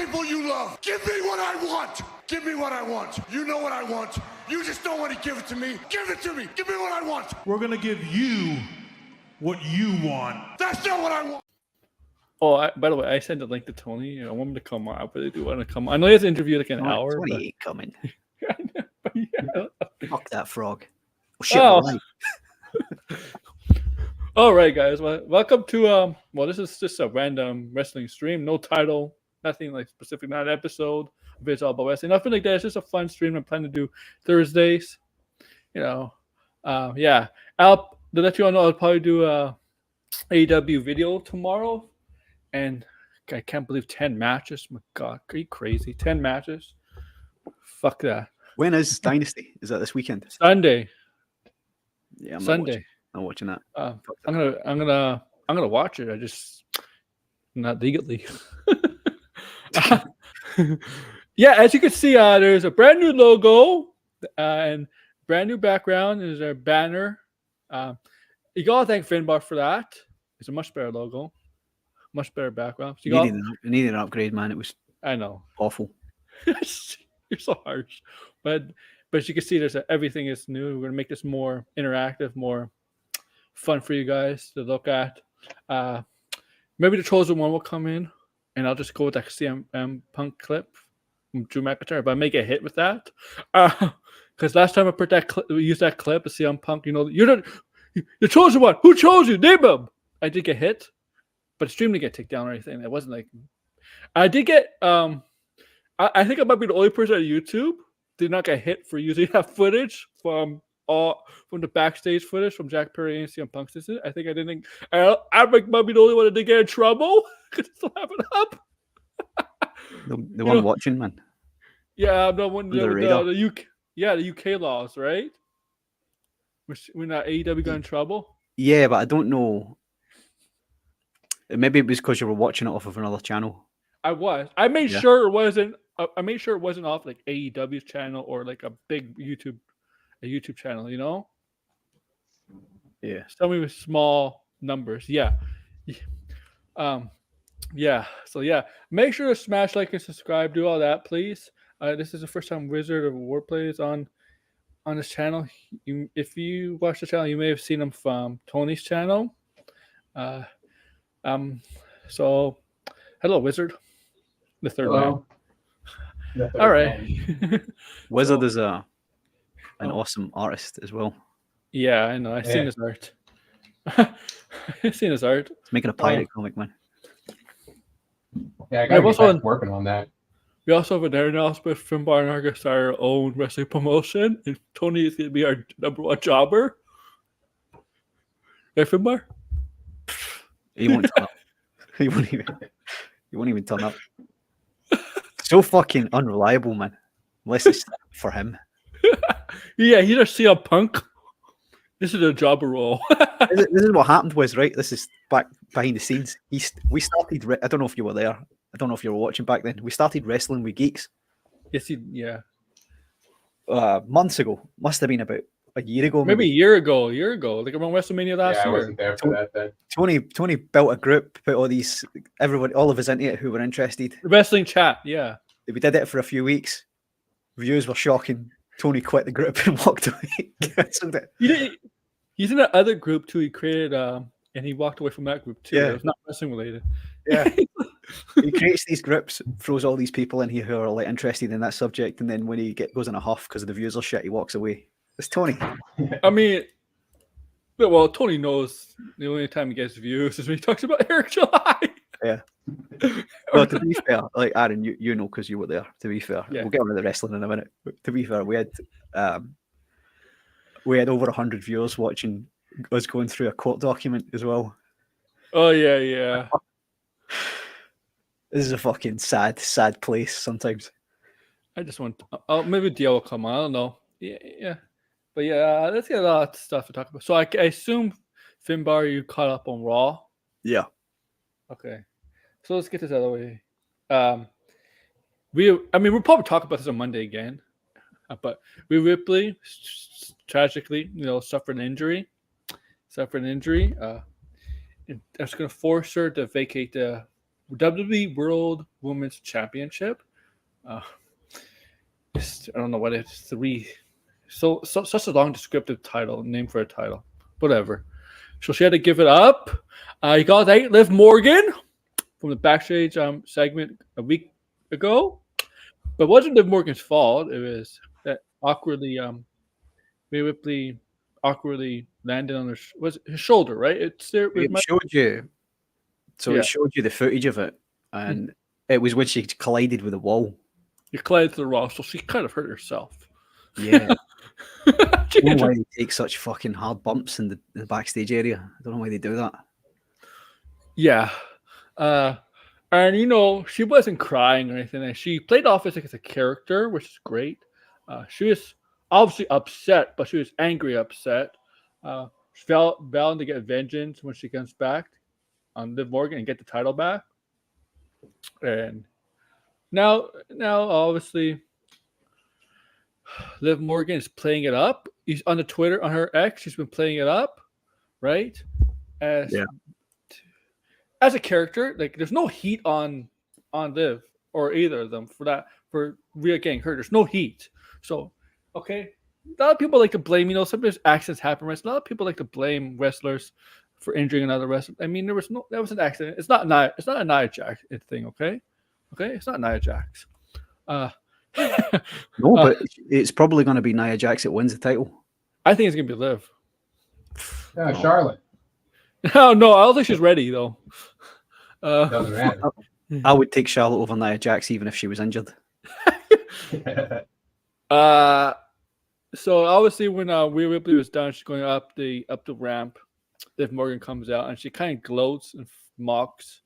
people you love. Give me what I want. Give me what I want. You know what I want. You just don't want to give it to me. Give it to me. Give me what I want. We're going to give you what you want. That's not what I want. Oh, by the way, I sent a link to Tony. I want him to come on. I really do want to come on. I know he has an interview like an hour. Tony but... ain't coming. Yeah. Fuck that frog. Oh, shit, All right, guys. Well, welcome to this is just a random wrestling stream. No title, nothing like specific, not an episode. It's all about wrestling, nothing like that. It's just a fun stream. I'm planning to do Thursdays. Yeah. To let you all know, I'll probably do a AEW video tomorrow, and I can't believe 10 matches. My God, are you crazy? 10 matches? Fuck that. When is Dynasty? Is that this weekend? Sunday. Yeah, I'm Sunday. not watching that. I'm gonna watch it. I just not legally. Yeah, as you can see, there's a brand new logo and brand new background. There's a banner. You gotta thank Finbar for that. It's a much better logo, much better background. So needed an upgrade, man. It was awful. You're so harsh, but as you can see, everything is new. We're gonna make this more interactive, more fun for you guys to look at. Maybe the chosen one will come in, and I'll just go with that CM Punk clip from Drew McIntyre, but I may get hit with that. Because last time I put that clip, we used that clip of CM Punk. You're the chosen one. Who chose you? Name him. I did get hit, but the stream didn't get taken down or anything. It wasn't like I did get. I think I might be the only person on YouTube did not get hit for using that footage from the backstage footage from Jack Perry and CM Punk's incident. I think I didn't. I might be the only one that didn't get in trouble because still have it up. The one watching, man. Yeah, the one the UK. Yeah, the UK laws, right? When AEW got in trouble. Yeah, but I don't know. Maybe it was because you were watching it off of another channel. I was. I made sure it wasn't. I made sure it wasn't off like AEW's channel or like a big YouTube channel. Yeah. Tell me with small numbers. Yeah. Yeah. So yeah, make sure to smash like and subscribe. Do all that, please. This is the first time Wizard of Warplay is on this channel. If you watch the channel, you may have seen him from Tony's channel. So hello, Wizard. The third man. All right. Wizard is an awesome artist as well. Yeah, I know. I've seen his art. I've seen his art. He's making a pirate comic, man. Yeah, I gotta get back working on that. We also have an announcement with Finbar and Argus, our own wrestling promotion, and Tony is going to be our number one jobber. Right, Finbar? He won't turn up. He won't even turn up. So fucking unreliable, man. Unless it's for him. Yeah, he's a CM Punk. This is a jobber role. This is what happened was, right? This is back behind the scenes. We started. I don't know if you were there. I don't know if you were watching back then. We started wrestling with geeks. Yes, yeah. Months ago. Must have been about a year ago. Maybe a year ago, like around WrestleMania last year. I wasn't there for that then. Tony built a group, put all of us into it who were interested. Wrestling chat, yeah. We did it for a few weeks. Views were shocking. Tony quit the group and walked away. He's in that other group too. He created, and he walked away from that group too. Yeah. It was not wrestling related. Yeah. He creates these groups, throws all these people in here who are like interested in that subject, and then when he goes in a huff because the views are shit, he walks away. It's Tony. I mean, well, Tony knows the only time he gets views is when he talks about Eric July. Yeah. Well, to be fair, like Aaron, you know because you were there. To be fair, we'll get on to the wrestling in a minute. But to be fair, we had over 100 viewers watching us going through a court document as well. Oh yeah. This is a fucking sad place sometimes. I just want maybe Dio will come on. I don't know. Yeah. But yeah, let's get a lot of stuff to talk about. So I assume, Finbar, you caught up on Raw? Yeah. Okay. So let's get this out of the way. We'll probably talk about this on Monday again. But Rhea Ripley tragically, suffered an injury. That's going to force her to vacate the WWE World Women's Championship. I don't know what it's 3. So such a long descriptive title, name for a title, whatever. So she had to give it up. You got that, Liv Morgan from the backstage segment a week ago, but it wasn't Liv Morgan's fault. It was that awkwardly Rhea Ripley awkwardly landed on his shoulder, right? It's there. It showed you. So Yeah. it showed you the footage of it, and it was when she collided with the wall. You collided to the wall, so she kind of hurt herself. Yeah. I She don't know hit why they take such fucking hard bumps in the backstage area. I don't know why they do that. Yeah. And you know, she wasn't crying or anything. And she played off as a character, which is great. She was obviously upset, but she was angry upset. She vowing to get vengeance when she comes back on Liv Morgan and get the title back. And now obviously Liv Morgan is playing it up. He's on the Twitter, on her X, she's been playing it up, right? As a character, like there's no heat on Liv or either of them for Rhea getting hurt. There's no heat. So okay. A lot of people like to blame, sometimes accidents happen, right? A lot of people like to blame wrestlers for injuring another wrestler. I mean, that was an accident. It's not a Nia Jax thing, okay? Okay, it's not Nia Jax. No, but it's probably going to be Nia Jax that wins the title. I think it's gonna be Liv. Charlotte. No, I don't think she's ready though. Doesn't matter. I would take Charlotte over Nia Jax even if she was injured. So obviously when Rhea Ripley was done, she's going up the ramp. Liv Morgan comes out and she kind of gloats and mocks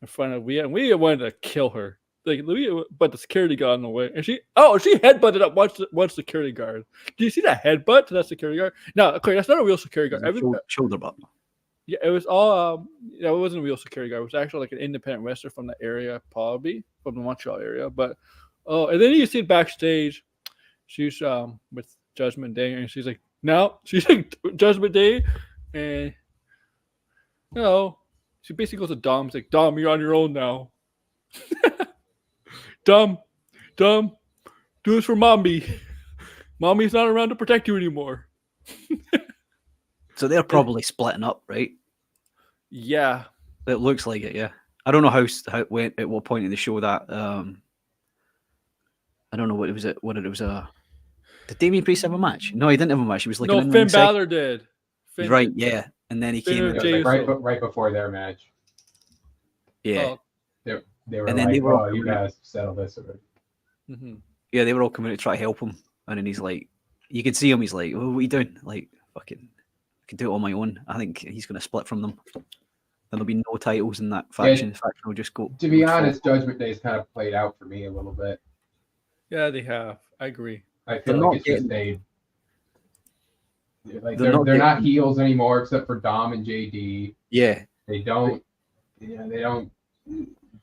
in front of Rhea, and Rhea wanted to kill her. Like Rhea, but the security got in the way, and she headbutted up one security guard. Do you see that headbutt to that security guard? No, okay, that's not a real security guard. Shoulder butt. Yeah, it was all. It wasn't a real security guard. It was actually like an independent wrestler from the area, probably from the Montreal area. But and then you see it backstage. She's with Judgment Day, and she's like, Judgment Day, and she basically goes to Dom. She's like, Dom, you're on your own now. Dom, do this for mommy. Mommy's not around to protect you anymore. So they're probably splitting up, right? Yeah, it looks like it. Yeah, I don't know how it went at what point in the show that. I don't know what it was. Did Damian Priest have a match? No, he didn't have a match. He was like, no, Finn Balor did. Right, yeah, and then he came in right before their match. Yeah, they were and then like, they were you guys settle this already. Mm-hmm. Yeah, they were all coming to try to help him, and then he's like, you can see him. He's like, "Oh, what are you doing? Like, fucking, I can do it on my own." I think he's going to split from them. Then there'll be no titles in that faction. The faction will just go. To be honest, Judgment Day's kind of played out for me a little bit. Yeah, they have. I agree. I feel like it's just made. Like they're not heels anymore, except for Dom and JD. Yeah, they don't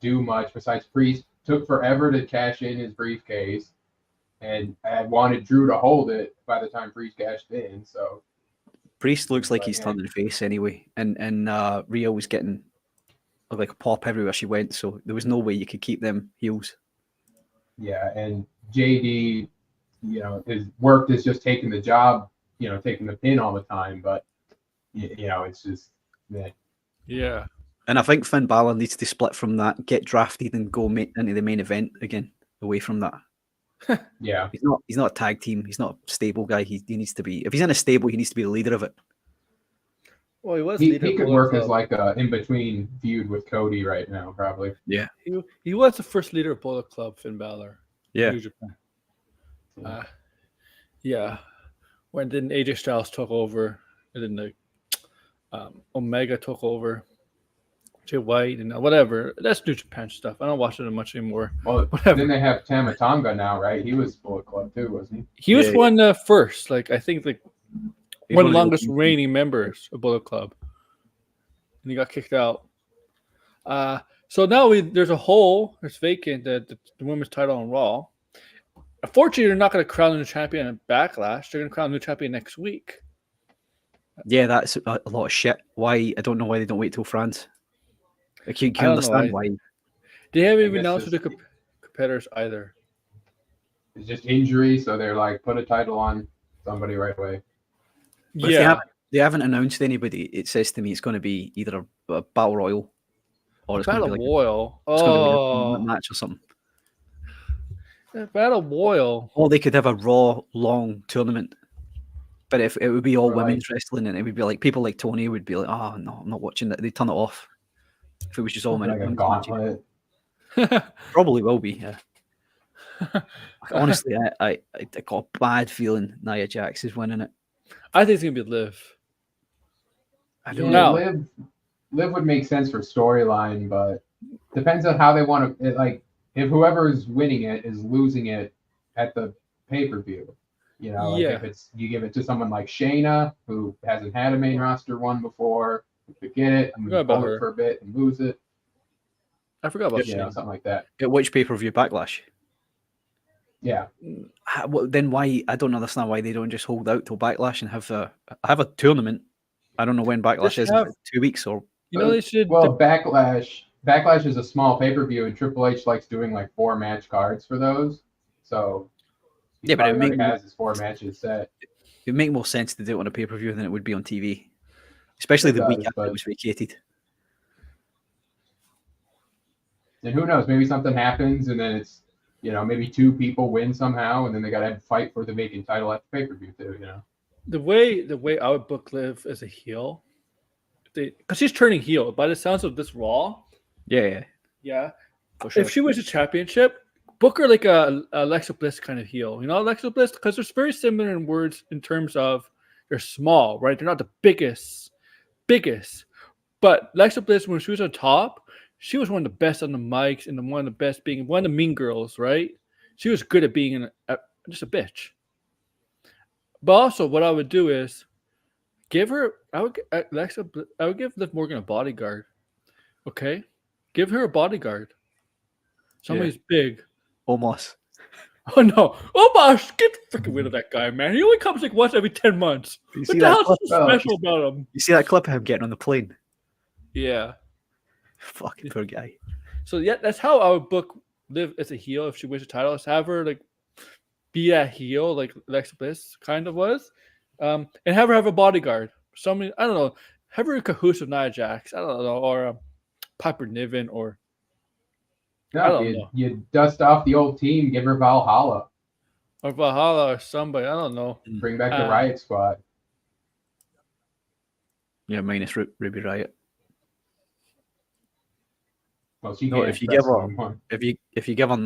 do much besides Priest. Took forever to cash in his briefcase, and I wanted Drew to hold it by the time Priest cashed in. So Priest looks like he's turning face anyway, and Rhea was getting like a pop everywhere she went, so there was no way you could keep them heels. Yeah, and JD, his work is just taking the job, taking the pin all the time, but it's just yeah. And I think Finn Balor needs to split from that, get drafted, and go into the main event again, away from that. Yeah, he's not a tag team. He's not a stable guy. He needs to be. If he's in a stable, he needs to be the leader of it. Well, he was. He could work as like a in between feud with Cody right now, probably. Yeah, he was the first leader of Bullet Club, Finn Balor. Yeah. New Japan. Yeah. When then AJ Styles took over, and then Omega took over. Jay White and whatever. That's New Japan stuff. I don't watch it much anymore. Well, then they have Tama Tonga now, right? He was Bullet Club too, wasn't he? He was one first. Like I think one of the longest reigning members of Bullet Club, and he got kicked out. So now there's a hole. It's vacant. The women's title on Raw. Unfortunately, they're not going to crown a new champion in Backlash. They're going to crown a new champion next week. Yeah, that's a lot of shit. Why? I don't know why they don't wait till France. I can I don't know understand why. They haven't I even guess announced it's- the competitors either. It's just injury, so they're like, put a title on somebody right away. But if they haven't announced anybody, it says to me it's going to be either a battle royal or it's going to Battle be like Royal. it's going to be a Oh, tournament match or something. Battle Royal. Or they could have a Raw long tournament. But if it would be all Or like- women's wrestling, and it would be like people like Tony would be like, "Oh no, I'm not watching that." They turn it off. If it was just all Like a women's matches. gauntlet. Probably will be. Yeah. Honestly, I got a bad feeling Nia Jax is winning it. I think it's gonna be Liv. I Yeah, don't know. Liv would make sense for storyline, but depends on how they want to. Like, if whoever is winning it is losing it at the pay-per-view, you know, like Yeah. if it's you give it to someone like Shayna who hasn't had a main roster one before, who could get it and Forgot about hold her. it for a bit and lose it, I forgot about you know, Shayna. something like that. At which pay-per-view Backlash? Yeah, Well, then why? I don't understand why they don't just hold out till Backlash and have a tournament. I don't know when Backlash Just is. have- 2 weeks or You know they should. well, Backlash is a small pay-per-view, and Triple H likes doing like 4 match cards for those, so he Yeah, but it probably make- already has his 4 matches set. it would make more sense to do it on a pay-per-view than it would be on TV, especially It the week does, after but- it was vacated. And who knows? Maybe something happens, and then it's, you know, maybe 2 people win somehow, and then they got to fight for the vacant title at the pay-per-view too. You know, the way I would book Liv as a heel, because she's turning heel. By the sounds of this Raw, Yeah, yeah. for sure. If she wins a championship, book her like a Alexa Bliss kind of heel. You know, Alexa Bliss, because they're very similar in words in terms of they're small, right? They're not the biggest. But Alexa Bliss, when she was on top, she was one of the best on the mics and one of the best being one of the mean girls, right? She was good at being just a bitch. But also, what I would do is give her. I would give Liv Morgan a bodyguard. Okay, give her a bodyguard. Somebody's big. Almost. Oh no! Oh gosh, get freaking rid of that guy, man. He only comes like once every 10 months. You What see the that hell's clip? so special about him? You see that clip of him getting on the plane? Yeah. Fucking poor guy. So yeah, that's how I would book Liv as a heel if she wins a title. Is have her like be a heel like Alexa Bliss kind of was, and have her have a bodyguard. Somebody I don't know. Have her in cahoots with Nia Jax. I don't know, or Piper Niven, or I don't know. You dust off the old team, give her Valhalla, Valhalla or somebody. I don't know. bring back the Riot Squad. Yeah, minus Ruby Riot. Well, she No, can't if you give wrestle her anymore. if you give her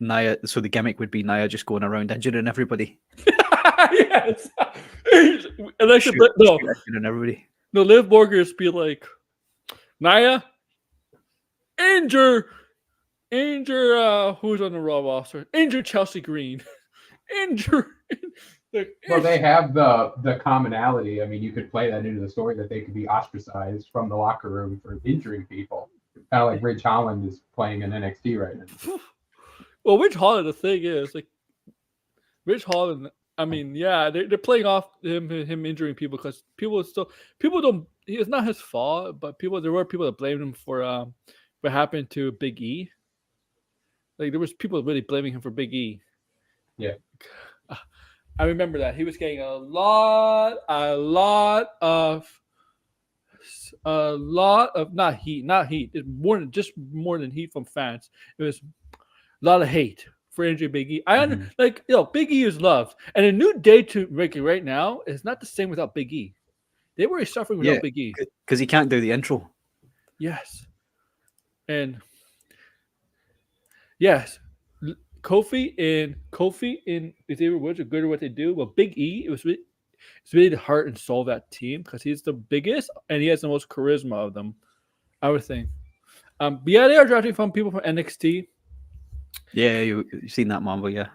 Nia, so the gimmick would be Nia just going around injuring everybody. Yes. Alexa Shoot- Bliss, no. shoot injuring everybody. No, Liv Morgan's be like, Nia, injure, who's on the Raw roster? Injure Chelsea Green. Injure. Well, they have the commonality. I mean, you could play that into the story that they could be ostracized from the locker room for injuring people. Kind of like Ridge Holland is playing in NXT right now. Well, Ridge Holland, the thing is, like, Ridge Holland, I mean, yeah, they're playing off him injuring people because people don't, it's not his fault, but there were people that blamed him for what happened to Big E. Like, there was people really blaming him for Big E. Yeah. I remember that. He was getting a lot of not heat. It's more than heat from fans. It was a lot of hate for injuring Big E. Big E is loved, and a new day to Ricky right now is not the same without Big E. They were suffering without Big E. Because he can't do the intro. Yes, and yes, Kofi and Xavier Woods are good at what they do. Well, Big E, it's really the heart and soul of that team because he's the biggest and he has the most charisma of them, I would think. But yeah, they are drafting from people from NXT. Yeah, you've seen that Mambo, yeah.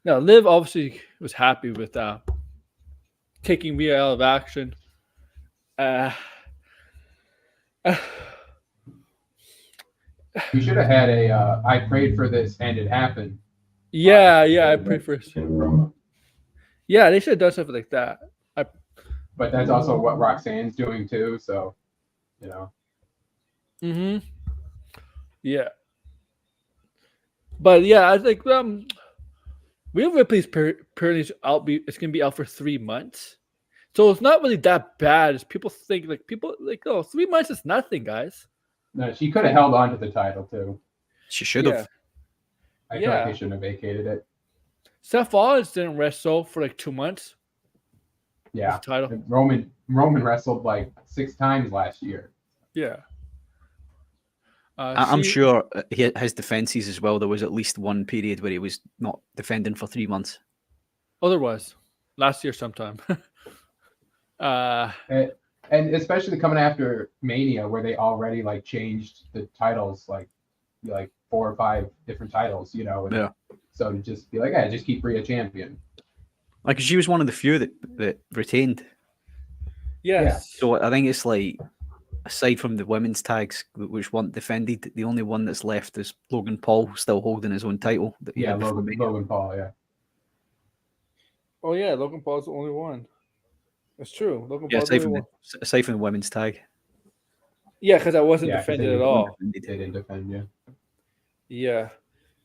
Now, Liv obviously was happy with taking Rhea out of action. We should have had a I prayed for this and it happened. Yeah, I pray for it. Yeah, they should have done something like that. But that's also what Roxanne's doing too. So, you know, Mm-hmm. Yeah. But yeah, I think Rhea Ripley's apparently out. It's gonna be out for 3 months, so it's not really that bad as people think. Like people like, oh, 3 months is nothing, guys. No, she could have held on to the title too. She should Yeah. have. I feel like Yeah. they shouldn't have vacated it. Seth Rollins didn't wrestle for like 2 months. Yeah, With the title. And Roman wrestled like 6 times last year. Yeah. I'm sure his defenses as well. There was at least one period where he was not defending for 3 months. Oh, there was last year sometime. And especially coming after Mania, where they already like changed the titles like 4 or 5 different titles, you know. And Yeah. so to just be like, yeah, just keep Rhea champion. Like she was one of the few that retained. Yes. So I think it's like, aside from the women's tags, which weren't defended, the only one that's left is Logan Paul still holding his own title. Yeah, Logan Paul, yeah. Oh yeah, Logan Paul's the only one. That's true. Logan Yeah, Paul's the aside only from, one. aside from the women's tag. Yeah, because I wasn't Yeah, 'cause defended they at all. They didn't defend, yeah. Yeah.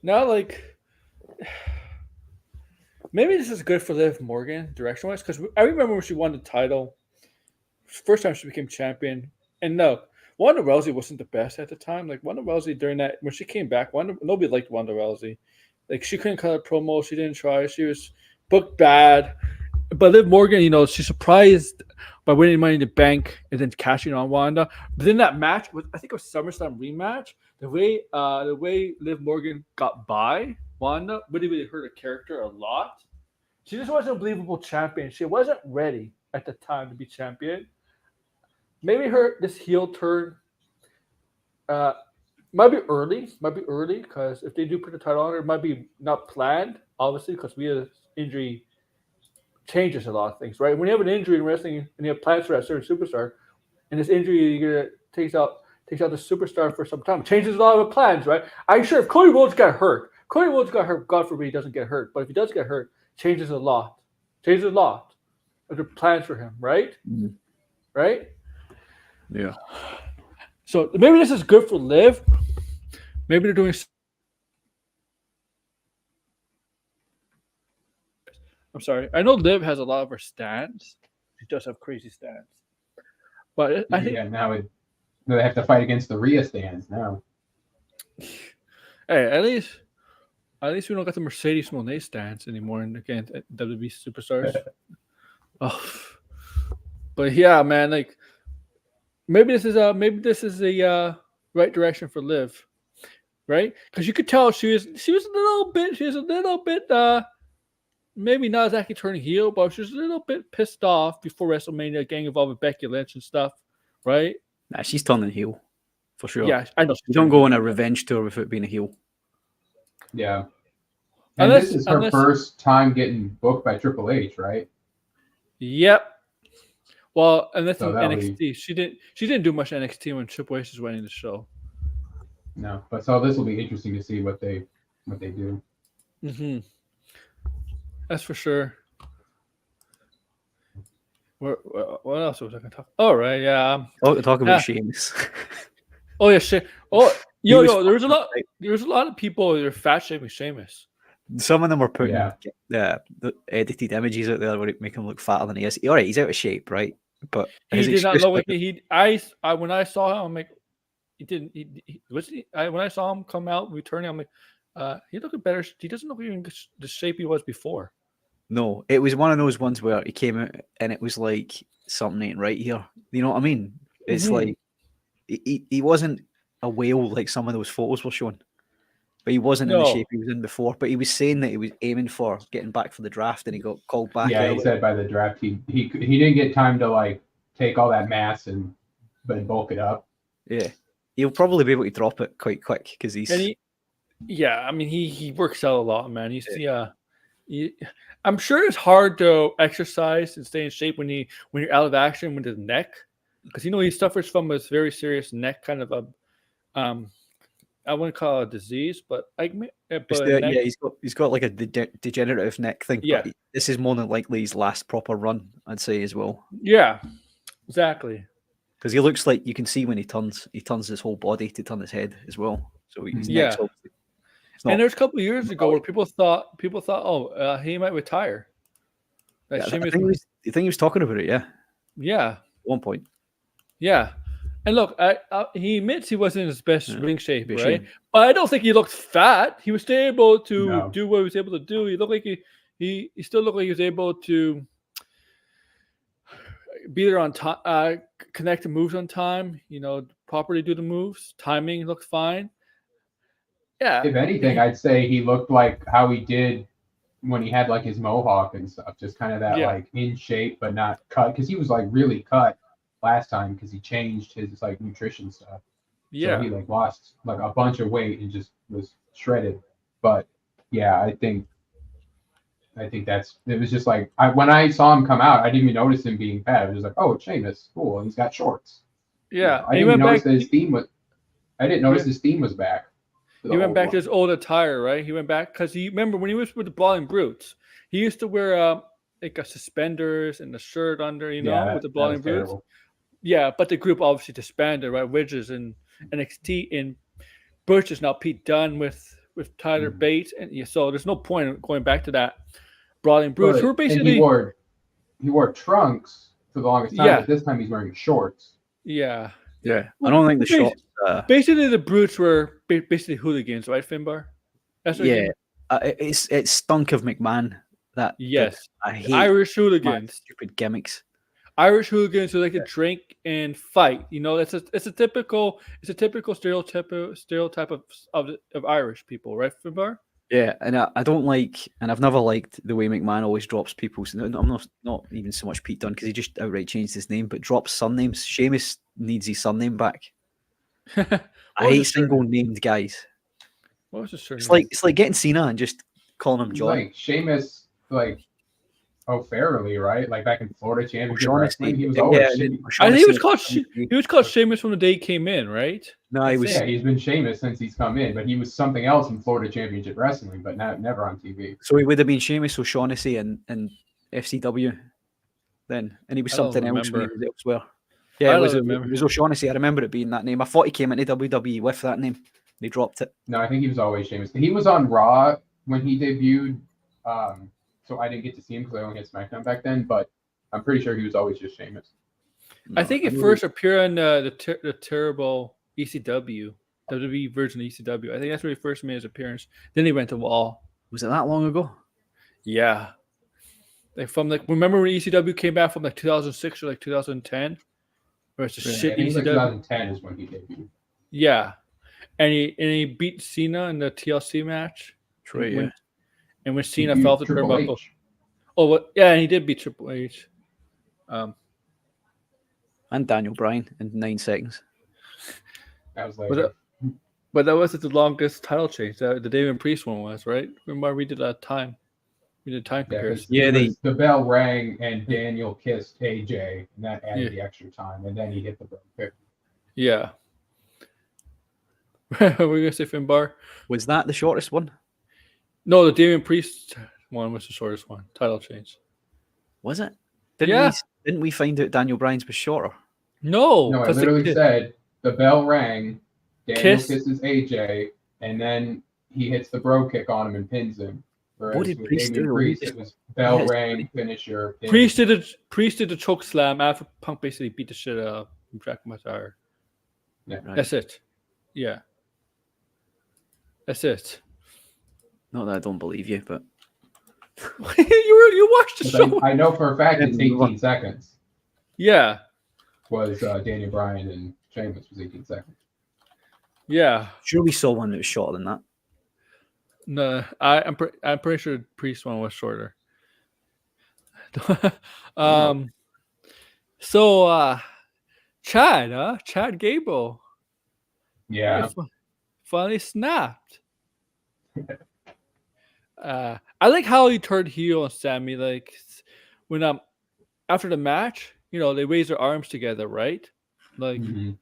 Now, like, maybe this is good for Liv Morgan direction wise, because I remember when she won the title, first time she became champion. And no, Ronda Rousey wasn't the best at the time. Like, Ronda Rousey during that, when she came back, nobody liked Ronda Rousey. Like, she couldn't cut a promo. She didn't try. She was booked bad. But Liv Morgan, she's surprised by winning Money in the Bank and then cashing on Wanda. But in that match, I think it was SummerSlam rematch, the way Liv Morgan got by Wanda really hurt her character a lot. She just wasn't a believable champion. She wasn't ready at the time to be champion. Maybe this heel turn might be early because if they do put the title on her, it might be not planned, obviously, because Rhea's injury changes a lot of things, right? When you have an injury in wrestling and you have plans for that certain superstar, and this injury takes out the superstar for some time, changes a lot of the plans, right? I'm sure if Cody Rhodes got hurt, God forbid he doesn't get hurt, but if he does get hurt, changes a lot of the plans for him, right? Mm-hmm. Right? Yeah. So maybe this is good for Liv. Maybe they're doing. I'm sorry. I know Liv has a lot of her stands. She does have crazy stands. But I think now they have to fight against the Rhea stands now. Hey, at least we don't got the Mercedes Moné stands anymore in against WWE superstars. But yeah, man, like maybe this is the right direction for Liv, right? Because you could tell she was a little bit maybe not exactly turning heel, but she was a little bit pissed off before WrestleMania, getting involved with Becky Lynch and stuff, right? Nah, she's turning heel for sure. Yeah, I know. You don't go on a revenge tour without being a heel. Yeah. And this is her first time getting booked by Triple H, right? Yep. Well, and that's So in NXT. She didn't do much NXT when Triple H was running the show. No, but so this will be interesting to see what they do. Mm-hmm. That's for sure. What else was I going to talk? All right, yeah. Talk about Sheamus. Oh yeah, shit. Oh, yo, there was a lot of people that are fat shaming Sheamus. Some of them were putting the edited images out there where it make him look fatter than he is. All right, he's out of shape, right? But he did not look like I when I saw him, I'm like, he didn't. When I saw him come out returning, I'm like, he looked better. He doesn't look even the shape he was before. No, it was one of those ones where he came out and it was like something ain't right here. You know what I mean? It's like he wasn't a whale like some of those photos were showing, but he wasn't in the shape he was in before. But he was saying that he was aiming for getting back for the draft, and he got called back. Yeah, he said by the draft he didn't get time to like take all that mass and bulk it up. Yeah, he'll probably be able to drop it quite quick because he's. He works out a lot, man. I'm sure it's hard to exercise and stay in shape when you're out of action with his neck, because he suffers from a very serious neck kind of I wouldn't call it a disease, but he's got like a degenerative neck thing. Yeah, but this is more than likely his last proper run, I'd say as well. Yeah, exactly. Because he looks like you can see when he turns his whole body to turn his head as well. So his neck's obviously. And there's a couple of years ago where people thought, oh, he might retire. Yeah, I think he was talking about it. Yeah. At one point. Yeah. And look, he admits he wasn't in his best ring shape, right? Shame. But I don't think he looked fat. He was still able to do what he was able to do. He looked like he still looked like he was able to be there on time, connect the moves on time, properly do the moves. Timing looked fine. Yeah. If anything, I'd say he looked like how he did when he had like his mohawk and stuff, just kind of that like in shape but not cut, because he was like really cut last time because he changed his like nutrition stuff. Yeah. So he like lost like a bunch of weight and just was shredded. But yeah, I think it was just like when I saw him come out, I didn't even notice him being fat. I was just like, oh, it's Sheamus, cool, and he's got shorts. Yeah, I didn't notice that his theme was. I didn't notice his theme was back. He went back to his old attire, right? He went back because he remember when he was with the Brawling Brutes, he used to wear like a suspenders and a shirt under, with the Brawling Brutes. Terrible. Yeah, but the group obviously disbanded, right? Ridges and NXT in Butch is now Pete Dunne with Tyler Bates, and so there's no point in going back to that Brawling Brutes. Who were basically he wore trunks for the longest time, but this time he's wearing shorts. Yeah. Yeah, I don't think the shorts. Basically, the Brutes were basically hooligans, right, Finbar? That's what it stunk of McMahon. That I hate Irish hooligans, stupid gimmicks. Irish hooligans who like to drink and fight. It's a typical stereotype of Irish people, right, Finbar? Yeah, and I don't like, and I've never liked the way McMahon always drops people's. I'm not even so much Pete Dunne because he just outright changed his name, but drops surnames. Sheamus needs his surname back. I hate single named guys. What was his surname? It's like getting Cena and just calling him John. Like Sheamus, Farrelly, right? Like back in Florida Championship Wrestling, he was always. I think he was called Sheamus from the day he came in, right? No, he was. Yeah, he's been Sheamus since he's come in, but he was something else in Florida Championship Wrestling, but never on TV. So he would have been Sheamus O'Shaughnessy and FCW then, and he was something else when he was elsewhere. Yeah, it was O'Shaughnessy. I remember it being that name. I thought he came into WWE with that name. They dropped it. No, I think he was always Sheamus. He was on Raw when he debuted. So I didn't get to see him because I only had SmackDown back then, but I'm pretty sure he was always just Sheamus. I think it first appeared on the terrible ECW, WWE version of ECW. I think that's where he first made his appearance. Then he went to Raw. Was it that long ago? Yeah. Remember when ECW came back from 2006 or 2010? Where it's just shit ECW. 2010 is when he debuted. Yeah. And he beat Cena in the TLC match. True, yeah. And when Cena fell to the turnbuckle. And he did beat Triple H. And Daniel Bryan in 9 seconds. That was later. But that wasn't the longest title change. The Damien Priest one was, right? Remember we did that time. We did time comparison. Yeah, the bell rang and Daniel kissed AJ, and that added the extra time, and then he hit the bell kick. Yeah. What were you going to say, Finbar? Was that the shortest one? No, the Damien Priest one was the shortest one. Title change. Was it? Didn't we find out Daniel Bryan's was shorter? No, it literally said the bell rang, Daniel kisses AJ, and then he hits the bro kick on him and pins him. What did Priest do? It was bell rang, finisher. Pin. Priest did a choke slam after Punk basically beat the shit out of Jack McIntyre. Yeah, right. That's it. Yeah, that's it. Not that I don't believe you, but you watched the show. I know for a fact it's 18 seconds. Yeah, was Daniel Bryan and Sheamus was 18 seconds. Yeah, sure we saw one that was shorter than that. No, I'm pretty sure the Priest one was shorter. So Chad Gable. Yeah. Finally snapped. I like how he turned heel on Sammy. Like when after the match, they raise their arms together, right? Like, and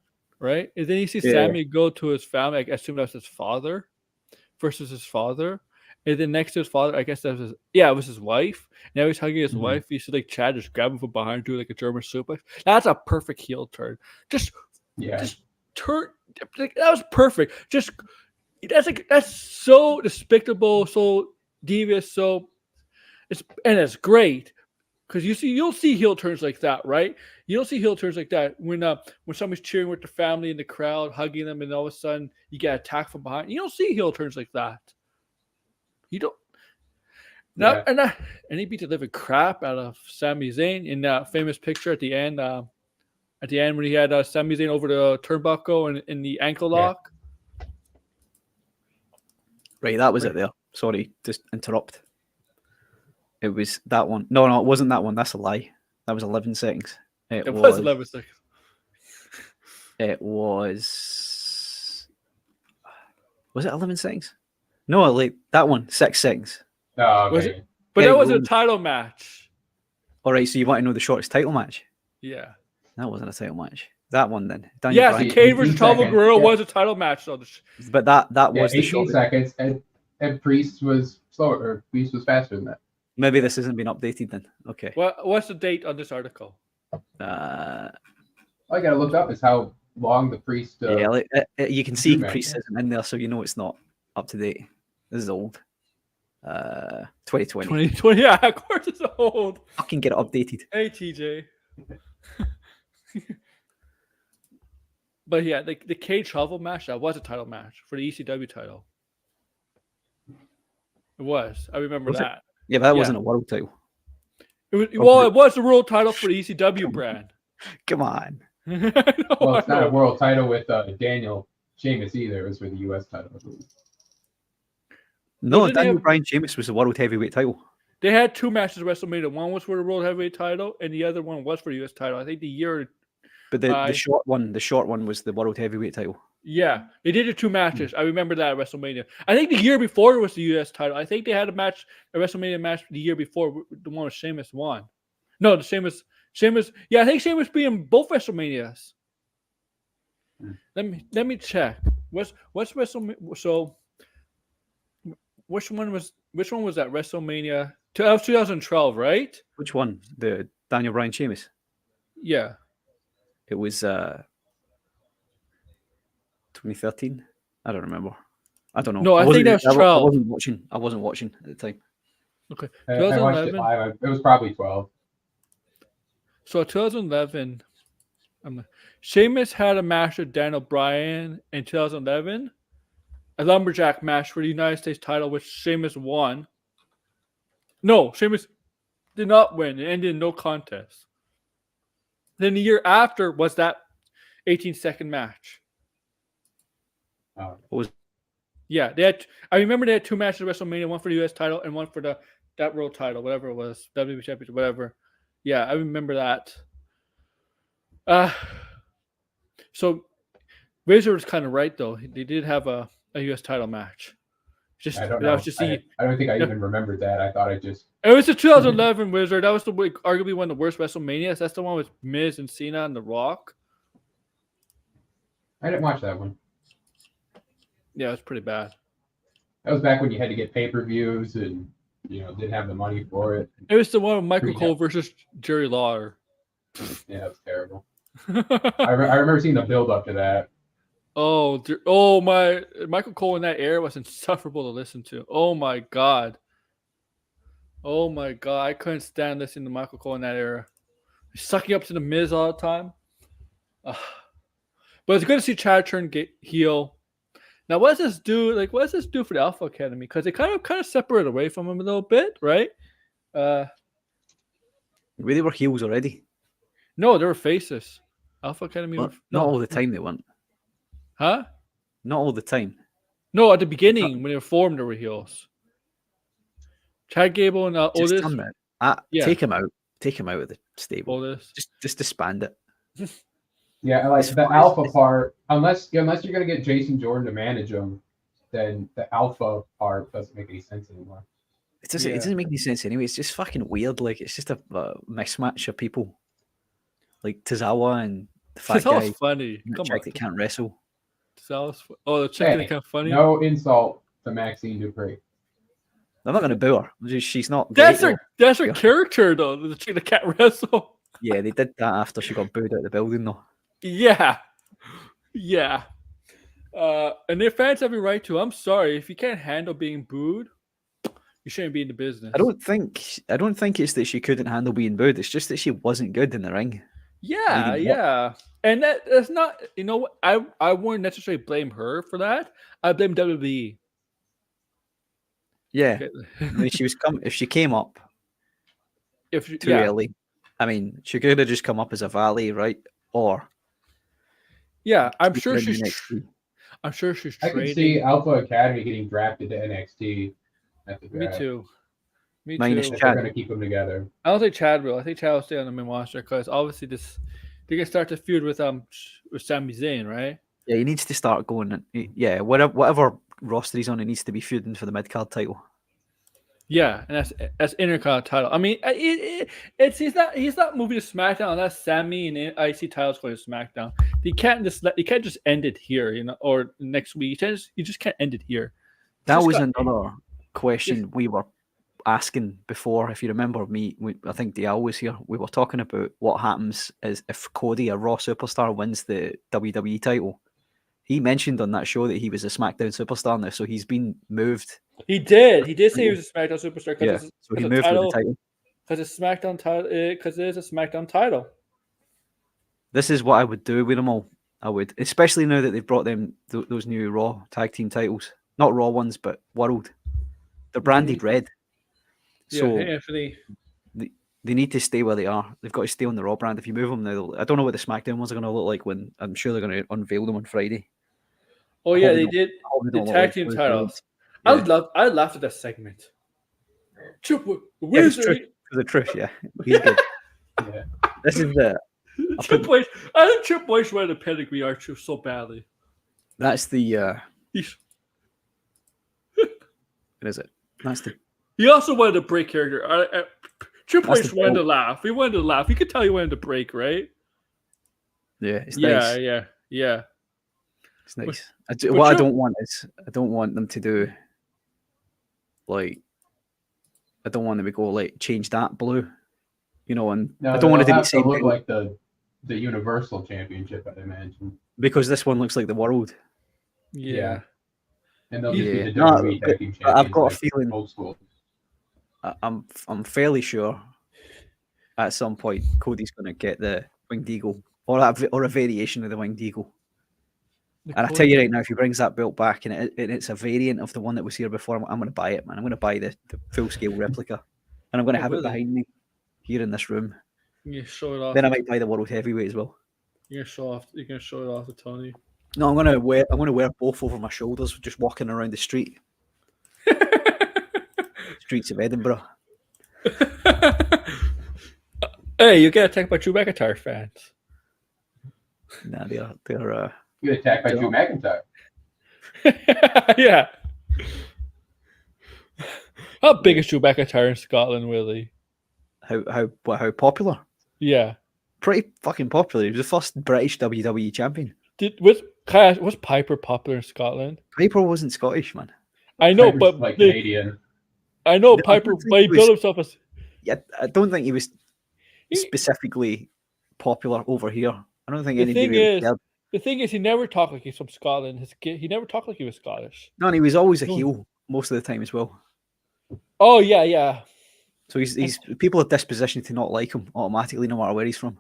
then you see Sammy go to his family. I assume that's his father versus his father, And then next to his father, I guess that was it was his wife. Now he's hugging his Mhm. wife. You see like Chad just grab him from behind, do like a German suplex. That's a perfect heel turn. Just turn. Like, that was perfect. Just that's so despicable, so devious, so it's great. Because you'll see heel turns like that, right? You don't see heel turns like that when somebody's cheering with the family in the crowd, hugging them, and all of a sudden you get attacked from behind. You don't see heel turns like that. You don't. No, and he beat the living crap out of Sami Zayn in that famous picture at the end. At the end when he had Sami Zayn over the turnbuckle and in the ankle lock. Right, that was it there. Sorry, just interrupt. It was that one. No, it wasn't that one. That's a lie. That was 11 seconds. It was 11 seconds. It was. Was it 11 seconds? No, like that one, 6 seconds. Oh, okay. Was it? But that wasn't a title match. All right, so you want to know the shortest title match? Yeah. That wasn't a title match. That one then. Yes, the Kane versus Chavo Guerrero was a title match. So but that was the 18 shortest. seconds, and Priest was slower, or Priest was faster than that. Maybe this hasn't been updated then. Okay. What's the date on this article? All I gotta look up is how long the Priest. You can see Priest isn't in there, so you know it's not up to date. This is old. 2020. 2020. Yeah, of course it's old. Fucking get it updated. Hey, TJ. But yeah, the Cage Travel match, that was a title match for the ECW title. It was. I remember that. Yeah, but that wasn't a world title. It was the world title for the ECW brand. Come on. Well, it's not a world title with Daniel Sheamus either. It was for the US title, I believe. No, Daniel Bryan Sheamus was the world heavyweight title. They had two matches at WrestleMania. One was for the world heavyweight title, and the other one was for the US title. I think the year. But the short one was the world heavyweight title. Yeah, they did the two matches. I remember that at WrestleMania. I think the year before it was the US title. I think they had a WrestleMania match the year before, the one with Sheamus won. No, the Sheamus. Yeah, I think Sheamus beat in both WrestleManias. Let me check. What's WrestleMania? So, which one was that WrestleMania? That was 2012, right? Which one? The Daniel Bryan Sheamus? Yeah. It was 2013. I don't remember. I don't know. No, I think that was 12. I wasn't watching at the time. Okay. I watched it live. It was probably 12. So 2011, Sheamus had a match with Daniel Bryan in 2011, a lumberjack match for the United States title, which Sheamus won. No, Sheamus did not win. It ended in no contest. Then the year after was that 18-second match. Yeah, I remember they had two matches at WrestleMania, one for the US title and one for that world title, whatever it was, WWE Championship, whatever. Yeah, I remember that. So Razor was kind of right though. They did have a US title match. I don't know. I don't think I even remembered that. I thought it was the 2011 Wizard. That was arguably one of the worst WrestleManias. That's the one with Miz and Cena and The Rock. I didn't watch that one. Yeah, it was pretty bad. That was back when you had to get pay-per-views and didn't have the money for it. It was the one with Michael Cole versus Jerry Lawler. Yeah, it was terrible. I remember seeing the build up to that. My Michael Cole in that era was insufferable to listen to. Oh my god, I couldn't stand listening to Michael Cole in that era. He's sucking up to the Miz all the time. But it's good to see Chad turn heel. Now, what does this do? Like, what does this do for the Alpha Academy? Because they kind of separate away from him a little bit, right? They were heels already. No, they were faces. Alpha Academy. Not all the time they weren't. Huh? Not all the time. No, at the beginning when they were formed, they were heels. Chad Gable and Otis. Take him out. Take him out of the stable. Otis. Just disband it. Yeah, like the Alpha part. Unless you're gonna get Jason Jordan to manage them, then the Alpha part doesn't make any sense anymore. It doesn't make any sense anyway. It's just fucking weird. Like it's just a mismatch of people. Like Tozawa and the fat guy. Funny. Come on. That can't wrestle. The chick that can't funny. No insult to Maxine Dupree. I'm not going to boo her. She's not great. That's her Yeah. character though. The chick that can't wrestle. Yeah, they did that after she got booed out of the building, though. Yeah. And their fans have a right to. I'm sorry if you can't handle being booed, you shouldn't be in the business. I don't think it's that she couldn't handle being booed. It's just that she wasn't good in the ring. Yeah. And that's not. You know what? I wouldn't necessarily blame her for that. I blame WWE. Yeah, I mean, if she came up too early, I mean, she could have just come up as a valet, right? Or I'm sure she's. I'm sure she's. I can see Alpha Academy getting drafted to NXT at the draft. Me too. If they're going to keep them together. I don't think Chad will. I think Chad will stay on the main roster because obviously they're gonna start to feud with Sami Zayn, right? Yeah, he needs to start going. Yeah, whatever roster he's on, he needs to be feuding for the mid card title. Yeah, and that's Intercontinental title. I mean, he's not moving to SmackDown. That's Sami and IC titles going to SmackDown. You can't just end it here, or next week. You just can't end it here. That was another question we were asking before. If you remember I think Dial was here. We were talking about what happens if Cody, a Raw superstar, wins the WWE title. He mentioned on that show that he was a SmackDown superstar now, so he's been moved. He did say he was a SmackDown superstar because so he moved with the title. Because it's SmackDown title. Because it is a SmackDown title. This is what I would do with them all. I would, especially now that they've brought them those new Raw tag team titles, not Raw ones, but World. They're branded red. So Anthony. They need to stay where they are. They've got to stay on the Raw brand. If you move them now, I don't know what the SmackDown ones are going to look like when I'm sure they're going to unveil them on Friday. Oh yeah, they did the tag team titles. Yeah. I laughed at that segment. Where's the truth? Yeah, he's good. Yeah. This is the Triple H. I think Triple H wanted to pedigree R-Truth so badly. That's the. What is it? That's the. He also wanted to break character. Triple H wanted to laugh. He wanted to laugh. You could tell he wanted to break, right? Yeah, it's nice. Yeah. It's nice. I don't want them to do like. I don't want them to go like change that blue, and I don't want it to be the same look like the Universal Championship, I imagine. Because this one looks like the World. Yeah. And they'll just be the WWE Tag Team Champions. I've got a feeling. Old school. I'm fairly sure at some point Cody's going to get the Winged Eagle or a variation of the Winged Eagle. And I tell you right now, if he brings that belt back and it's a variant of the one that was here before, I'm going to buy it, man. I'm going to buy the full-scale replica. And I'm going to have it behind me here in this room. You show it off. Then I might buy the World Heavyweight as well. You're going to show it off to Tony. No, I'm going to wear both over my shoulders, just walking around the street. Streets of Edinburgh. Hey, you get attacked by Drew McIntyre fans. Nah, they're you get attacked by Drew McIntyre. Yeah. How big is Drew McIntyre in Scotland, Willie? How popular? Yeah. Pretty fucking popular. He was the first British WWE champion. Was Piper popular in Scotland? Piper wasn't Scottish, man. I know, Piper's but like Canadian. I know Piper. He built himself as. Yeah, I don't think he was specifically popular over here. I don't think anybody. The thing is, he never talked like he's from Scotland. He never talked like he was Scottish. No, and he was always a heel most of the time as well. Oh yeah. So he's people are dispositioned to not like him automatically, no matter where he's from.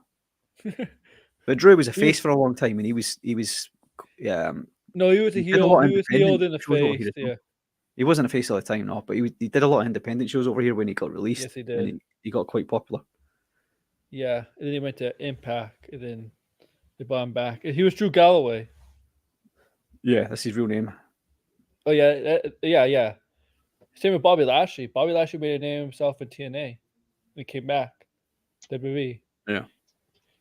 But Drew was a face for a long time, and he was. No, he was a heel. He was healed in the face. Yeah. He wasn't a face all the time, no, but he did a lot of independent shows over here when he got released. Yes, he did. And he got quite popular. Yeah, and then he went to Impact, and then they brought him back. And he was Drew Galloway. Yeah, that's his real name. Oh yeah. Same with Bobby Lashley. Bobby Lashley made a name himself in TNA. And he came back. WWE. Yeah.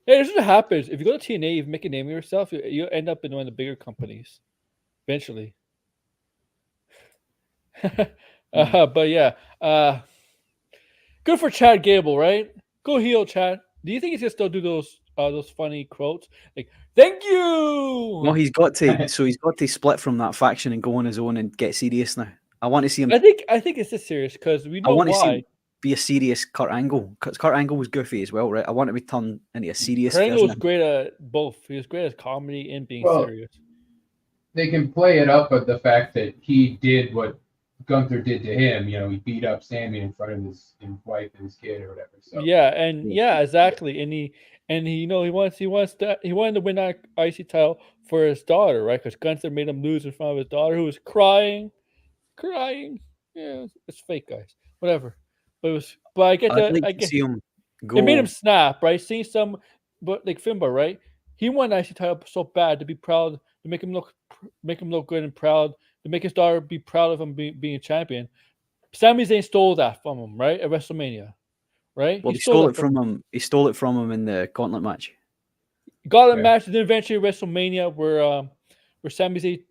Hey, this is what happens. If you go to TNA, you make a name of yourself, you'll end up in one of the bigger companies. Eventually. But yeah. Good for Chad Gable, right? Go heel, Chad. Do you think he's gonna still do those funny quotes? Like, thank you. Well, he's got to split from that faction and go on his own and get serious now. I want to see him. I think it's this serious because we I know want to see why. him be a serious Kurt Angle, because Kurt Angle was goofy as well, right? I want to be turned into a serious Kurt Angle version. was great at both. He was great at comedy and being Well, serious. They can play it up with the fact that he did what Gunther did to him. You know, he beat up Sammy in front of his wife and his kid or whatever. So Yeah, exactly. And he you know he wanted to win that IC title for his daughter, right? Because Gunther made him lose in front of his daughter, who was crying. Yeah, it's fake, guys. Whatever. But I get I'd that. like I to get see him go. it made him snap, right? Seeing some, but like Finbar, right? He won the IC title so bad to be proud, to make him look good and proud, to make his daughter be proud of him being a champion. Sami Zayn stole that from him, right? At WrestleMania, right? Well, he stole it from him. He stole it from him in the gauntlet match. Got a Yeah. match, and then eventually WrestleMania, where Sami Zayn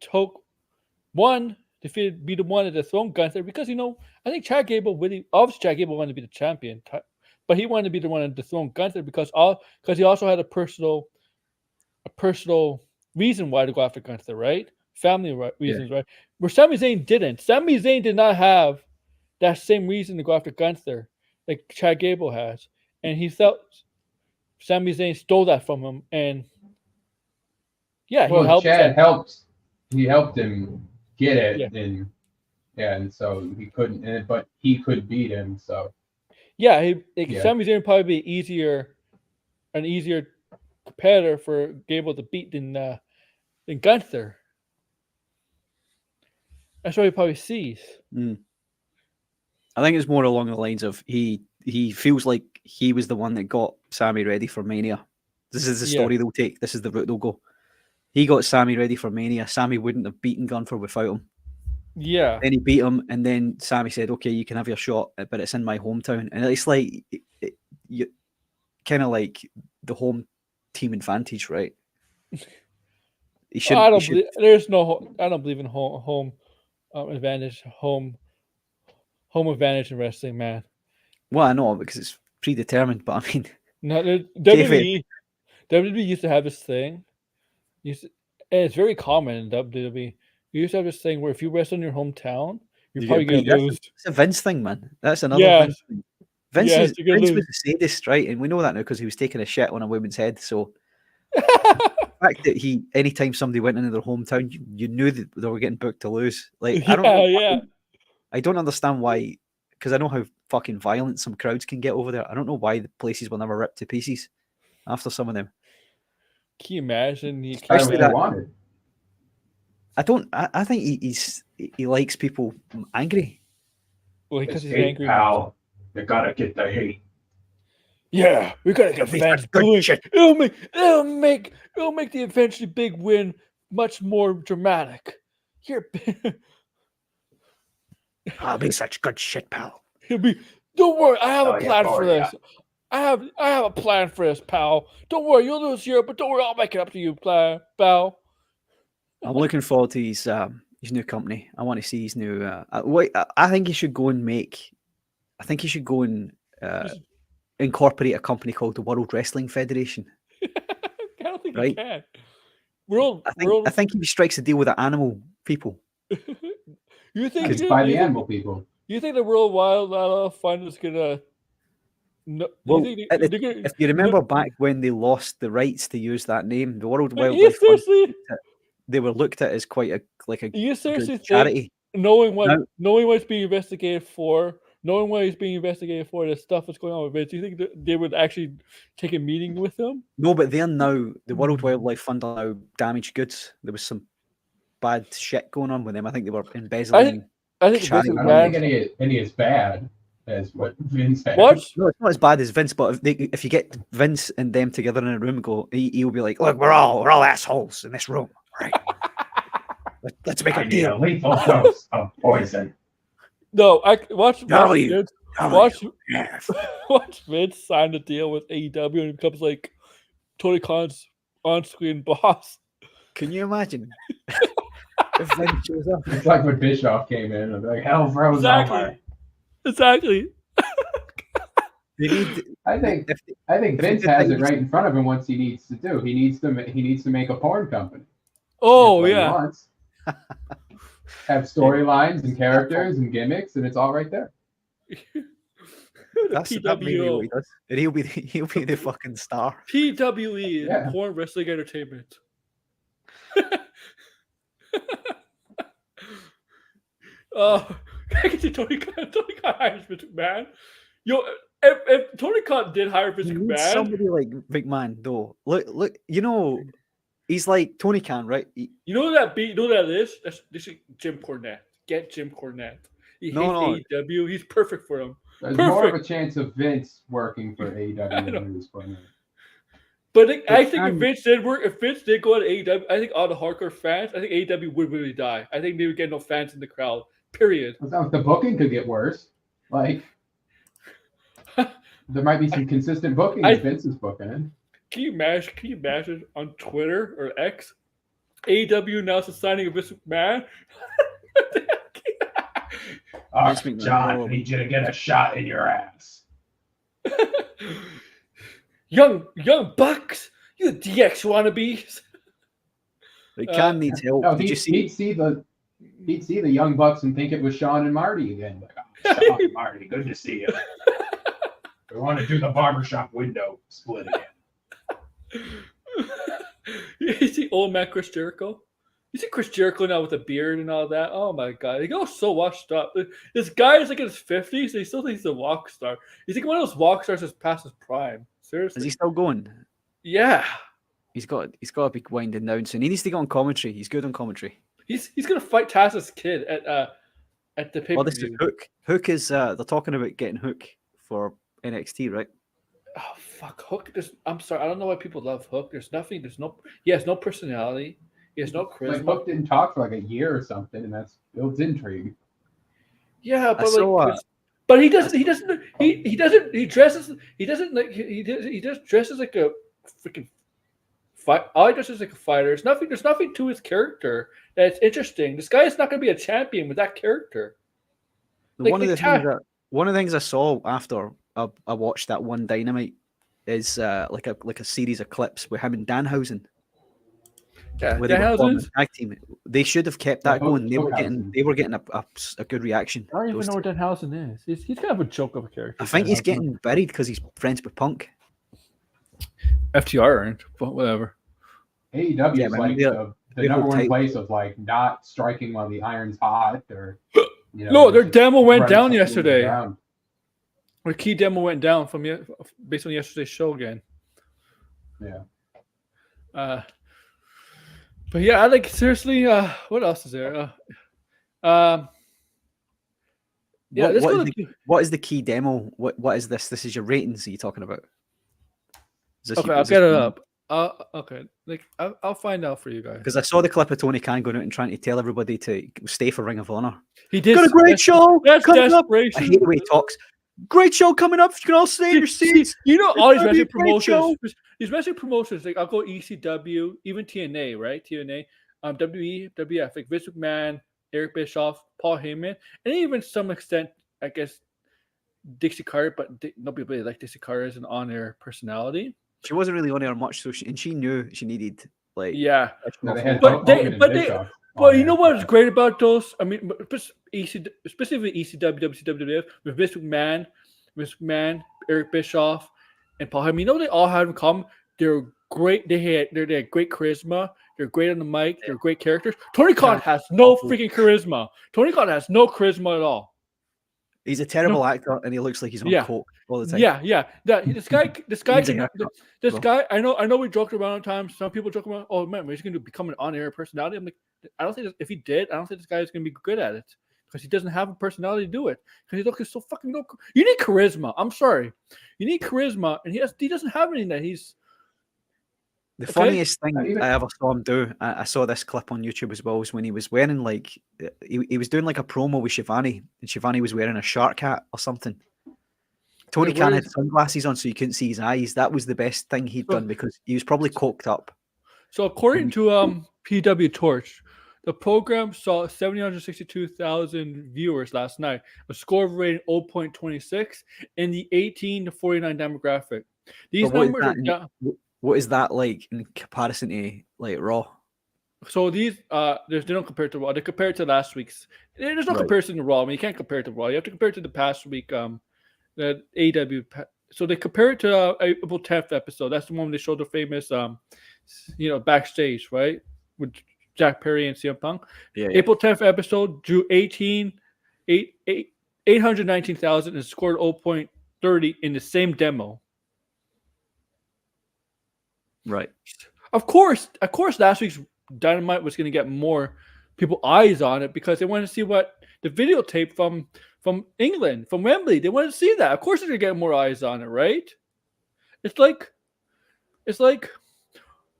beat the one at the throne Gunther, because I think Chad Gable wanted to be the champion, but he wanted to be the one at the throne Gunther because he also had a personal reason why to go after Gunther, right? Family reasons, right? Where Sami Zayn didn't. Sami Zayn did not have that same reason to go after Gunther like Chad Gable has, and he felt Sami Zayn stole that from him, and he helped. Chad helped. He helped him get it, Yeah. and so he couldn't. But he could beat him. So Sami Zayn would probably be an easier competitor for Gable to beat than Gunther. That's what he probably sees. I think it's more along the lines of he feels like he was the one that got Sammy ready for Mania. This is the story they'll take. This is the route they'll go. He got Sammy ready for Mania. Sammy wouldn't have beaten Gunther without him. Yeah. Then he beat him, and then Sammy said, "Okay, you can have your shot, but it's in my hometown." And it's like you kind of like the home team advantage, right? He should. I don't believe in home advantage. Home advantage in wrestling, man. Well, I know because it's predetermined, but I mean, No, WWE used to have this thing. And it's very common in WWE. You used to have this thing where if you wrestle in your hometown, you're probably going to lose. It's a Vince thing, man. That's another Vince thing. Vince was a sadist, right? And we know that now because he was taking a shit on a woman's head. So the fact that anytime somebody went into their hometown, you knew that they were getting booked to lose. Like, I don't understand why, because I know how fucking violent some crowds can get over there. I don't know why the places were never ripped to pieces after some of them. Can you imagine? Especially that wanted. I think he likes people angry. Well, because he's angry. Pal. You gotta get the hate. Yeah, we gotta get fans going. It'll make the eventually big win much more dramatic. Here, I'll be such good shit, pal. He'll be. Don't worry, I have a plan for this. I have a plan for this, pal. Don't worry, you'll lose here, but don't worry, I'll make it up to you, pal. I'm looking forward to his new company. I want to see his new. I think he should go and make. I think he should go and incorporate a company called the World Wrestling Federation. I don't think he can. I think if he strikes a deal with the animal people. You think it's by the animal people? You think the World Wildlife Fund is gonna? No, well, if you remember back when they lost the rights to use that name, the World Wildlife Fund, they were looked at as quite a you seriously charity. Knowing what's being investigated for, knowing what he's being investigated for, the stuff that's going on with Vince, do you think that they would actually take a meeting with him? No, but they're now the World Wildlife Fund are now damaged goods. There was some bad shit going on with them. I think they were embezzling. I think any is bad as what Vince had. What? No, it's not as bad as Vince, but if you get Vince and them together in a room, he'll be like, "Look, we're all assholes in this room, right? Let's make a deal." A lethal dose of poison. No, watch Vince sign a deal with AEW and becomes like Tony Khan's on-screen boss. Can you imagine? If Vince shows up. It's like when Bischoff came in and like, hell froze over. Exactly. I think Vince has it right in front of him. What he needs to do, he needs to make a porn company. Oh yeah. have storylines and characters and gimmicks, and it's all right there. That may be what he does. And he'll be the fucking star. PWE, Yeah. Porn Wrestling Entertainment. I can see Tony Khan hires Vince McMahon. Yo, if Tony Khan did hire Vince You need McMahon, somebody like McMahon, though. Look. You know, he's like Tony Khan, right? you know that beat. You know that is. This is Jim Cornette. Get Jim Cornette. He hates AEW. He's perfect for him. There's more of a chance of Vince working for AEW than there is for him. But I think if Vince did work, if Vince did go to AEW, I think all the hardcore fans, I think AEW would really die. I think they would get no fans in the crowd. Period. The booking could get worse. Like, there might be some consistent booking if Vince is booking. Can you imagine on Twitter or X, AEW announced the signing of Vince McMahon? John, I need you to get a shot in your ass. young bucks, you DX wannabes. Like, Cam needs help. No, Did you see? He'd see the Young Bucks and think it was Sean and Marty again. Like, oh, Sean and Marty, good to see you. We want to do the barbershop window split again. You see old man Chris Jericho? You see Chris Jericho now with a beard and all that? Oh my god, he goes so washed up. This guy is like in his 50s, and he still thinks he's a walk star. He's like one of those walk stars that's past his prime. Seriously. Is he still going? Yeah. He's got to be winding down soon. He needs to get on commentary. He's good on commentary. He's gonna fight Taz's kid at the pay-per-view. Well, this is Hook. Hook is they're talking about getting Hook for NXT, right? Oh fuck, Hook. I'm sorry, I don't know why people love Hook. He has no personality. He has no charisma. Like, Hook didn't talk for like a year or something, and that's builds intrigue. Yeah, but he dresses like a freaking fight. All he dresses like a fighter. There's nothing to his character that's interesting. This guy is not going to be a champion with that character. One of the things I saw after I watched that one Dynamite is like a series of clips with him and Danhausen. Yeah, where they were forming a tag team. They should have kept that going. They were getting a good reaction. I don't even know where Danhausen is. He's kind of a joke of a character. I think he's getting buried because he's friends with Punk. FTR aren't, but whatever. AEW is like the number one place of like not striking while the iron's hot, or no, their demo went down yesterday. Their key demo went down based on yesterday's show again. Yeah. But yeah, I like seriously. What else is there? Yeah, what is the key demo? What is this? This is your ratings. Are you talking about? Okay, I'll get it up. Okay, like I'll find out for you guys. Because I saw the clip of Tony Khan going out and trying to tell everybody to stay for Ring of Honor. He did. Got a great show. That's desperation. I hate the way he talks. Great show coming up. You can all stay in your seats. You know, all these message promotions. These message promotions, like I'll go ECW, even TNA, right? TNA, WWE, WF, like Vince McMahon, Eric Bischoff, Paul Heyman, and even to some extent, I guess, Dixie Carter, but nobody really liked Dixie Carter as an on-air personality. She wasn't really on air much, so she knew she needed like But you know what's great about those? I mean, specifically ECW, WCW, with Vince McMahon, Eric Bischoff, and Paul Heyman. You know they all have in common. They're great. They had great charisma. They're great on the mic. They're great characters. Tony Khan has no freaking charisma. Tony Khan has no charisma at all. He's a terrible actor, and he looks like he's on coke all the time. Yeah. This guy. I know we joked around at times. Some people joke about, oh man, he's going to become an on-air personality. I'm like, I don't think if he did, I don't think this guy is going to be good at it because he doesn't have a personality to do it. Because he's looking so fucking no. You need charisma. I'm sorry, you need charisma, and he doesn't have any of that. He's the funniest thing I ever saw him do. I saw this clip on YouTube as well. Was when he was wearing like he was doing like a promo with Shivani, and Shivani was wearing a shark hat or something. Tony Khan had sunglasses on so you couldn't see his eyes. That was the best thing he'd done because he was probably coked up. So according to PW Torch, the program saw 762,000 viewers last night, a score of rating 0.26 in the 18 to 49 demographic. These numbers are down. What is that like in comparison to like Raw? So these they don't compare it to Raw. They compare it to last week's. There's no Right. comparison to Raw. I mean, you can't compare it to Raw. You have to compare it to the past week. The AEW. So they compare it to April 10th episode. That's the one when they showed the famous backstage, right, with Jack Perry and CM Punk. Yeah. April 10th episode drew 819,000 and scored 0.30 in the same demo. Right. Of course, last week's Dynamite was going to get more people eyes on it because they wanted to see what the videotape from England, from Wembley. They wanted to see that. Of course, they're going to get more eyes on it, right? It's like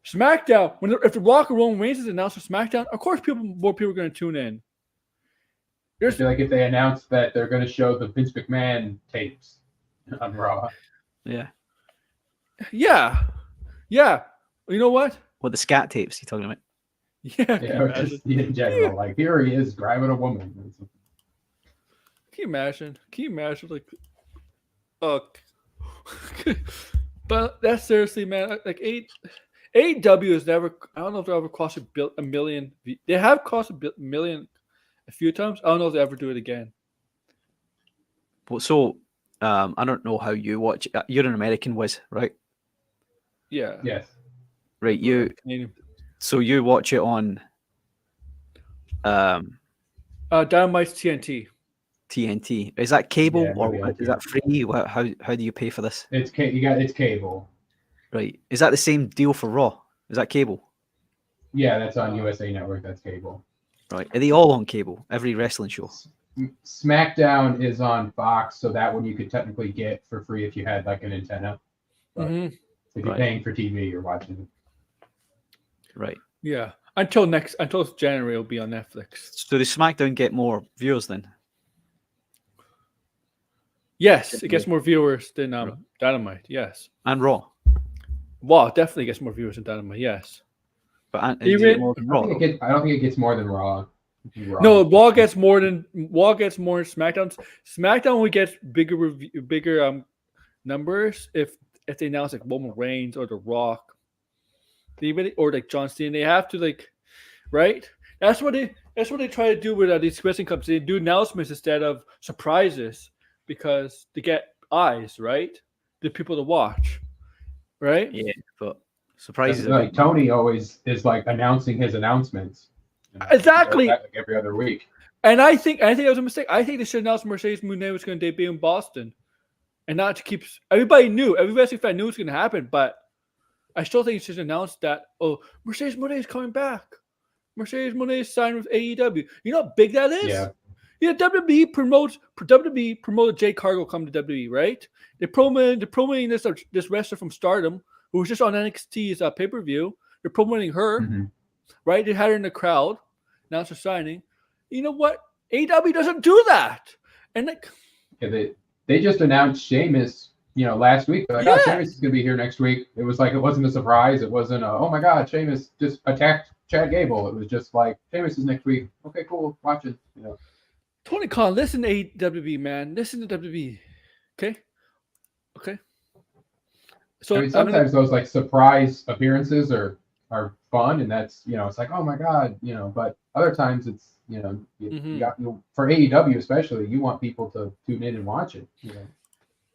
SmackDown. If the Rock and Roman Reigns is announced for SmackDown, of course, more people are going to tune in. I feel like if they announced that they're going to show the Vince McMahon tapes on Raw. Yeah. Yeah. You know what? What, the scat tapes you talking about? Yeah. Or just in general, like here he is grabbing a woman. Can you imagine? Like, but that's seriously, man. Like AEW has never. I don't know if they ever crossed a million. They have crossed a million a few times. I don't know if they ever do it again. Well, so I don't know how you watch. You're an American, Wiz, right? Yeah. Yes. Right. So you watch it on Dynamite's TNT. TNT. Is that cable or TNT. is that free? How do you pay for this? It's cable. Right. Is that the same deal for Raw? Is that cable? Yeah, that's on USA Network. That's cable. Right. Are they all on cable? Every wrestling show? SmackDown is on Fox, so that one you could technically get for free if you had like an antenna. But if you're paying for TV, you're watching it. Right. Yeah. Until January, it'll be on Netflix. So does SmackDown get more viewers then? Yes, it gets more viewers than Dynamite. Yes. And Raw. Raw definitely gets more viewers than Dynamite. Yes. But does it get more than Raw? I don't think it gets more than Raw. No, Raw gets more than SmackDown. SmackDown will get bigger numbers if they announce like Roman Reigns or The Rock, or like John Cena. They have to right? That's what they try to do with these wrestling companies. They do announcements instead of surprises because they get eyes, right? The people to watch, right? Yeah, but surprises. Like Tony always is like announcing his announcements. Exactly. Like every other week. And I think that was a mistake. I think they should announce Mercedes Moné was going to debut in Boston, and not to keep everybody knew. Every wrestling fan knew it was going to happen, but I still think you should announce that. Oh, Mercedes Moné is coming back. Mercedes Moné is signed with AEW. You know how big that is? Yeah. WWE promoted Jay Cargill coming to WWE, right? They're promoting this wrestler from Stardom who was just on NXT's pay-per-view. They're promoting her, right? They had her in the crowd. Now it's signing. You know what? AEW doesn't do that. And they just announced Sheamus, last week. They're like, Sheamus is gonna be here next week. It was like it wasn't a surprise. It wasn't oh my god, Sheamus just attacked Chad Gable. It was just like Sheamus is next week. Okay, cool. Watch it. Tony Khan, listen to WWE, man. Listen to WWE. Okay. So sometimes those like surprise appearances are fun, and that's it's like, oh my god, but other times it's for AEW especially, you want people to tune in and watch it.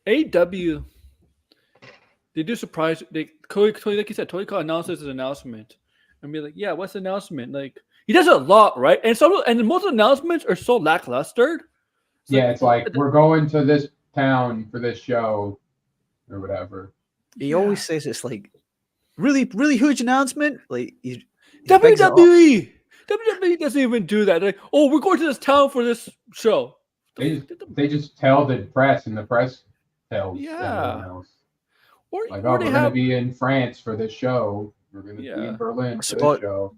AEW, they do surprise. Like you said, Tony Khan announces his announcement and be like, yeah, what's the announcement? Like he does it a lot, right? And most announcements are so lackluster. It's like we're going to this town for this show or whatever. He always says it's like really, really huge announcement. Like WWE doesn't even do that. Like, oh, we're going to this town for this show. They just tell the press, and the press tells everyone else. Or like, we're going to be in France for this show. We're going to be in Berlin for this show.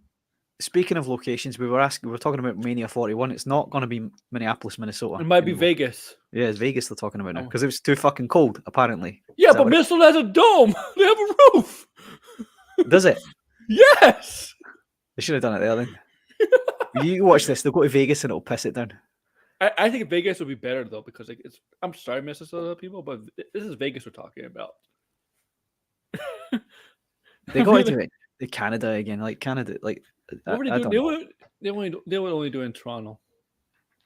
Speaking of locations, we were talking about Mania 41. It's not going to be Minneapolis, Minnesota. It might be Vegas. Yeah, it's Vegas they're talking about now because it was too fucking cold, apparently. Yeah, but Minnesota has a dome. They have a roof. Does it? Yes. They should have done it there then. You watch this. They'll go to Vegas and it'll piss it down. I think Vegas would be better though because I'm sorry, Minnesota people, but this is Vegas we're talking about. They go into Canada again, like Canada, like What were they I doing? don't They would only do it in Toronto.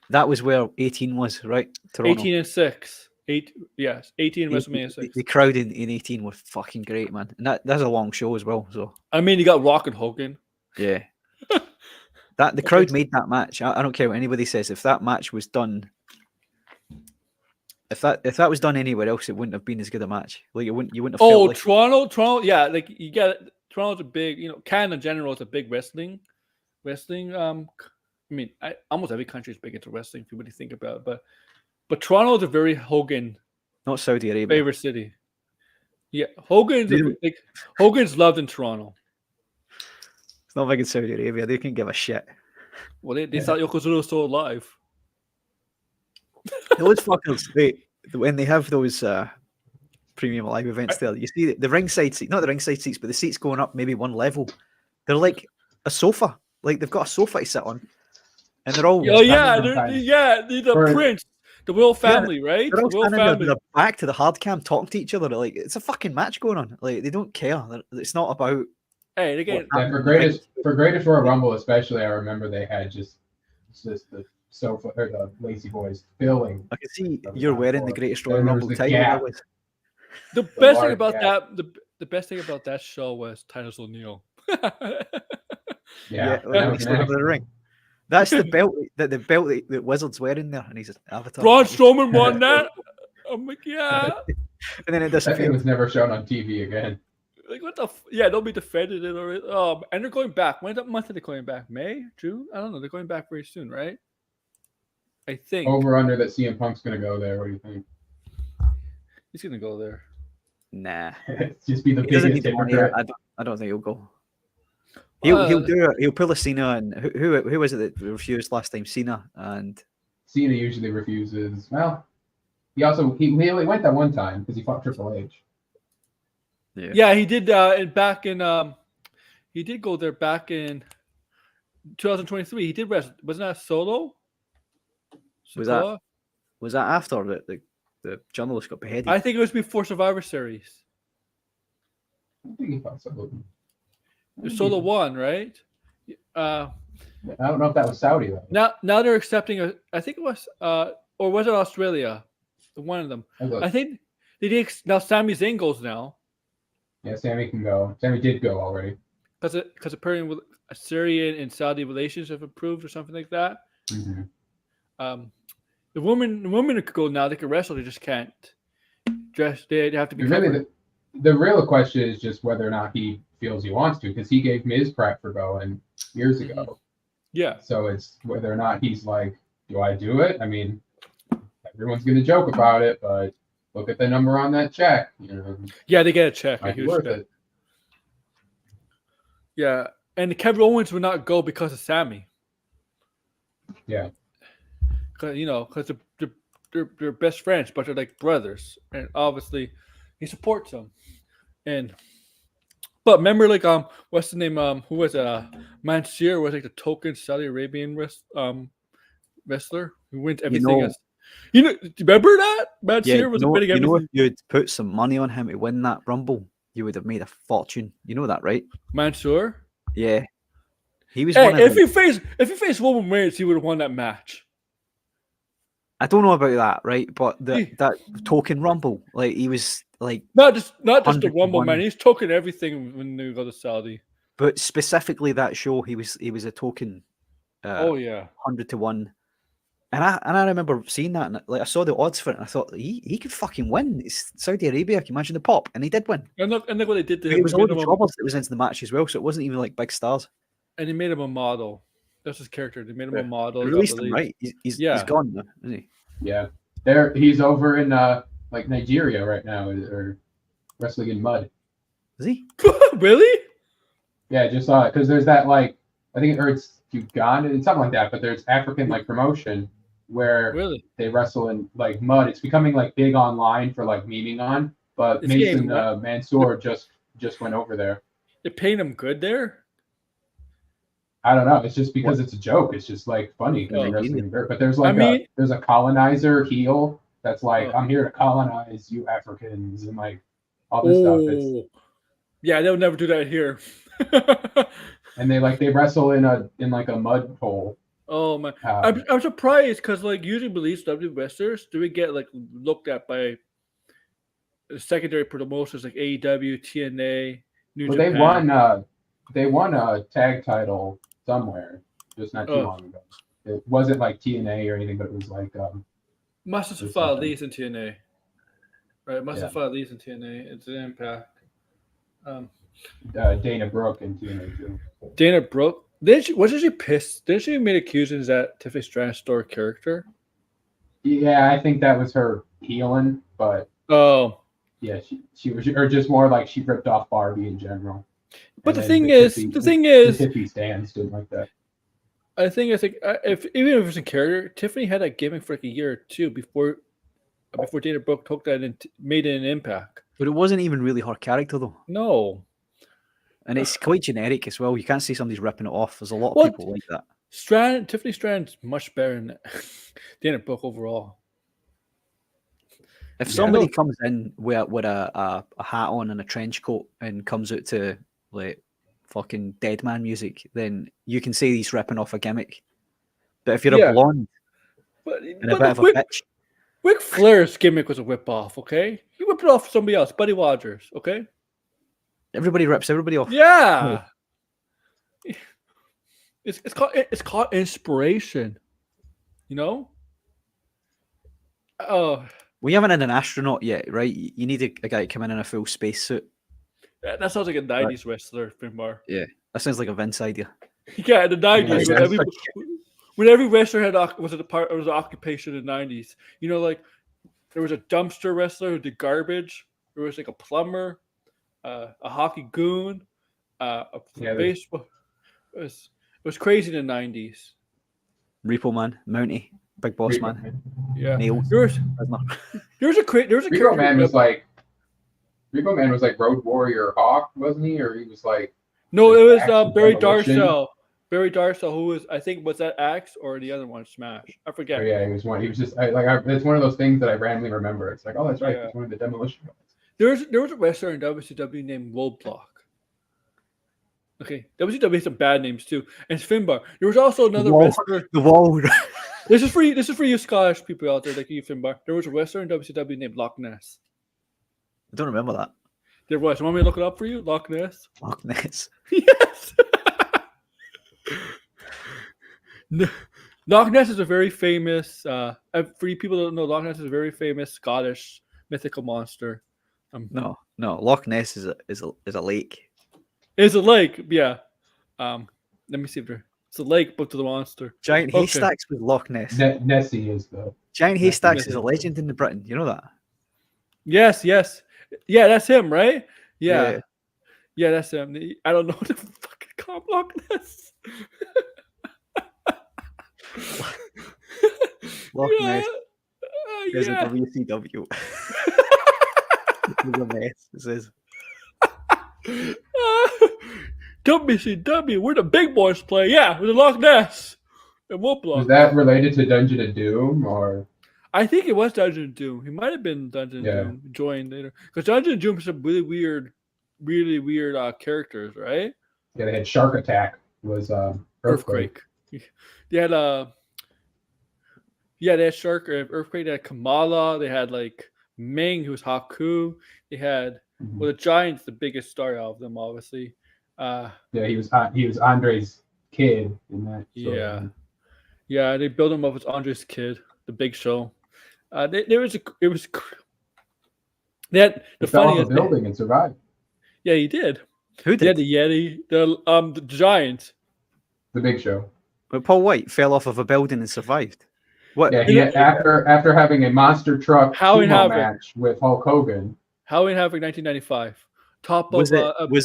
That was where 18 was, right? Toronto. 18 and 6. 18 WrestleMania 6. The crowd in 18 was fucking great, man. And that's a long show as well. So I mean, you got Rock and Hogan. yeah. The crowd made that match. I don't care what anybody says. If that match was done, if that was done anywhere else, it wouldn't have been as good a match. Like you wouldn't have. Oh, felt like Toronto, yeah. Like you get Toronto's a big, Canada in general is a big wrestling. I mean, almost every country is big into wrestling if you really think about it. But Toronto is a very Hogan not Saudi Arabia. favorite city. Yeah, Hogan's loved in Toronto. It's not like in Saudi Arabia. They can give a shit. Well, they thought Yokozuna was still alive. Those fuckers, when they have those premium live events there, you see the ringside seats, not the ringside seats, but the seats going up maybe one level. They're like a sofa. Like they've got a sofa to sit on. And they're all the Prince, the Will family, right? They're all The Will standing there family. with their back to the hard cam talking to each other. Like it's a fucking match going on. Like they don't care. It's not about Hey, they get For greatest Royal Rumble, especially, I remember they had just the sofa or the Lazy Boys filling. I can see you're wearing the Greatest Royal And there was Rumble the title. gap. Always. the best thing large about gap. the best thing about that show was Titus O'Neil. Yeah, when he's going over the ring. That's the belt that Wizard's wearing there, and he's an avatar. Braun Strowman won that. I'm like, yeah. And then it that thing disappears. was never shown on TV again. Like what the? Yeah, they'll be defended it already. And they're going back. When month are they going back? May, June? I don't know. They're going back very soon, right? I think Over under that CM Punk's gonna go there. What do you think? he's gonna go there. Nah, It's just be the he doesn't need biggest the money. hypocrite. I don't think he'll go. He'll pull a Cena, and who was it that refused last time? Cena and Cena usually refuses. Well, he only went that one time because he fought Triple H. Yeah, he did. He did go there back in 2023. He did wrestle. Wasn't that Solo? Was that after the journalist got beheaded? I think it was before Survivor Series. I think he fought somebody. Solo won, right? I don't know if that was Saudi though. Now they're accepting I think it was or was it Australia? One of them. I think they did. Now Sami Zayn goes now. Yeah, Sammy can go. Sammy did go already. Because apparently with Syrian and Saudi relations have improved or something like that. Mm-hmm. The women could go now. They can wrestle. They just can't dress. They have to be Really, the real question is just whether or not he feels he wants to, because he gave Miz crap for going years ago. Yeah. So it's whether or not he's like, do I do it? I mean, everyone's going to joke about it, but look at the number on that check. Yeah, they get a check. Might be worth it. Yeah, and Kevin Owens would not go because of Sammy. Yeah. Because they're best friends, but they're like brothers, and obviously he supports them. But remember, like what's the name? Who was it? Mansoor was like the token Saudi Arabian wrestler who wins everything. Remember that Mansoor was winning everything. If you'd put some money on him to win that Rumble, you would have made a fortune. You know that, right? Mansoor. Yeah, he was. If he faced Roman Reigns, he would have won that match. I don't know about that, right? But that token Rumble, like he was like not just the Rumble, 101. man. He's token everything when they go to Saudi. But specifically that show, he was a token. 100-1. And I remember seeing that, and like I saw the odds for it, and I thought he could fucking win. It's Saudi Arabia. Can you imagine the pop? And he did win. And look what they did to him. It was a lot of jobbers that was into the match as well, so it wasn't even like big stars. And they made him a model. That's his character. They made him a model. They released him, right? He's gone now, isn't he? Yeah. He's over in like Nigeria right now, or wrestling in mud. Is he? Really? Yeah, I just saw it because there's that I think it's Uganda and something like that, but there's African promotion where they wrestle in like mud. It's becoming like big online for like memeing on. But Mason Mansoor just went over there. They're paying him good there. I don't know. It's just because it's a joke. It's just like funny because wrestling. But there's there's a colonizer heel that's like, I'm here to colonize you Africans and like all this stuff. Yeah, they'll never do that here. and they wrestle in like a mud hole. Oh man, I'm surprised because like usually with these W wrestlers, do we get like looked at by secondary promotions like AEW, TNA, New Well, Japan? they won a tag title somewhere just not too long ago. It wasn't like TNA or anything, but it was like Must have filed these in TNA, right? Must have filed these in TNA. It's an Impact. Dana Brooke in TNA too. Dana Brooke. Wasn't she pissed? Didn't she make accusations that Tiffany Stratton's store character? Yeah, I think that was her healing, but yeah, she was, or just more like she ripped off Barbie in general. But the thing is, the hippie stands didn't like that. I think even if it was a character, Tiffany had that gimmick for like a year or two before Dana Brooke took that and made it an Impact. But it wasn't even really her character though. No. And it's quite generic as well. You can't say somebody's ripping it off. There's a lot of people like that. Tiffany Stratton's much better than Dana Brooke overall. If somebody comes in with a hat on and a trench coat and comes out to like fucking dead man music, then you can say he's ripping off a gimmick. But if you're a blonde and a bit of a bitch, Ric Flair's gimmick was a whip off. Okay, he whipped it off somebody else, Buddy Rogers. Okay. Everybody rips everybody off. Yeah. No. It's called inspiration. You know? We haven't had an astronaut yet, right? You need a guy to come in a full spacesuit. That sounds like a 90s wrestler, Finbar. Yeah. That sounds like a Vince idea. Yeah, in the 90s. When every wrestler was an occupation in the 90s. You know, like there was a dumpster wrestler who did garbage. There was like a plumber. A hockey goon, baseball. It was crazy in the 90s. Repo Man, Mountie, Big Boss Man. Yeah. Neil. There was a Repo Man was like Road Warrior Hawk, wasn't he? Or he was like no, it was Barry Darcell. Barry Darcell, who was that Axe or the other one, Smash? I forget. Oh, yeah, he was one. He was just it's one of those things that I randomly remember. It's like, oh, that's right. It's one of the Demolition guys. There was a wrestler in WCW named Roadblock. Okay, WCW has some bad names too. And Finbar. There was also another wrestler. The Wall. This is for you Scottish people out there like you, Finbar. There was a wrestler in WCW named Loch Ness. I don't remember that. There was. You want me to look it up for you? Loch Ness. Loch Ness. Yes. Loch Ness is a very famous. For you people that don't know, Loch Ness is a very famous Scottish mythical monster. No. Loch Ness is a lake. It's a lake, yeah. Let me see if it's a lake, but to the monster. Giant haystacks with Loch Ness. Nessie is the Giant haystacks is a legend in Britain. You know that? Yes. Yeah, that's him, right? Yeah, that's him. I don't know what the fucking call Loch Ness. Loch Ness is a WCW. It's a mess. It says. WCW, where the big boys play. Yeah, with the Loch Ness. And was that related to Dungeon of Doom or? I think it was Dungeon of Doom. He might have been Dungeon of Doom. Joined later because Dungeon of Doom has some really weird characters, right? Yeah, they had Shark Attack. Was Earthquake. They had they had Shark Earthquake. They had Kamala. They had like Ming, who was Haku. They had the Giant's the biggest star out of them, obviously. He was Andre's kid in that. Yeah. They built him up as Andre's kid, the Big Show. They had the funniest building and survived. Yeah, he did. Who did? He had the Yeti, the Giant. The Big Show. But Paul White fell off of a building and survived. What? Yeah, after having a monster truck sumo match with Hulk Hogan. Halloween Havoc 1995. Was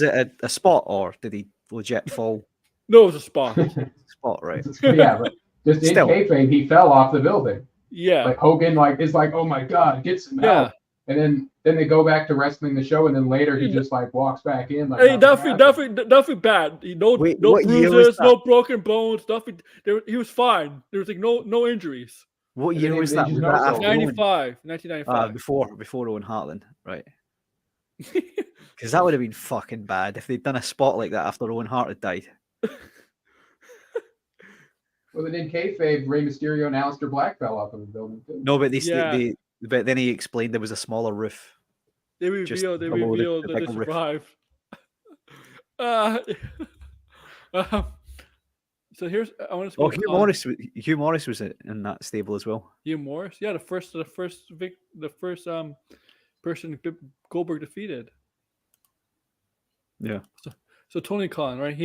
it a spot or did he legit fall? No, it was a spot. Spot, right? Yeah, but just in kayfabe, he fell off the building. Yeah. Like Hogan, is like, oh my god, get some help. And then they go back to wrestling the show, and then later he just walks back in. Like, hey, Duffy bad. No bruises, no broken bones. Duffy, he was fine. There was no injuries. What year was that? 1995. Before Owen Hartland, right? Because that would have been fucking bad if they'd done a spot like that after Owen Hart had died. Well, then in kayfabe, Rey Mysterio and Aleister Black fell off of the building too. No, but Yeah. but then he explained there was a smaller roof. They Just revealed below the that they big roof. survived. Um, so here's I want to Oh, speak on Hugh Morris was in that stable as well. Hugh Morris. Yeah, the first person Goldberg defeated. Yeah. So Tony Khan, right?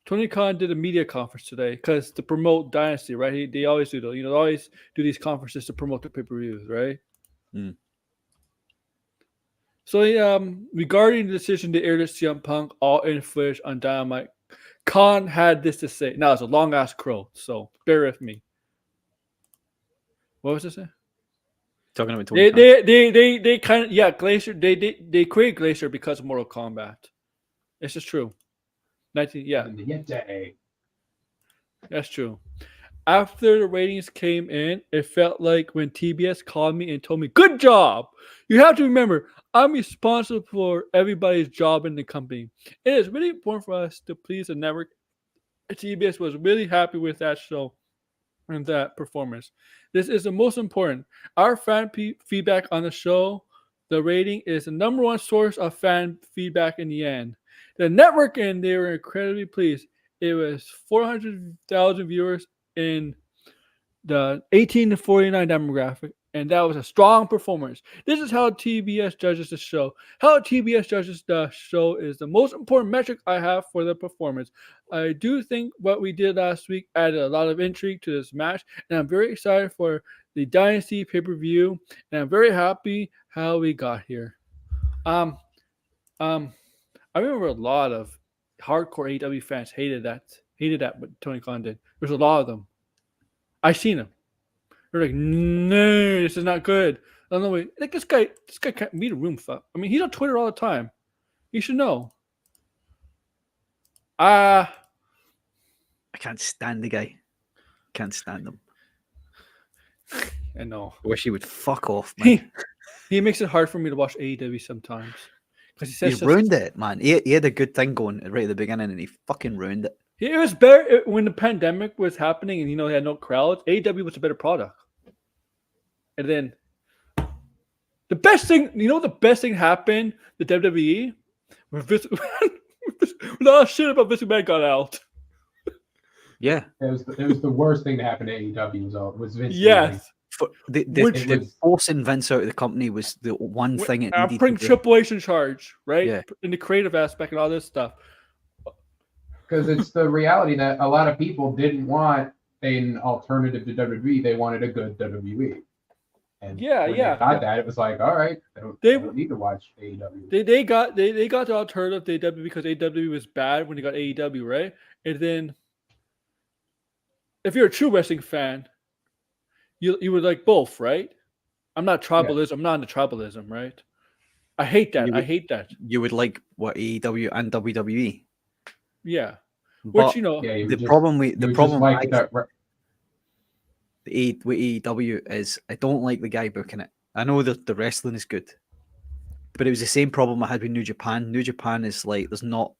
Tony Khan did a media conference today because to promote Dynasty, right? They always do they always do these conferences to promote the pay-per-views, right? Mm. So regarding the decision to air the CM Punk all-in footage on Dynamite, Khan had this to say. Now it's a long ass crow, so bear with me. What was it saying? Talking about Tony Khan. They kind of Glacier. They created Glacier because of Mortal Kombat. This is true. 19 That's true. After the ratings came in, it felt like when TBS called me and told me, "Good job." You have to remember, I'm responsible for everybody's job in the company. It is really important for us to please the network. TBS was really happy with that show and that performance. This is the most important. Our fan feedback on the show, the rating is the number one source of fan feedback in the end. The network, and they were incredibly pleased. It was 400,000 viewers in the 18 to 49 demographic, and that was a strong performance. This is how TBS judges the show. How TBS judges the show is the most important metric I have for the performance. I do think what we did last week added a lot of intrigue to this match, and I'm very excited for the Dynasty pay-per-view, and I'm very happy how we got here. I remember a lot of hardcore AEW fans hated that what Tony Khan did. There's a lot of them. I seen them. They're like, no, this is not good. I don't know. Like this guy can't read a room. Fuck. I mean, he's on Twitter all the time. You should know. I can't stand the guy. Can't stand him. I know. I wish he would fuck off, man. He makes it hard for me to watch AEW sometimes. He's ruined it, man. He had a good thing going right at the beginning, and he fucking ruined it. It was better when the pandemic was happening, and they had no crowds. AEW was a better product. And then the best thing happened to WWE with all shit about Vince McMahon got out. Yeah, it was the worst thing to happen to AEW was Vince. Yes. The forcing Vince out of the company was the one thing it needed. Bring Triple H in charge, right? Yeah. In the creative aspect and all this stuff. Because it's the reality that a lot of people didn't want an alternative to WWE. They wanted a good WWE. And when they got that, it was like, all right, I don't need to watch AEW. They got the alternative to AEW because AEW was bad when they got AEW, right? And then if you're a true wrestling fan, you would like both, right? I'm not tribalism. Yeah. I'm not into tribalism, right? I hate that. You would like what AEW and WWE. Yeah, but which the problem with AEW is I don't like the guy booking it. I know that the wrestling is good, but it was the same problem I had with New Japan. New Japan is like there's not.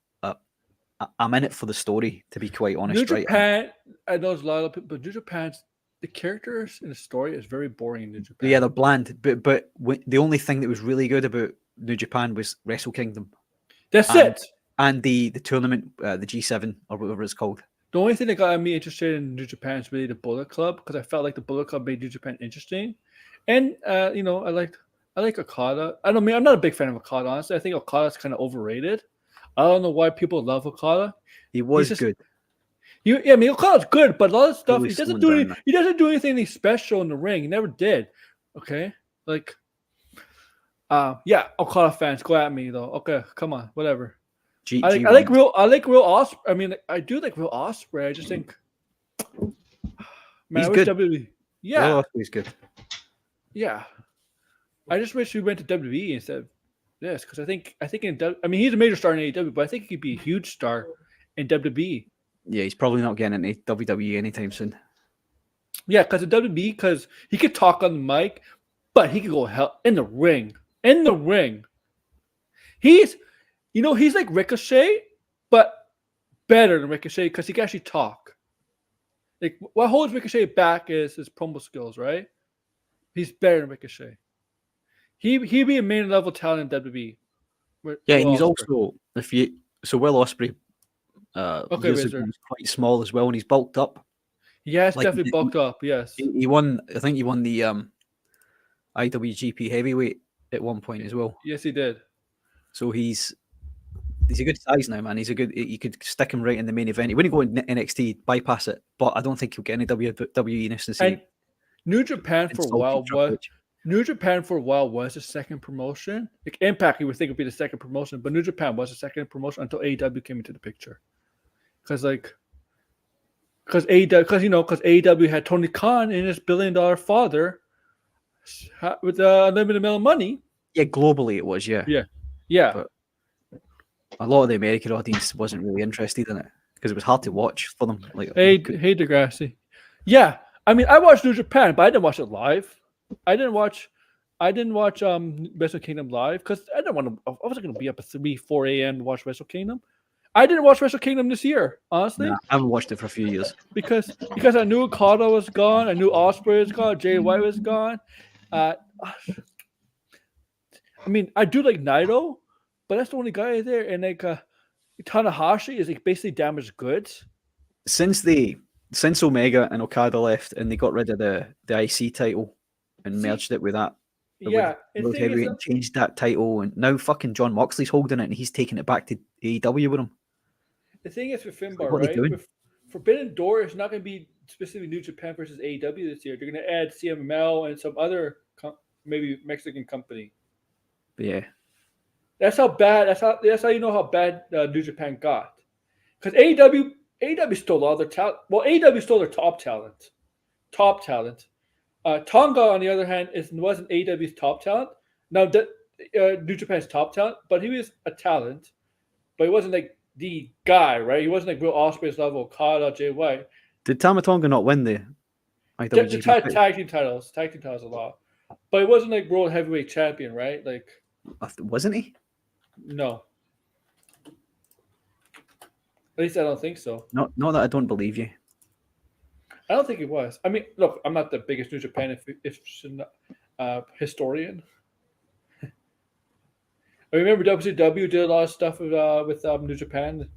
I'm in it for the story, to be quite honest. New Japan, I know there's a lot of people, but New Japan's the characters in the story is very boring in New Japan. Yeah, they're bland. But the only thing that was really good about New Japan was Wrestle Kingdom. That's it. And the tournament, the G7 or whatever it's called. The only thing that got me interested in New Japan is really the Bullet Club because I felt like the Bullet Club made New Japan interesting, and I like Okada. I'm not a big fan of Okada. Honestly, I think Okada's kind of overrated. I don't know why people love Okada. He was good. Okada's good, but a lot of stuff he doesn't do anything special in the ring. He never did. Okay, Okada fans go at me though. Okay, come on, whatever. I like Will Ospreay. I mean, I do like Will Ospreay. I just think, man, he's good. WWE. Yeah, he's good. Yeah, I just wish we went to WWE instead of this because I think he's a major star in AEW, but I think he could be a huge star in WWE. Yeah, he's probably not getting into WWE anytime soon. Yeah, because of WWE, because he could talk on the mic, but he could go hell in the ring. In the ring, he's like Ricochet, but better than Ricochet because he can actually talk. Like what holds Ricochet back is his promo skills, right? He's better than Ricochet. He'd be a main level talent in WWE. Yeah, and he's Ospreay. also Will Ospreay years ago was quite small as well, and he's bulked up. Yes, definitely bulked up. Yes, he won. I think he won the IWGP Heavyweight at one point as well. Yes, he did. So he's a good size now, man. You could stick him right in the main event. He wouldn't go in NXT, bypass it, but I don't think he'll get any WWE instance. And New Japan for a while was the second promotion. Like Impact, you would think would be the second promotion, but New Japan was the second promotion until AEW came into the picture. Because AEW had Tony Khan and his $1 billion father with unlimited amount of money. Yeah, globally it was, yeah. Yeah. But a lot of the American audience wasn't really interested in it because it was hard to watch for them. Like, hey, Degrassi. Yeah, I mean, I watched New Japan, but I didn't watch it live. I didn't watch Wrestle Kingdom live because I wasn't going to be up at 3-4 a.m. to watch Wrestle Kingdom. I didn't watch Wrestle Kingdom this year, honestly. Nah, I haven't watched it for a few years because I knew Okada was gone, I knew Ospreay was gone, Jay White was gone. I mean, I do like Naito, but that's the only guy there, and like Tanahashi is like basically damaged goods. Since Omega and Okada left, and they got rid of the IC title and merged it with that. World Heavyweight and changed that title, and now fucking John Moxley's holding it, and he's taking it back to AEW with him. The thing is with Finbar, right? With Forbidden Door is not going to be specifically New Japan versus AEW this year. They're going to add CMLL and some other maybe Mexican company. But yeah, that's how bad. That's how you know how bad New Japan got. Because AEW stole all their talent. Well, AEW stole their top talent. Tonga, on the other hand, wasn't AEW's top talent. Now, New Japan's top talent, but he was a talent, but he wasn't like the guy, right? He wasn't like Will Ospreay's level, Okada, Jay White. Did Tama Tonga not win the IWGP tag team titles a lot, but he wasn't like World Heavyweight Champion, right? Like, wasn't he? No. At least I don't think so. Not that I don't believe you. I don't think it was. I mean, look, I'm not the biggest New Japan historian. I remember WCW did a lot of stuff with New Japan.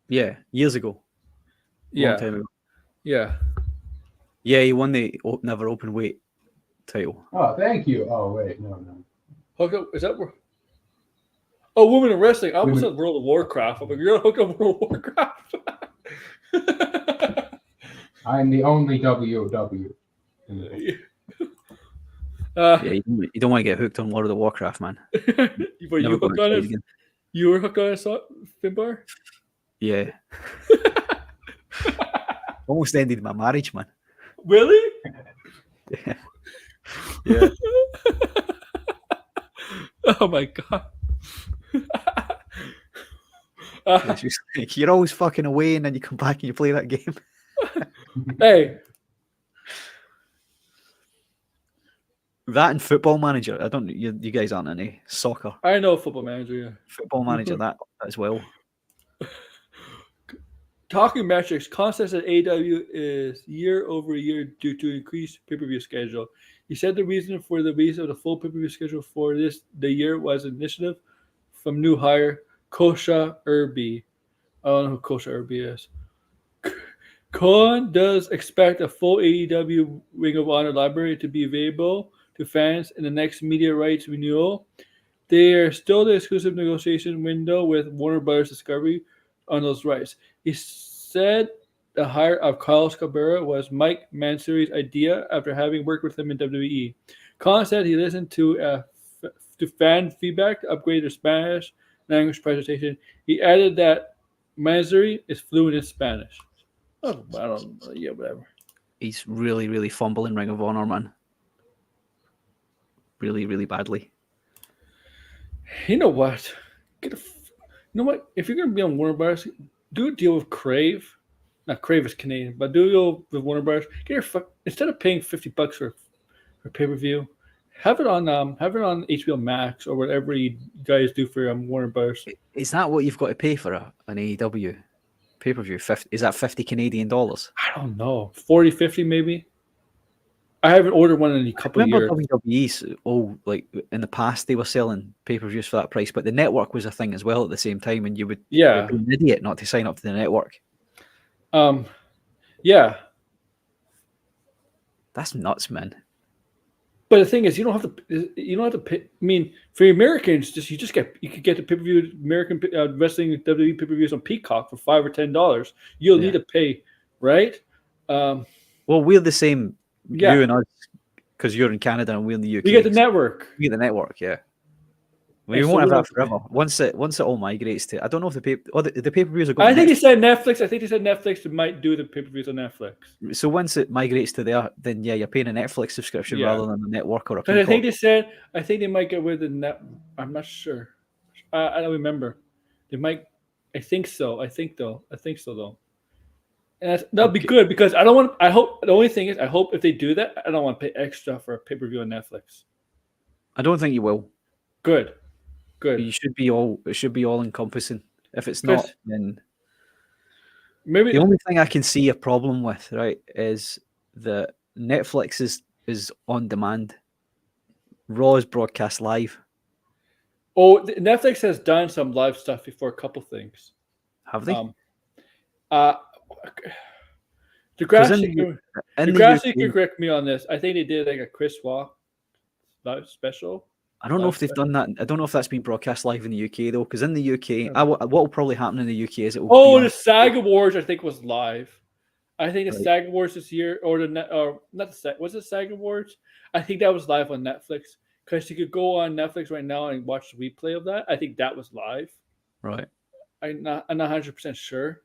Yeah, years ago. Long time ago. Yeah. Yeah, he won the Never Open Weight title. Oh, thank you. Oh, wait, no. Hook up, is that where? Oh, Women in Wrestling. I almost said World of Warcraft. I'm like, you're gonna hook up World of Warcraft. I'm the only WOW. You don't want to get hooked on World of the Warcraft, man. Were you hooked on it? You were hooked on it, Finbar? Yeah. Almost ended my marriage, man. Really? Yeah. Oh my god. Like, you're always fucking away, and then you come back and you play that game. Hey. That and Football Manager. I don't. You guys aren't any soccer. I know Football Manager. Yeah. Football Manager that as well. Talking metrics, concept at AEW is year over year due to increased pay-per-view schedule. He said the reason for the release of the full pay-per-view schedule for the year was initiative from new hire Kosha Irby. I don't know who Kosha Irby is. Cohen does expect a full AEW Ring of Honor library to be available to fans in the next media rights renewal. They are still the exclusive negotiation window with Warner Brothers Discovery on those rights. He said the hire of Carlos Cabrera was Mike Mansouri's idea after having worked with him in WWE. Khan said he listened to fan feedback to upgrade their Spanish language presentation. He added that Mansouri is fluent in Spanish. Oh, I don't know. Yeah, whatever. He's really, really fumbling Ring of Honor, man. Really, really badly. You know what? You know what? If you're going to be on Warner Brothers, do a deal with Crave. Not Crave is Canadian, but do a deal with Warner Brothers. Instead of paying $50 for pay-per-view, Have it on HBO Max or whatever you guys do for Warner Bros. Is that what you've got to pay for an AEW pay-per-view? Is that 50 Canadian dollars? I don't know, 40, 50 maybe. I haven't ordered one in a couple of Remember years. WWE's like in the past they were selling pay-per-views for that price, but the network was a thing as well at the same time, and you'd be an idiot not to sign up to the network. Yeah. That's nuts, man. But the thing is, you don't have to pay. I mean, for Americans, you could get the pay-per-view American wrestling WWE pay-per-views on Peacock for $5 or $10. You'll need to pay, right? Well, we're the same. Yeah. You and us, because you're in Canada and we're in the UK. You get the network. We get the network, yeah. We won't have that forever. Once it all migrates to, I don't know if the pay-per-views are going. I think they said Netflix. I think they said Netflix might do the pay-per-views on Netflix. So once it migrates to there, then you're paying a Netflix subscription rather than a network or a. Because I think they might get rid of the net. I'm not sure. I don't remember. They might. I think so. I think so though. And that'll be good because I don't want. I hope the only thing is I hope if they do that, I don't want to pay extra for a pay-per-view on Netflix. I don't think you will. Good. You should be all. It should be all encompassing. If it's not, then maybe the only thing I can see a problem with, right, is that Netflix is on demand. Raw is broadcast live. Oh, Netflix has done some live stuff before. A couple things. Have they? Degrassi could correct me on this. I think they did like a Chris Walk live special. I don't know if they've done that. I don't know if that's been broadcast live in the UK though, because in the UK, what will probably happen in the UK is it will. The SAG Awards I think was live. I think the SAG Awards this year, or not the SAG. Was it SAG Awards? I think that was live on Netflix because you could go on Netflix right now and watch the replay of that. I think that was live. Right. I'm not 100% sure.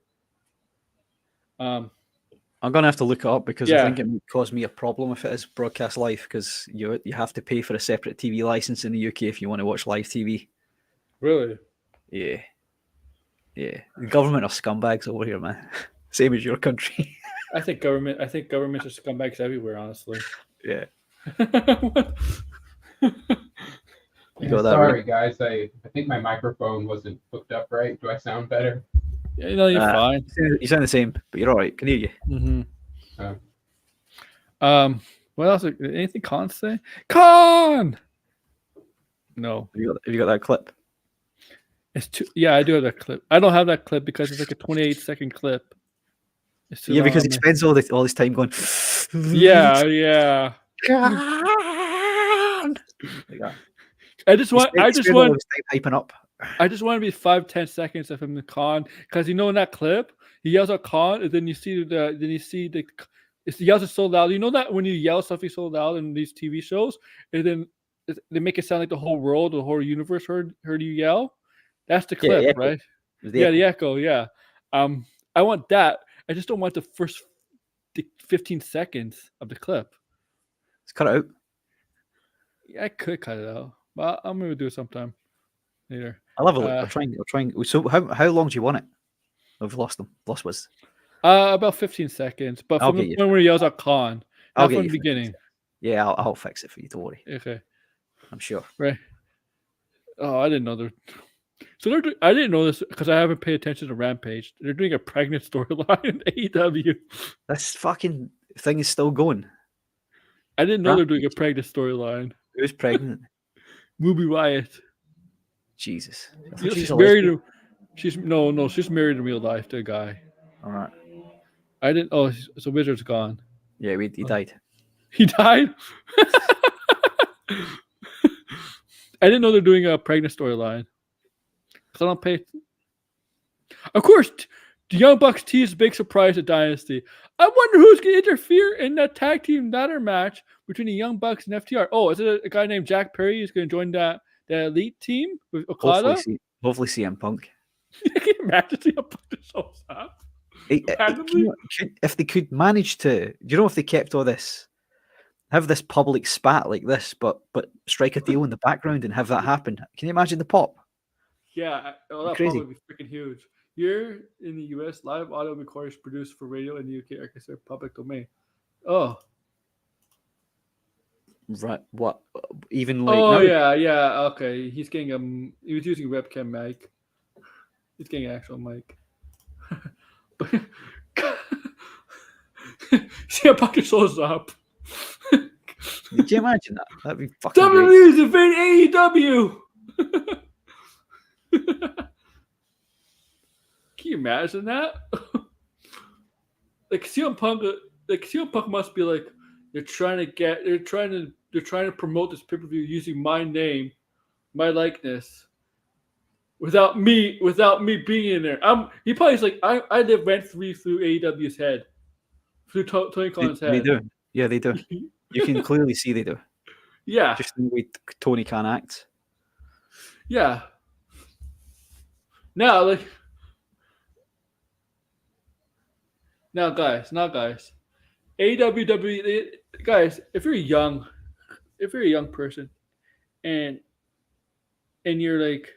I'm gonna have to look it up because I think it would cause me a problem if it is broadcast live because you have to pay for a separate TV license in the UK if you want to watch live TV. Really? Yeah. The government are scumbags over here, man. Same as your country. I think governments are scumbags everywhere, honestly. Yeah. Sorry, guys. I think my microphone wasn't hooked up right. Do I sound better? Yeah, you're fine. You sound the same, but you're all right. Can hear you. Mm-hmm. What else? Anything Khan say? Khan! No. Have you got that clip? Yeah, I do have that clip. I don't have that clip because it's like a 28-second clip. Yeah, because he spends all this time going. Yeah. Khan! Like that. I just want hyping up. I just want to be 5-10 seconds of him in Khan because in that clip he yells out Khan and then you see the he yells it so loud. You know that when you yell something so loud in these TV shows and then they make it sound like the whole world, the whole universe heard you yell. That's the clip, right? The echo. Yeah. I want that. I just don't want the first 15 seconds of the clip. Let's cut it out. Yeah, I could cut it out, but I'm gonna do it sometime later. I'll have a look. I'll try. So how long do you want it? I've lost them. Lost was. About 15 seconds. But from the point where he yells out Khan, not from the beginning. Yeah, I'll fix it for you. Don't worry. Okay. I'm sure. Right. Oh, I didn't know I didn't know this because I haven't paid attention to Rampage. They're doing a pregnant storyline in AEW. This fucking thing is still going. I didn't know they're doing a pregnant storyline. Who's pregnant? Ruby Riott. Jesus. She's married. She's married in real life to a guy. All right. I didn't. Oh, so Wizard's gone. Yeah, he died. He died. I didn't know they're doing a pregnant storyline. Because I don't pay. Of course, the Young Bucks tease big surprise at Dynasty. I wonder who's going to interfere in that tag team ladder match between the Young Bucks and FTR. Oh, is it a guy named Jack Perry who's going to join that elite team with Okada? Hopefully CM Punk. Can you imagine CM Punk shows up? If they could manage to, if they kept all this, have this public spat like this, but strike a deal in the background and have that happen. Can you imagine the pop? Yeah, that crazy. Pop would be freaking huge. Here in the US, live audio recordings produced for radio in the UK are considered public domain. Oh. Right? What? Even like Oh now? yeah. Okay, he's getting he was using a webcam mic. He's getting an actual mic. See, Punk shows up. Can you imagine that? That'd be fucking great. WWE is invading AEW. Can you imagine that? Like CM Punk must be like, they're trying to promote this pay-per-view using my name, my likeness, without me being in there. He probably is like, I live rent free through AEW's head, through Tony Khan's They head. do. Yeah, they do. You can clearly see they do. Yeah, Just the way Tony can act. yeah. Now, guys, AEW, guys, if you're a young person, and you're like,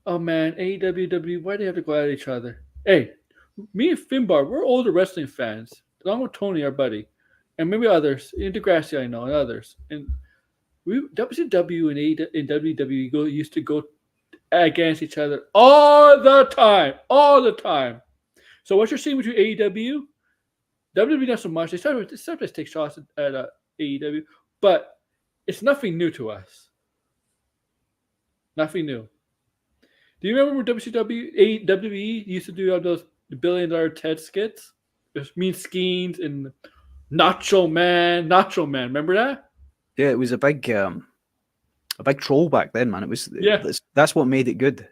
oh man, AEW, why do they have to go at each other? Hey, me and Finbar, we're older wrestling fans, along with Tony, our buddy, and maybe others, in Degrassi, I know, and others, and WCW and WWE used to go against each other all the time. So what you're seeing between AEW, WWE not so much. They sometimes take shots at AEW, but it's nothing new to us. Nothing new. Do you remember when WWE used to do those $1 billion TED skits? There's Mean Skeens and Nacho Man. Remember that? Yeah, it was a big troll back then, man. It was. Yeah. That's what made it good.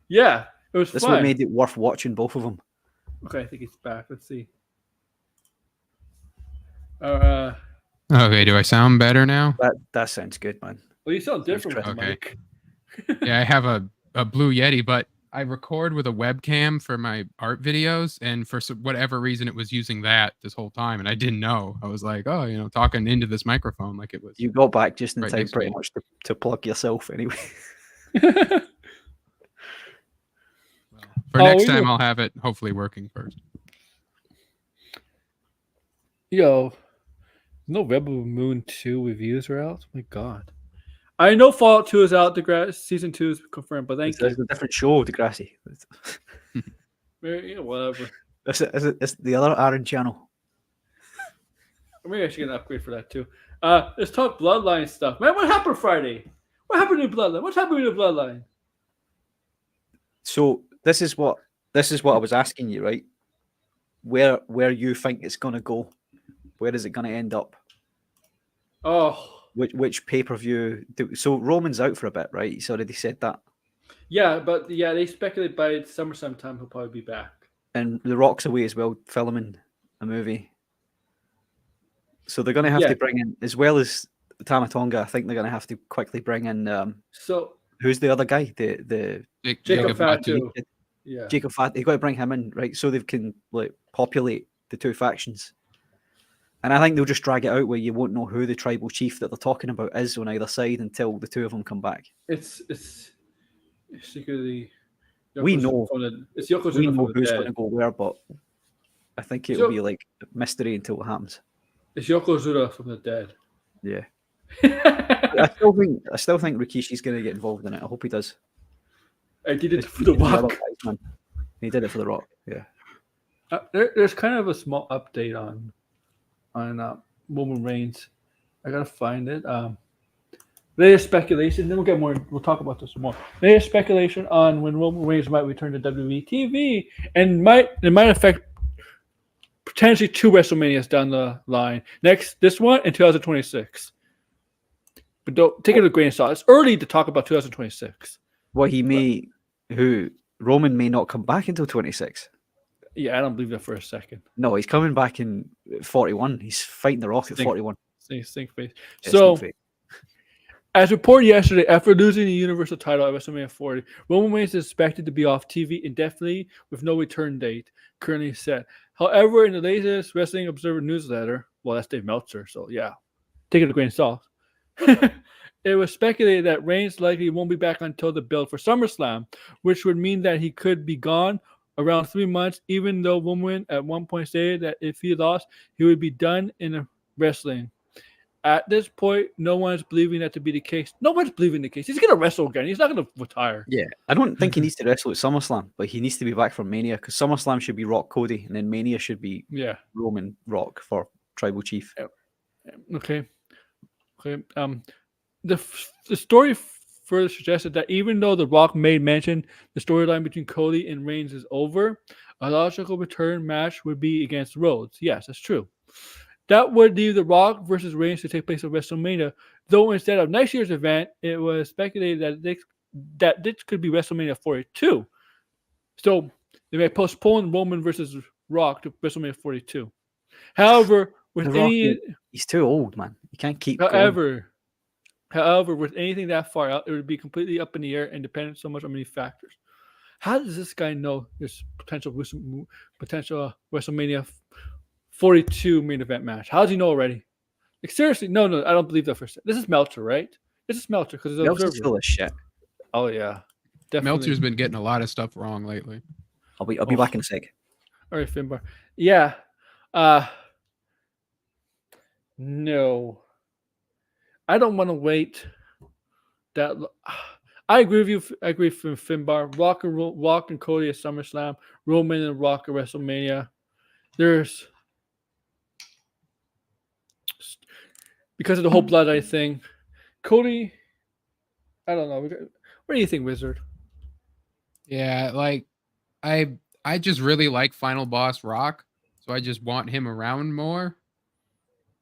Yeah, it was That's fun. what made it worth watching, both of them. Okay, I think it's back. Let's see. Okay, do I sound better now? That sounds good, man. Well, you sound different with the Okay. mic. Yeah, I have a Blue Yeti, but I record with a webcam for my art videos, and for whatever reason, it was using that this whole time, and I didn't know. I was like, oh, talking into this microphone like it was. You got back just in Right time, next to pretty me. much, to plug yourself anyway. For next time, I'll have it hopefully working first. Yo, no Rebel Moon 2 reviews are out? Oh my god. I know Fallout 2 is out, season 2 is confirmed, but thank you. It's a different show, Degrassi. Whatever. It's the other Aaron channel. Maybe I should get an upgrade for that too. Let's talk Bloodline stuff. Man, what happened Friday? What happened in Bloodline? What's happening in Bloodline? So this is what I was asking you, right? Where you think it's gonna go? Where is it gonna end up? Oh, Which pay-per-view? So Roman's out for a bit, right? He's already said that. yeah, but they speculate by SummerSlam time he'll probably be back. And The Rock's away as well, filming a movie. So they're going to have to bring in, as well as Tamatonga, I think they're going to have to quickly bring in. So who's the other guy? The Jacob Fatu. Yeah, Jacob Fatu. They've got to bring him in, right? So they can populate the two factions. And I think they'll just drag it out where you won't know who the tribal chief that they're talking about is on either side until the two of them come back. it's secretly. We know. It's Yokozuna. We know who's going to go where, but I think it'll be like a mystery until it happens. It's Yokozuna from the dead. Yeah. I still think Rikishi's going to get involved in it. I hope he does. I did it for the Rock. He did it for the Rock. Yeah. There's kind of a small update on Roman Reigns. I gotta find it. There's speculation. Then we'll get more. We'll talk about this more. There's speculation on when Roman Reigns might return to WWE TV, and it might affect potentially 2 WrestleManias down the line. This one in 2026. But don't take it with a grain of salt. It's early to talk about 2026. Well, Roman may not come back until 26. Yeah, I don't believe that for a second. No, he's coming back in 41. He's fighting The Rock at 41. Stink face. Yeah, so, stink face. as reported yesterday, after losing the Universal title at WrestleMania 40, Roman Reigns is expected to be off TV indefinitely with no return date currently set. However, in the latest Wrestling Observer newsletter, well, that's Dave Meltzer, so yeah, take it with a grain of salt. It was speculated that Reigns likely won't be back until the build for SummerSlam, which would mean that he could be gone around 3 months, even though Roman at one point stated that if he lost, he would be done in wrestling. at this point, no one's believing that to be the case. No one's believing the case. He's gonna wrestle again. He's not gonna retire. Yeah, I don't think he needs to wrestle at SummerSlam, but he needs to be back for Mania because SummerSlam should be Rock Cody, and then Mania should be Roman Rock for Tribal Chief. Okay. The story further suggested that even though The Rock made mention the storyline between Cody and Reigns is over, a logical return match would be against Rhodes. Yes, that's true. That would leave The Rock versus Reigns to take place at WrestleMania, though instead of next year's event, it was speculated that this could be WrestleMania 42. So they may postpone Roman versus Rock to WrestleMania 42. However, with he's too old, man. You can't keep. However, with anything that far out, it would be completely up in the air and dependent so much on many factors. How does this guy know there's potential WrestleMania 42 main event match? How does he know already? Like seriously, no, I don't believe that for a second. This is Meltzer, right? This is Meltzer because it's Meltzer's full of shit. Oh yeah, definitely. Meltzer's been getting a lot of stuff wrong lately. I'll be back in a sec. All right, Finbar. Yeah. No. I don't want to wait. I agree with you. I agree with Finbar. Rock and Cody at SummerSlam. Roman and Rock at WrestleMania. There's because of the whole Bloodline thing. Cody, I don't know. What do you think, Wizard? Yeah, like I just really like Final Boss Rock, so I just want him around more.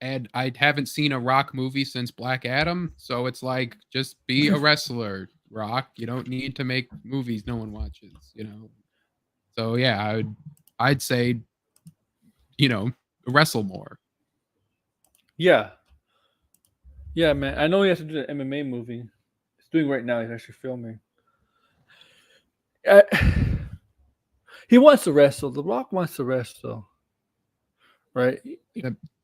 And I haven't seen a Rock movie since Black Adam, so it's like just be a wrestler, Rock. You don't need to make movies no one watches, you know. So yeah, I'd say, you know, wrestle more. Yeah. Yeah, man. I know he has to do the MMA movie. He's doing right now. He's actually filming. He wants to wrestle. The Rock wants to wrestle. Right?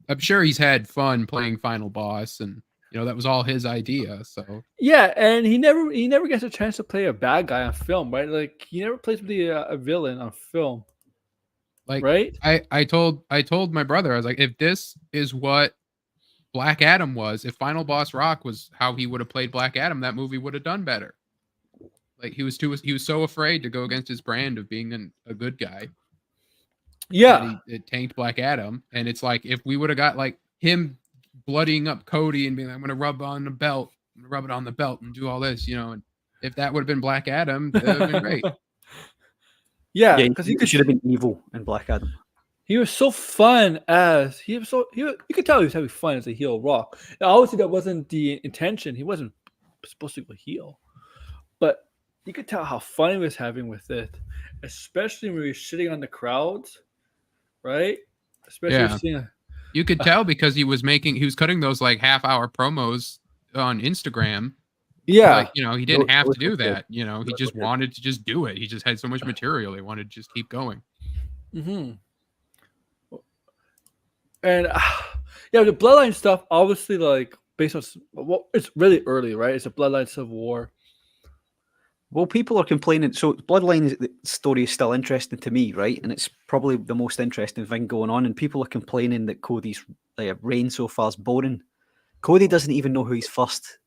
I'm sure he's had fun playing Final Boss, and you know that was all his idea. So yeah, and he never gets a chance to play a bad guy on film, right? Like he never plays with a villain on film. Like, right? I told my brother, I was like, if this is what Black Adam was, if Final Boss Rock was how he would have played Black Adam, that movie would have done better. Like he was so afraid to go against his brand of being a good guy. Yeah, it tanked Black Adam, and it's like if we would have got like him bloodying up Cody and being like, I'm gonna rub it on the belt and do all this, you know, and if that would have been Black Adam, that would have been great. Yeah, because he should have been evil in Black Adam. He was so fun as you could tell he was having fun as a heel Rock. Now, obviously, that wasn't the intention. He wasn't supposed to be a heel, but you could tell how fun he was having with it, especially when he was shitting on the crowds, right? Especially you could tell because he was cutting those like half-hour promos on Instagram. Yeah, like, you know, he didn't have to do that. You know, he just wanted to just do it. He just had so much material. He wanted to just keep going. Mm-hmm. And the Bloodline stuff, obviously, like based on it's really early, right? It's a Bloodline Civil War. Well, people are complaining. So Bloodline story is still interesting to me, right? And it's probably the most interesting thing going on. And people are complaining that Cody's reign so far is boring. Cody doesn't even know who his first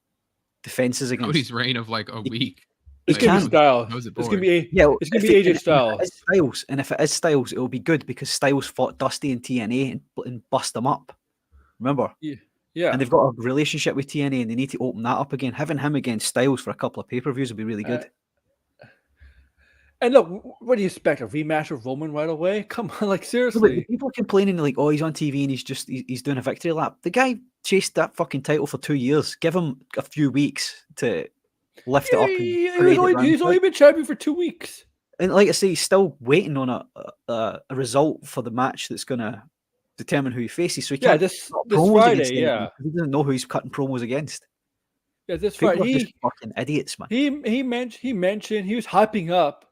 defense is against. Cody's reign of like a week. It's gonna be Styles. It's gonna be AJ Styles. It's Styles, and if it is Styles, it'll be good because Styles fought Dusty in TNA and bust him up. Remember? Yeah. And they've got a relationship with TNA, and they need to open that up again. Having him against Styles for a couple of pay-per-views would be really good. And look, what do you expect? A rematch of Roman right away? Come on, like seriously. People are complaining like, oh, he's on TV and he's doing a victory lap. The guy chased that fucking title for 2 years. Give him a few weeks to lift it up. He's only been champion for 2 weeks. And like I say, he's still waiting on a result for the match that's going to determine who he faces. So he can't this Friday, he doesn't know who he's cutting promos against. Yeah, this People Friday. are just fucking idiots, man. He mentioned he was hyping up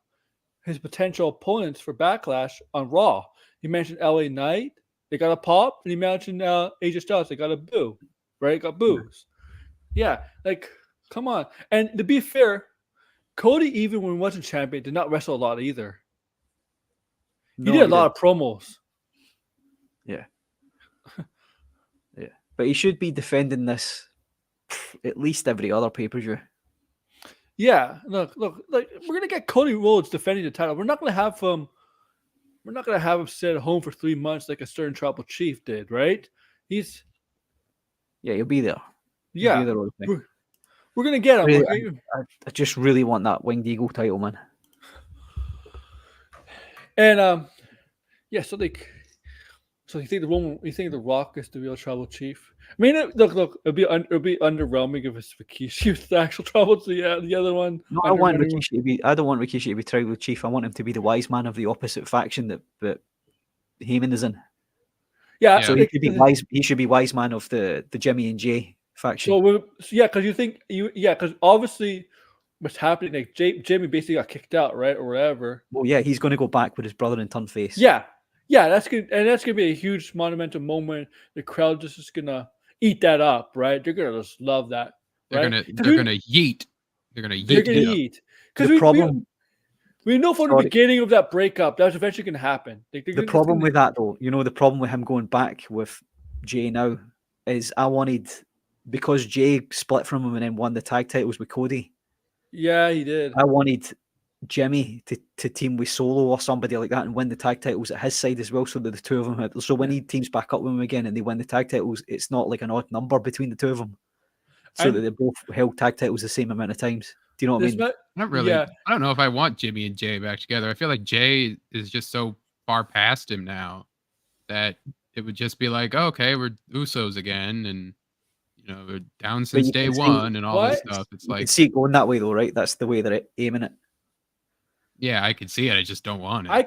his potential opponents for Backlash on Raw. He mentioned LA Knight, they got a pop, and he mentioned AJ Styles, they got a boo, right? Got boos. Yeah, like come on. And to be fair, Cody, even when he wasn't champion, did not wrestle a lot either. He did a lot of promos. Yeah. Yeah. But he should be defending this at least every other pay-per-view. Yeah, look, like we're gonna get Cody Rhodes defending the title. We're not gonna have him. We're not gonna have him sit at home for 3 months like a certain tribal chief did, right? He's He'll be there. He'll yeah. be there all the time. We're gonna get him. Really, I just really want that Winged Eagle title, man. And so you think the Rock is the real tribal chief? I mean, look, it'd be underwhelming if it's Rikishi was the actual tribal. The other one. No, I want Rikishi to be. I don't want Rikishi to be tribal chief. I want him to be the wise man of the opposite faction that Heyman is in. Yeah, so he should be wise. He should be wise man of the Jimmy and Jay faction. So because obviously what's happening, like Jimmy basically got kicked out, right, or whatever. Well, yeah, he's going to go back with his brother and turn face. Yeah, that's gonna be a huge monumental moment. The crowd just is gonna eat that up, right? They're gonna just love that. Right? They're gonna yeet. They're gonna yeet. Because we know from the beginning of that breakup that's eventually gonna happen. The problem with that, though, the problem with him going back with Jay now is I wanted, because Jay split from him and then won the tag titles with Cody. Yeah, he did. I wanted Jimmy to team with Solo or somebody like that and win the tag titles at his side as well, so that the two of them had. So when he teams back up with him again and they win the tag titles, it's not like an odd number between the two of them, so that they both held tag titles the same amount of times. Do you know what I mean? Not really. Yeah. I don't know if I want Jimmy and Jay back together. I feel like Jay is just so far past him now that it would just be like, oh, okay, we're Usos again, and we're down since day one and all this stuff. It's like, you can see it going that way though, right? That's the way they're aiming it. Yeah, I can see it. I just don't want it. I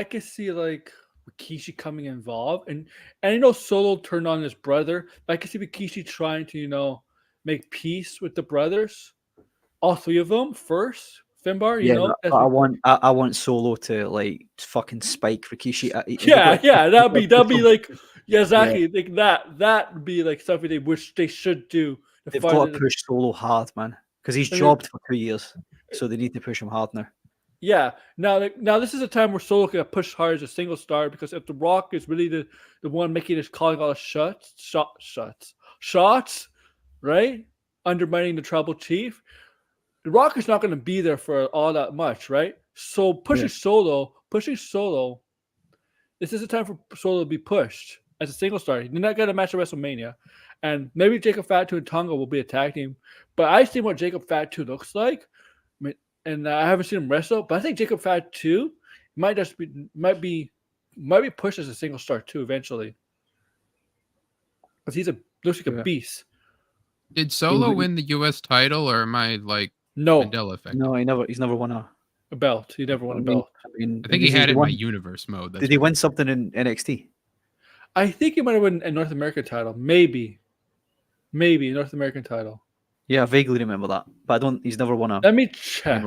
could see like Rikishi coming involved, and I know Solo turned on his brother. But I could see Rikishi trying to make peace with the brothers, all three of them first. Finbar, I want Solo to like fucking spike Rikishi. That'd be like exactly. Like that would be like something they wish they should do. They've got to push Solo hard, man, because he's jobbed for 2 years. So they need to push him hard now. Yeah. Now this is a time where Solo can push hard as a single star, because if The Rock is really the one making this, calling all the shots, right? Undermining the tribal chief, The Rock is not going to be there for all that much, right? So pushing Solo, this is a time for Solo to be pushed as a single star. They're not going to match at WrestleMania. And maybe Jacob Fatu and Tonga will be a tag team. But I see what Jacob Fatu looks like. And I haven't seen him wrestle, but I think Jacob Fatu might be pushed as a single star too eventually, because looks like a beast. Did Solo win the U.S. title, or am I like no Mandela effect? No, he's never won a belt. He never won a belt. I think he had it in my universe mode. Did he win something in NXT? I think he might have won a North American title. Maybe a North American title. Yeah, I vaguely remember that, but he's never won a. Let me check.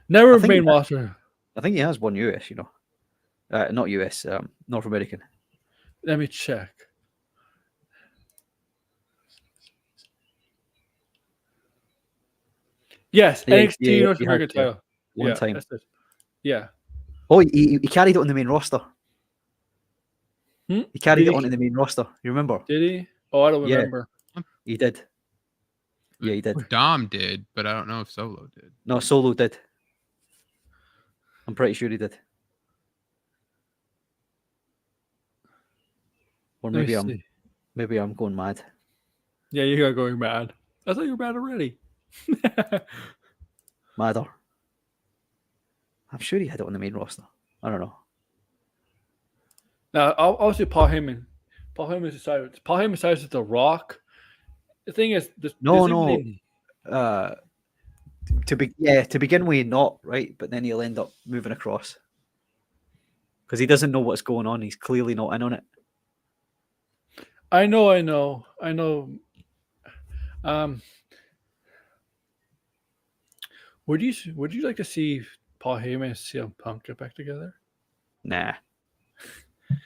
Never main roster. I think he has won US, not US, North American. Let me check. Yes, NXT North American title. One time. That's it. Yeah. Oh, he carried it on the main roster. He carried it onto the main roster. You remember? Did he? Oh, I don't remember. He did. Yeah, he did. Dom did, but I don't know if Solo did. No, Solo did. I'm pretty sure he did. Or maybe I'm going mad. Yeah, you are going mad. I thought you were mad already. Madder. I'm sure he had it on the main roster. I don't know. Now, obviously, Paul Heyman decides with The Rock. The thing is, to begin with, not right, but then he'll end up moving across because he doesn't know what's going on. He's clearly not in on it. I know. Would you like to see Paul Heyman and CM Punk get back together? Nah.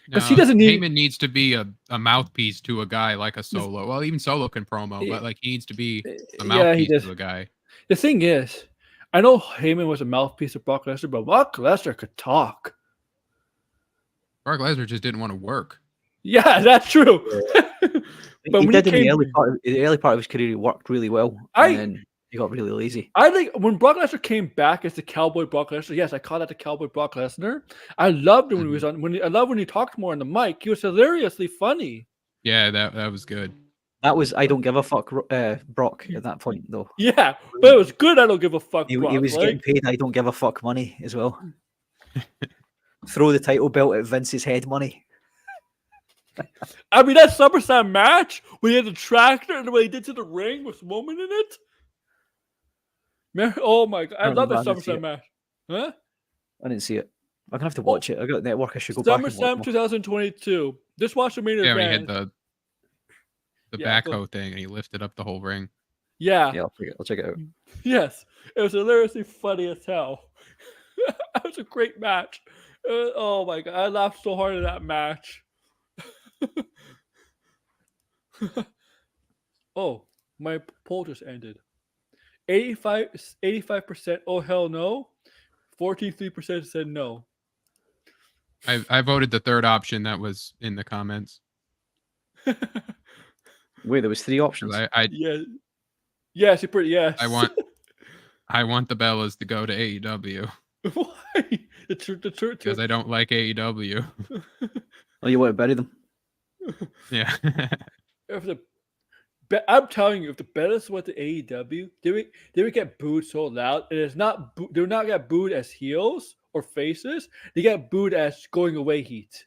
Because he doesn't need. Heyman needs to be a mouthpiece to a guy like a Solo. Well, even Solo can promo, but like he needs to be a mouthpiece to a guy. The thing is, I know Heyman was a mouthpiece of Brock Lesnar, but Brock Lesnar could talk. Brock Lesnar just didn't want to work. Yeah, that's true. But He when did he in the came, early part of his career. He worked really well, I- and then he got really lazy. I think when Brock Lesnar came back as the Cowboy Brock Lesnar, yes, I call that the Cowboy Brock Lesnar. I loved him when he was on. I love when he talked more on the mic. He was hilariously funny. Yeah, that was good. That was I don't give a fuck Brock at that point though. Yeah, but it was good. I don't give a fuck. He Brock, was getting paid I don't give a fuck money as well. Throw the title belt at Vince's head money. I mean, that SummerSlam match when he had the tractor and the way he did to the ring with Roman in it. Man, oh my god, I love that SummerSlam match. Huh? I didn't see it. I'm gonna have to watch it. I got a network. I should go back and watch SummerSlam 2022. Just watch the main Yeah, we event. had the backhoe thing, and he lifted up the whole ring. Yeah. Yeah, I'll check it out. Yes, it was hilariously funny as hell. It was a great match. Oh my god, I laughed so hard at that match. Oh, my poll just ended. 85%. Oh hell no. 43% said no. I voted the third option that was in the comments. Wait, there was 3 options. Yeah. Yes, you pretty yes. I want the Bellas to go to AEW. Why? Because I don't like AEW. Oh, you want to bury them? Yeah. I'm telling you, if the Bellas went to AEW, they would get booed so loud. And it's not they would not get booed as heels or faces. They get booed as going away heat.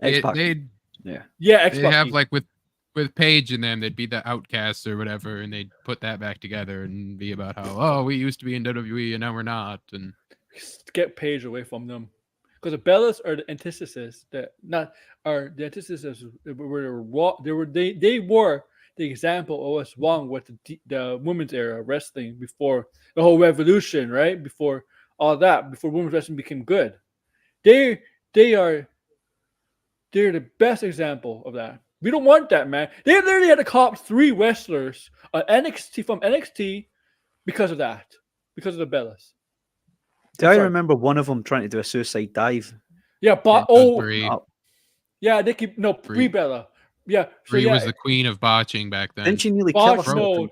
They have heat. like with Paige and them, they'd be the outcasts or whatever, and they'd put that back together and be about how we used to be in WWE and now we're not, and get Paige away from them. Because the Bellas are the antithesis they were the example of what's wrong with the women's era wrestling before the whole revolution, right? Before all that, before women's wrestling became good. They're the best example of that. We don't want that, man. They literally had to call up 3 wrestlers on NXT because of that. Because of the Bellas. Do I remember one of them trying to do a suicide dive? Yeah, Brie Bella. Yeah, so Brie was the queen of botching back then. Didn't she nearly kill botch herself? mode.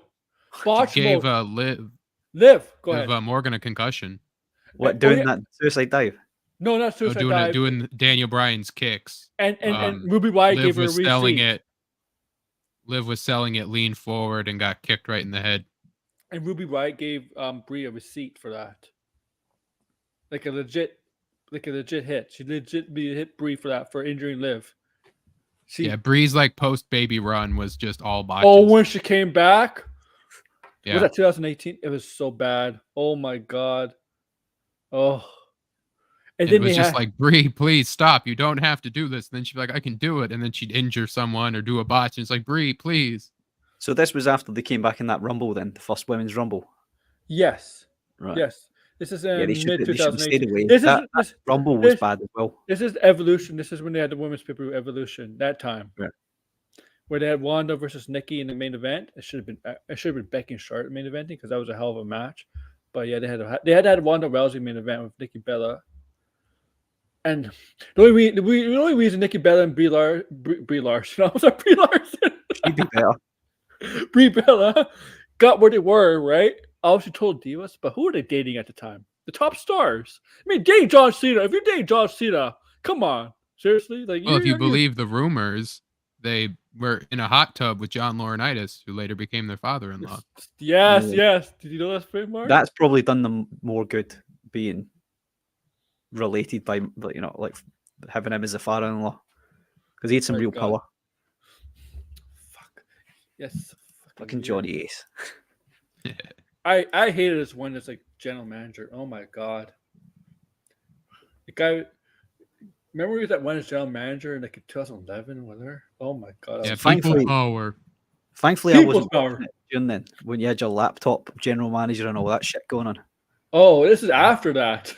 Botch gave mode. Liv. Go ahead. Morgan a concussion. What, doing that suicide dive? No, not suicide dive. Doing Daniel Bryan's kicks. And Ruby Riott gave her a receipt. Liv was selling it, leaned forward, and got kicked right in the head. And Ruby Riott gave Brie a receipt for that. Like a legit hit. She legitimately hit Brie for that, for injuring Liv. Brie's like post baby run was just all botches. Oh, when she came back? Yeah. Was that 2018? It was so bad. Oh my god. Oh. And then it was just like, Brie, please stop. You don't have to do this. And then she'd be like, I can do it. And then she'd injure someone or do a botch. And it's like, Brie, please. So this was after they came back in that Rumble then, the first Women's Rumble? Yes. Right. Yes. This is in mid-2018. This Rumble was bad as well. This is Evolution. This is when they had the Women's Pay-Per-View Evolution, that time. Yeah. Where they had Wanda versus Nikki in the main event. It should have been Becky and Charlotte main eventing because that was a hell of a match. But yeah, they had to have Wanda Rousey main event with Nikki Bella. And the only reason Nikki Bella and Brie Larson, Brie Bella got where they were, right? Obviously told Divas, but who were they dating at the time? The top stars. I mean, dating John Cena. If you're dating John Cena, come on, seriously. Like, well, if you believe the rumors, they were in a hot tub with John Laurinaitis, who later became their father-in-law. Yes. Did you know that's pretty much? That's probably done them more good being related by, like having him as a father-in-law, because he had some real power. Fuck. Yes. Fucking Johnny Ace. I hated this one that's like general manager. Oh my god. The guy, remember he was that one as general manager in like 2011 with her? Oh my god. Yeah, thankfully I wasn't June then when you had your laptop general manager and all that shit going on. Oh, this is after that.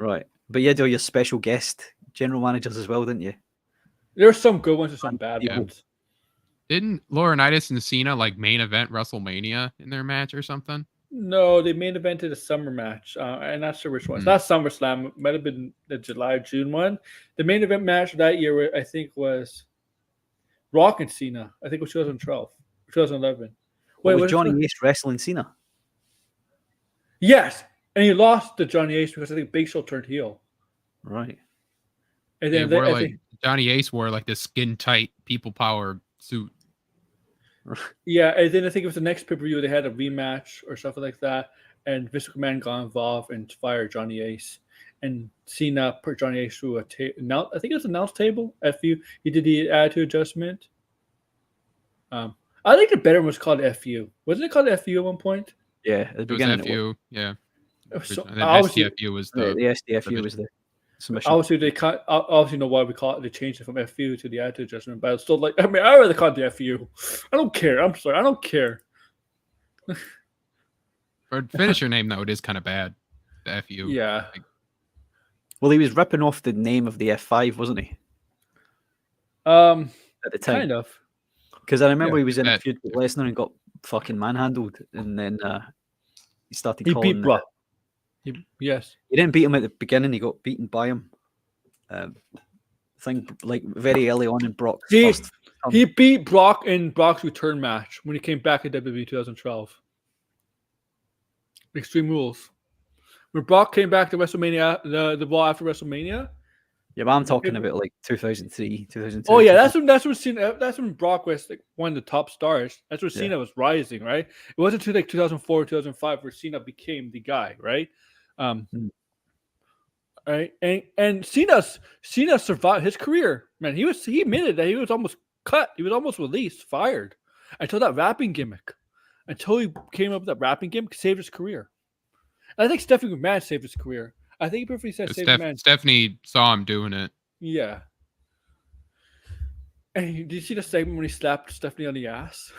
Right. But you had all your special guest general managers as well, didn't you? There's some good ones and some bad ones. Didn't Laurinaitis and Cena like main event WrestleMania in their match or something? No, they main evented a summer match. I'm not sure which one. It's not SummerSlam. It might have been the July June one. The main event match that year, I think, was Rock and Cena. I think it was 2012, 2011. What Wait, was Johnny it? Ace wrestling Cena? Yes, and he lost to Johnny Ace because I think Big Show turned heel. Right. And They then wore I like think, Johnny Ace wore like this skin tight people power suit. yeah, and then I think it was the next pay-per-view they had a rematch or something like that, and Vince McMahon got involved and fired Johnny Ace, and Cena put Johnny Ace through I think it was an announce table. FU, he did the attitude adjustment. I think the better one was called FU. Wasn't it called FU at one point? Yeah, at the It was beginning. FU, yeah. So, And then obviously, STFU was The the SDFU was the submission. obviously they obviously know why we call it. They changed it from FU to the attitude adjustment, but it's still like, I mean, I rather call it the FU. I don't care. I'm sorry, I don't care. for finisher name though. It is kind of bad. The FU. Yeah. Like, Well, he was ripping off the name of the F5, wasn't he? Um, At the time. kind of. Because I remember Yeah. he was in a That- feud with Lesnar and got fucking manhandled, and then he started He calling. beat Brock. Yes. He didn't beat him at the beginning. He got beaten by him. I think like very early on in Brock's He, first. he beat Brock in Brock's return match when he came back in WWE 2012. Extreme Rules. When Brock came back to WrestleMania, the Raw after WrestleMania. Yeah, but I'm talking about like 2003, 2002. Oh yeah, that's when Brock was like one of the top stars. That's when Yeah. Cena was rising, right? It wasn't until like 2004, 2005 where Cena became the guy, right? Right, and Cena survived his career. Man, he admitted that he was almost cut. He was almost released, fired, until that rapping gimmick. Until he came up with that rapping gimmick, saved his career. And I think Stephanie McMahon saved his career. I think he perfectly said saved McMahon. Stephanie saw him doing it. Yeah. And did you see the segment when he slapped Stephanie on the ass?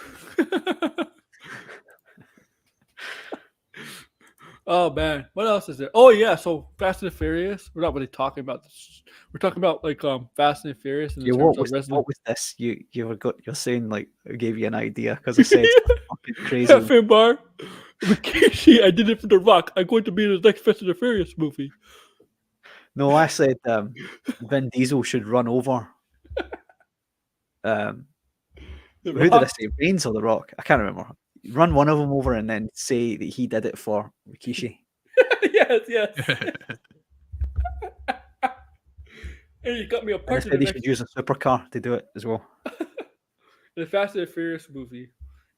Oh man, what else is there? Oh yeah, so Fast and the Furious. We're not really talking about this. We're talking about like Fast and the Furious in Yeah, terms what of was this? You're saying like I gave you an idea because I said fucking crazy. F bar. Rikishi, I did it for The Rock. I'm going to be in the next Fast and the Furious movie. No, I said Vin Diesel should run over. The Who did Rock. I say? Reigns or The Rock? I can't remember. Run one of them over and then say that he did it for Rikishi. Yes. And you got me a And I punch in said the he next should use a supercar to do it as well. the Fast and the Furious movie.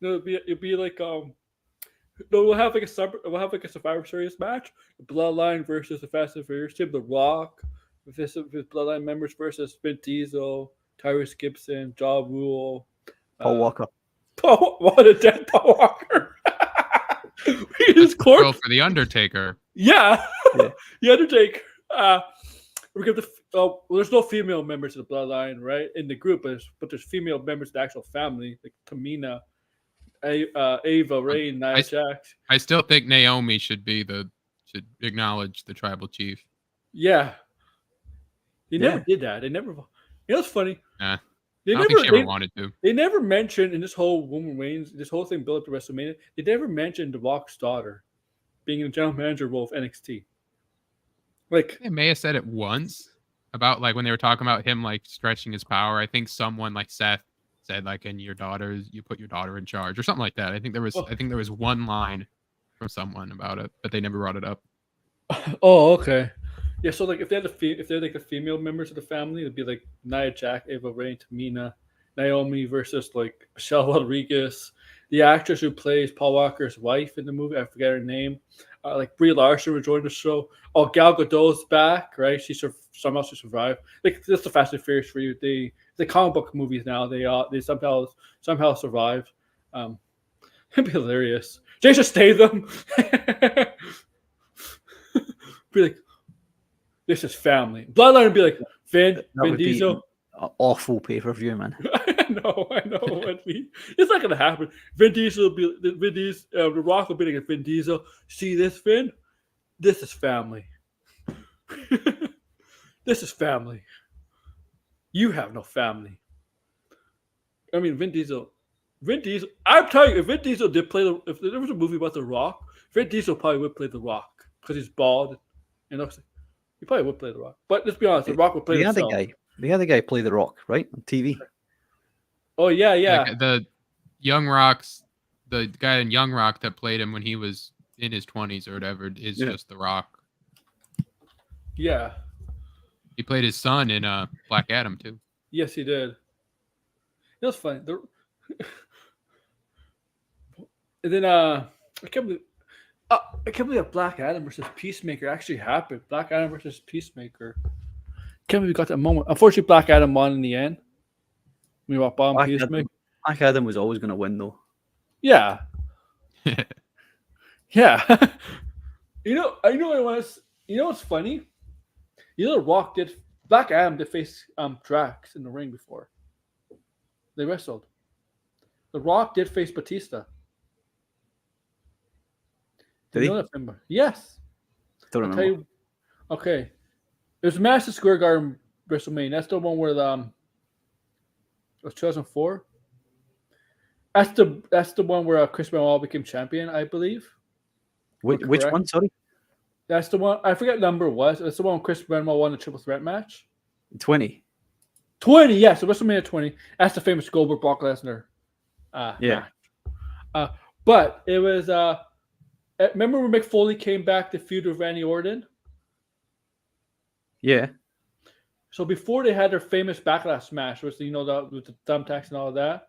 No, it'd be like we'll have like a Survivor Series match. The Bloodline versus the Fast and Furious team. The Rock with Bloodline members versus Vin Diesel, Tyrese Gibson, Ja Rule, Paul Walker. What a dead Paul Walker. His That's the girl corpse. for the Undertaker. Yeah. Yeah. The Undertaker. We give well, there's no female members of the Bloodline, right, in the group, but there's female members of the actual family, like Tamina, Ava, Ray, and Nia Jax. I still think Naomi should acknowledge the tribal chief. Yeah. They never Yeah. did that. They never. You know what's funny? Nah, They I don't think she ever wanted to. They never mentioned in this whole Woman Reigns, this whole thing built up to WrestleMania. They never mentioned The Rock's daughter being in the general manager role of NXT. Like, They may have said it once about like when they were talking about him like stretching his power. I think someone like Seth said like, "And you put your daughter in charge" or something like that. I think there was one line from someone about it, but they never brought it up. oh, okay. Yeah, so like if they're like the female members of the family, it'd be like Nia Jax, Ava Ray, Tamina, Naomi versus like Michelle Rodriguez, the actress who plays Paul Walker's wife in the movie. I forget her name. Like Brie Larson would join the show. Oh, Gal Gadot's back, right? Somehow she survived. Like that's the Fast and Furious for you. The comic book movies now. They somehow survive. It'd be hilarious. Jason Statham. Be like, this is family. Bloodline would be like Vin would be Diesel. an awful pay-per-view, man. I know. It's not gonna happen. Vin Diesel will be The Rock will be like Vin Diesel. See this, Vin? This is family. This is family. You have no family. I mean, Vin Diesel. Vin Diesel. I'm telling you, if Vin Diesel did play if there was a movie about The Rock, Vin Diesel probably would play The Rock because he's bald and looks. He probably would play The Rock. But let's be honest, The Rock would play himself. The other guy play The Rock, right, on TV. Oh yeah. Like the guy in Young Rock that played him when he was in his 20s or whatever is just The Rock. Yeah. He played his son in Black Adam too. Yes, he did. It was funny. And then I can't believe Black Adam versus Peacemaker actually happened. Black Adam versus Peacemaker. Can't believe we got that moment. Unfortunately, Black Adam won in the end. We walked by Peacemaker. Black Adam was always going to win, though. Yeah. Yeah. You know what's funny? The Rock did. Black Adam did face Drax in the ring before. They wrestled. The Rock did face Batista. Did he? Yes. Don't remember. You, okay. It was Madison Square Garden WrestleMania. That's the one where it was 2004. That's the one where Chris Benoit became champion, I believe. Which one? Sorry. That's the one. I forget what number it was. It's the one when Chris Benoit won the triple threat match. 20. 20, yes. So WrestleMania 20. That's the famous Goldberg Brock Lesnar. Yeah. Match. But it was. Remember when Mick Foley came back to feud with Randy Orton? Yeah. So before they had their famous backlash match, with the thumbtacks and all of that,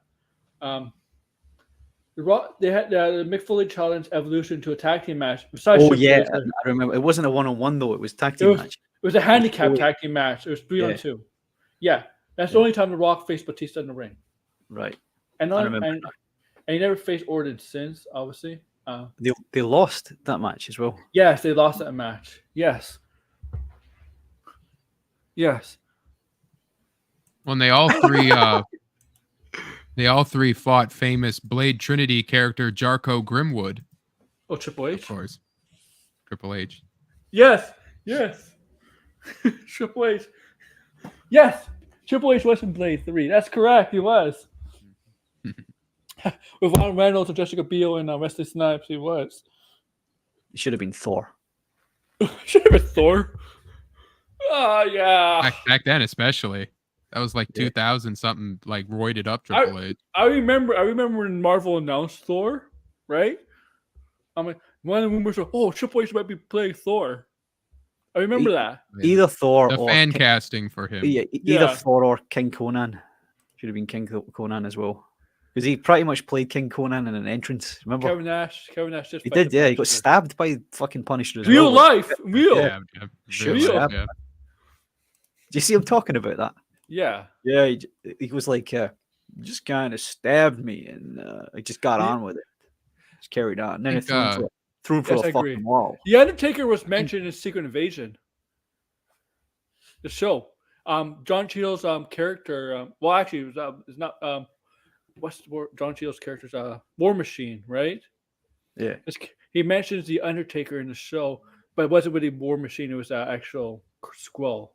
they had the Mick Foley challenge evolution to a tag team match. I remember. It wasn't a 1-on-1 though. It was tag team match. It was a handicap tag team match. It was 3-on-2. Yeah, that's the only time The Rock faced Batista in the ring. Right. And he never faced Orton since, obviously. They lost that match as well. Yes, they lost that match. Yes. When they all three fought famous Blade Trinity character Jarko Grimwood. Oh, Triple H? Of course. Triple H. Yes. Triple H. Yes. Triple H was in Blade 3. That's correct. He was. With Ron Reynolds and Jessica Biel and Wesley Snipes, he was. It should have been Thor. Should have been Thor. Oh, yeah. Back then, especially. That was like 2000 something, like roided up Triple H. I remember when Marvel announced Thor, right? I'm like, one of the rumors were, Triple H might be playing Thor. I remember that. Either Thor or fan casting for him. Either Thor or King Conan. Should have been King Conan as well. Because he pretty much played King Conan in an entrance. Remember? Kevin Nash just. He did, yeah. He got stabbed by fucking Punisher as real well. Life. Real. Yeah. Real. Do you see him talking about that? Yeah. Yeah, he was like, just kind of stabbed me, and I just got on with it. Just carried on. And then it threw him for a fucking wall. The Undertaker was mentioned in Secret Invasion. The show. John Cheadle's character. Well, actually, it's not. What's John Cheadle's character's War Machine, right? Yeah. He mentions the Undertaker in the show, but it wasn't really War Machine. It was an actual Skrull.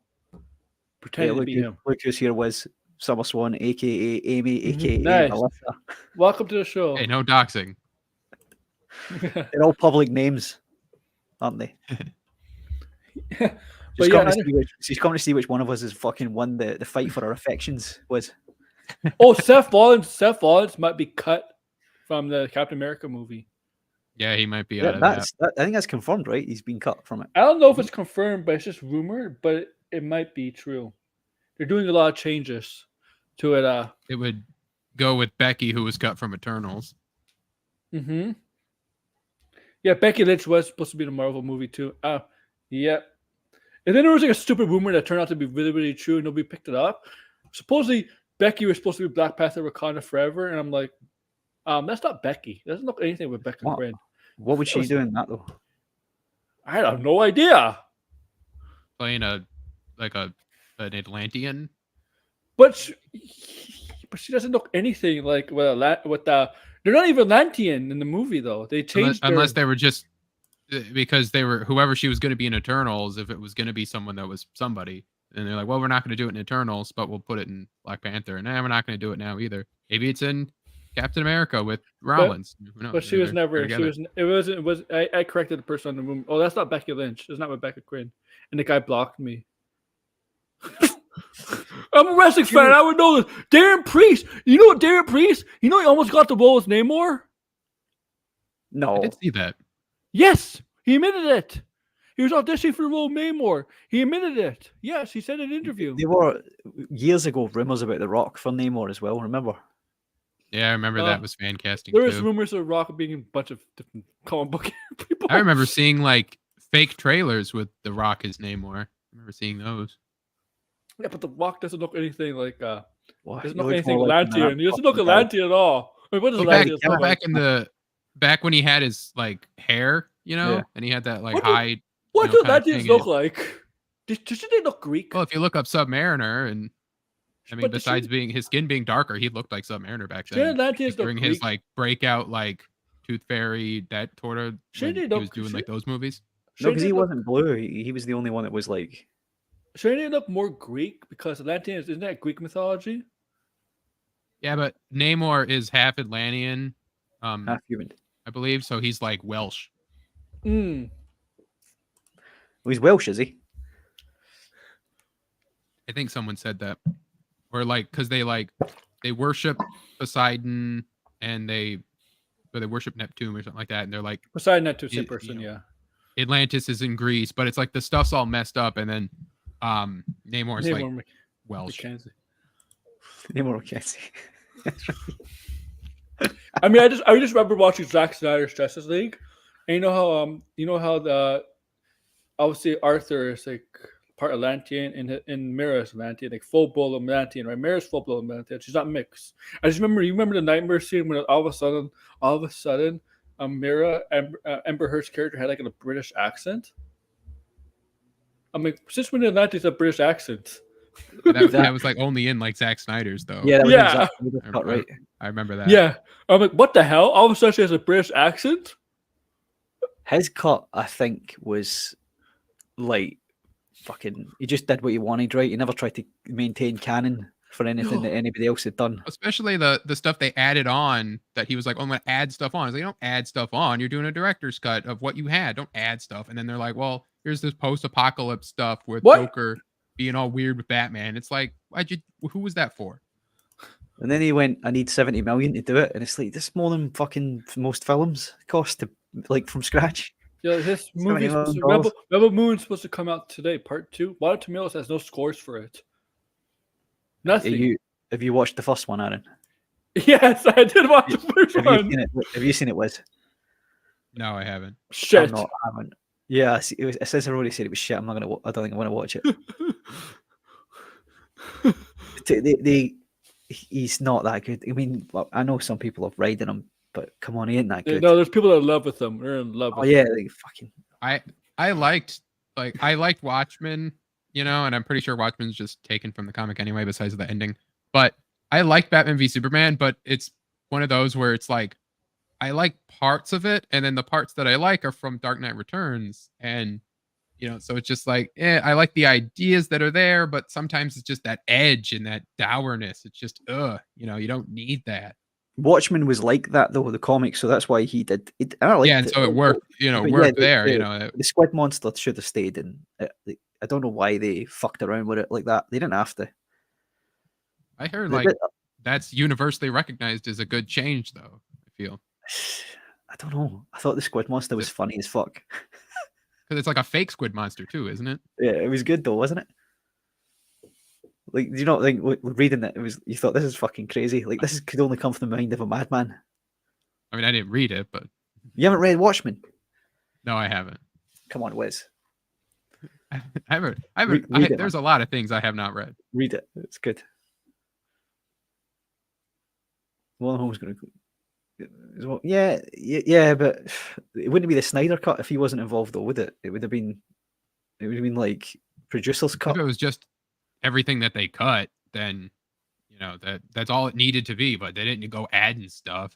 Pretending to be him. Look who's here was Summer Swan, a.k.a. Amy, a.k.a. Nice. Melissa. Welcome to the show. Hey, no doxing. They're all public names, aren't they? She's coming to see which one of us has fucking won the fight for our affections was. Seth Rollins might be cut from the Captain America movie. Yeah, he might be. I think that's confirmed, right? He's been cut from it. I don't know if it's confirmed, but it's just rumored. But it might be true. They're doing a lot of changes to it. It would go with Becky, who was cut from Eternals. Mm-hmm. Yeah, Becky Lynch was supposed to be in a Marvel movie too. Yeah. And then there was like a stupid rumor that turned out to be really, really true, and nobody picked it up. Supposedly, Becky was supposed to be Black Panther Wakanda Forever, and I'm like, that's not Becky. That doesn't look anything with Becky Quinn. What would she do in that though? I have no idea. Playing an Atlantean, but she doesn't look anything like they're not even Atlantean in the movie though. They changed unless they were just because they were whoever she was going to be in Eternals. If it was going to be someone that was somebody. And they're like, well, we're not going to do it in Eternals, but we'll put it in Black Panther. And we're not going to do it now either. Maybe it's in Captain America with Rollins. Who knows? But she was They're never. She together. was. It was. I corrected the person on the room. Oh, that's not Becky Lynch. It's not Rebecca Quinn. And the guy blocked me. I'm a wrestling fan. I would know this. Darren Priest. You know what Darren Priest? You know he almost got the role with Namor. I No, did see that. Yes, he admitted it. He was auditioning for the role of Namor. He admitted it. Yes, he said in an interview. there were years ago rumors about The Rock for Namor as well. Remember? Yeah, I remember that was fan casting There was too. rumors of Rock being a bunch of different comic book people. I remember seeing like fake trailers with The Rock as Namor. I remember seeing those. Yeah, but the Rock doesn't look anything like What? doesn't He look looks anything more like Atlantean. He doesn't look fucking guy. Atlantean at all. I mean, what does Well, back, Atlantean look like? back when he had his like hair, Yeah. and he had that like What do- high. What you do know, kind of Atlanteans thing, look and- like? Should they look Greek? Well, if you look up Submariner, and I mean, But besides should- being his skin being darker, he looked like Submariner back Shouldn't then. Atlanteans look During his Greek? like breakout, like Tooth Fairy, that sort of. Shouldn't When they he look- was doing like those movies. No, Shouldn't because they he look- wasn't blue. He was the only one that was like. Shouldn't they look more Greek? Because Atlanteans, isn't that Greek mythology? Yeah, but Namor is half Atlantean, Half human. I believe. So he's like Welsh. Mm. Well, he's Welsh, is he? I think someone said that, or like because they worship Poseidon and they worship Neptune or something like that, and they're like Poseidon, not the same You- person, you know, yeah. Atlantis is in Greece, but it's like the stuff's all messed up, and then Namor is like Namor Welsh. Mackenzie. Namor O'Kenzie. I mean, I just remember watching Zack Snyder's Justice League, and you know how the obviously Arthur is like part Atlantean and Mira is Atlantean, like full blood Atlantean, right? Mira's full blood Atlantean. She's not mixed. I just remember. You remember the nightmare scene when all of a sudden, Mira Amber Heard's character had like a British accent. I mean, since when did Atlanteans have British accents? That was like only in like Zack Snyder's though. Yeah, that was Yeah. exactly the cut, right? I remember that. Yeah, I'm like, what the hell? All of a sudden, she has a British accent. His cut, I think, was like fucking. He just did what he wanted, right? He never tried to maintain canon for anything that anybody else had done. Especially the stuff they added on that he was like, oh, I'm going to add stuff on. I was like, you don't add stuff on. You're doing a director's cut of what you had. Don't add stuff. And then they're like, well, here's this post-apocalypse stuff with What? Joker being all weird with Batman. It's like, who was that for? And then he went, I need 70 million to do it. And it's like, this is more than fucking most films cost to, like, from scratch. Yeah, this movie $70 Rebel Moon's supposed to come out today, part 2. Rotten Tomatoes has no scores for it. Nothing. Have you watched the first one, Aaron? Yes, I did watch the first Have one. you seen it? Have you seen it, Wiz? No, I haven't. Shit. I haven't. Yeah, since everybody said it was shit, I don't think I'm gonna watch it. He's not that good. I mean, well, I know some people have ridden him, but come on, he ain't that good. No, there's people that are in love with them. They're in love Oh with yeah, them. like, fucking. I liked Watchmen, and I'm pretty sure Watchmen's just taken from the comic anyway, besides the ending. But I like Batman v Superman, but it's one of those where it's like I like parts of it, and then the parts that I like are from Dark Knight Returns, and so it's just like, I like the ideas that are there, but sometimes it's just that edge and that dourness. It's just, you don't need that. Watchmen was like that though, the comic, so that's why he did it. And so it worked, but worked yeah, there, The Squid Monster should have stayed in. I don't know why they fucked around with it like that. They didn't have to. I heard They like did- that's universally recognized as a good change, though. I feel I don't know. I thought the Squid Monster was funny as fuck. because it's like a fake squid monster too, isn't it? Yeah, it was good though, wasn't it? Like, do you not think reading it, you thought this is fucking crazy? Like, could only come from the mind of a madman. I mean, I didn't read it, but You haven't read Watchmen? no, I haven't. Come on, Wiz. I haven't. Read it, There's a lot of things I have not read. Read it. It's good. Well, Holmes going to. Well, yeah, but it wouldn't be the Snyder cut if he wasn't involved, though, would it? It would have been like producer's cut. If it was just everything that they cut, then that's all it needed to be. But they didn't go adding stuff,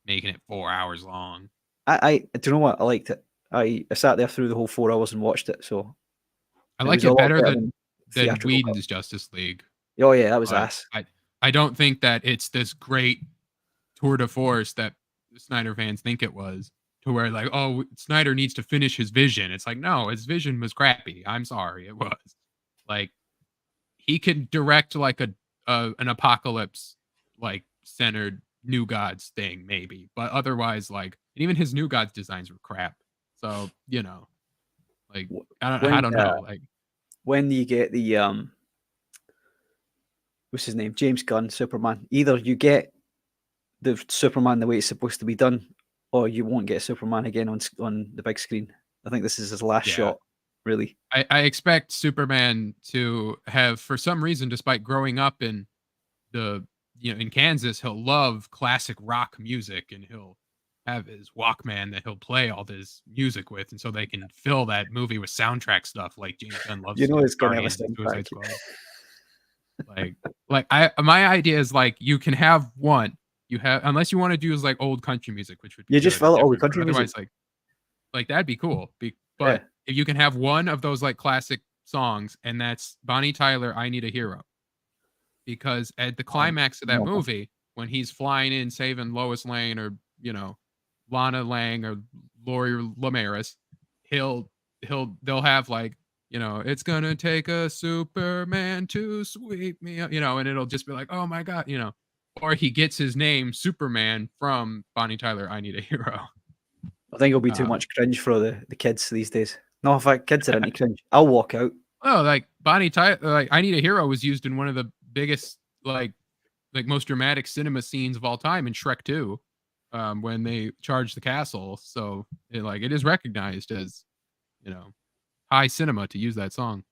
making it 4 hours long. I do you know what? I liked it. I sat there through the whole 4 hours and watched it. So I it like was a it lot better better than theatrical Whedon's Justice League. cut. Oh yeah, that was But ass. I don't think that it's this great tour de force that Snyder fans think it was, to where like, oh, Snyder needs to finish his vision. It's like, no, his vision was crappy. I'm sorry, it was. Like, he could direct like an apocalypse like centered New Gods thing maybe, but otherwise, like, even his New Gods designs were crap. So like I don't know. Like, when you get the what's his name, James Gunn Superman, either you get the Superman the way it's supposed to be done, or you won't get Superman again on the big screen. I think this is his last shot, really. I expect Superman to have, for some reason, despite growing up in in Kansas, he'll love classic rock music, and he'll have his Walkman that he'll play all this music with, and so they can fill that movie with soundtrack stuff like James Gunn loves. It's gonna have a Suicide Squad. My idea is like, you can have one. You have, unless you want to do is like old country music, which would be just fill it all with country otherwise, music. Like that'd be cool. But if you can have one of those like classic songs, and that's Bonnie Tyler, "I Need a Hero," because at the climax of that movie, when he's flying in saving Lois Lane or Lana Lang or Lori Lamaris, they'll have like, it's gonna take a Superman to sweep me up, and it'll just be like, oh my god, or he gets his name Superman from Bonnie Tyler, "I Need a Hero." I think it'll be too much cringe for the kids these days. No, if kids are into cringe, I'll walk out. Oh, like Bonnie Tyler, like "I Need a Hero" was used in one of the biggest, like most dramatic cinema scenes of all time in Shrek 2, when they charge the castle. So it is recognized as, high cinema to use that song.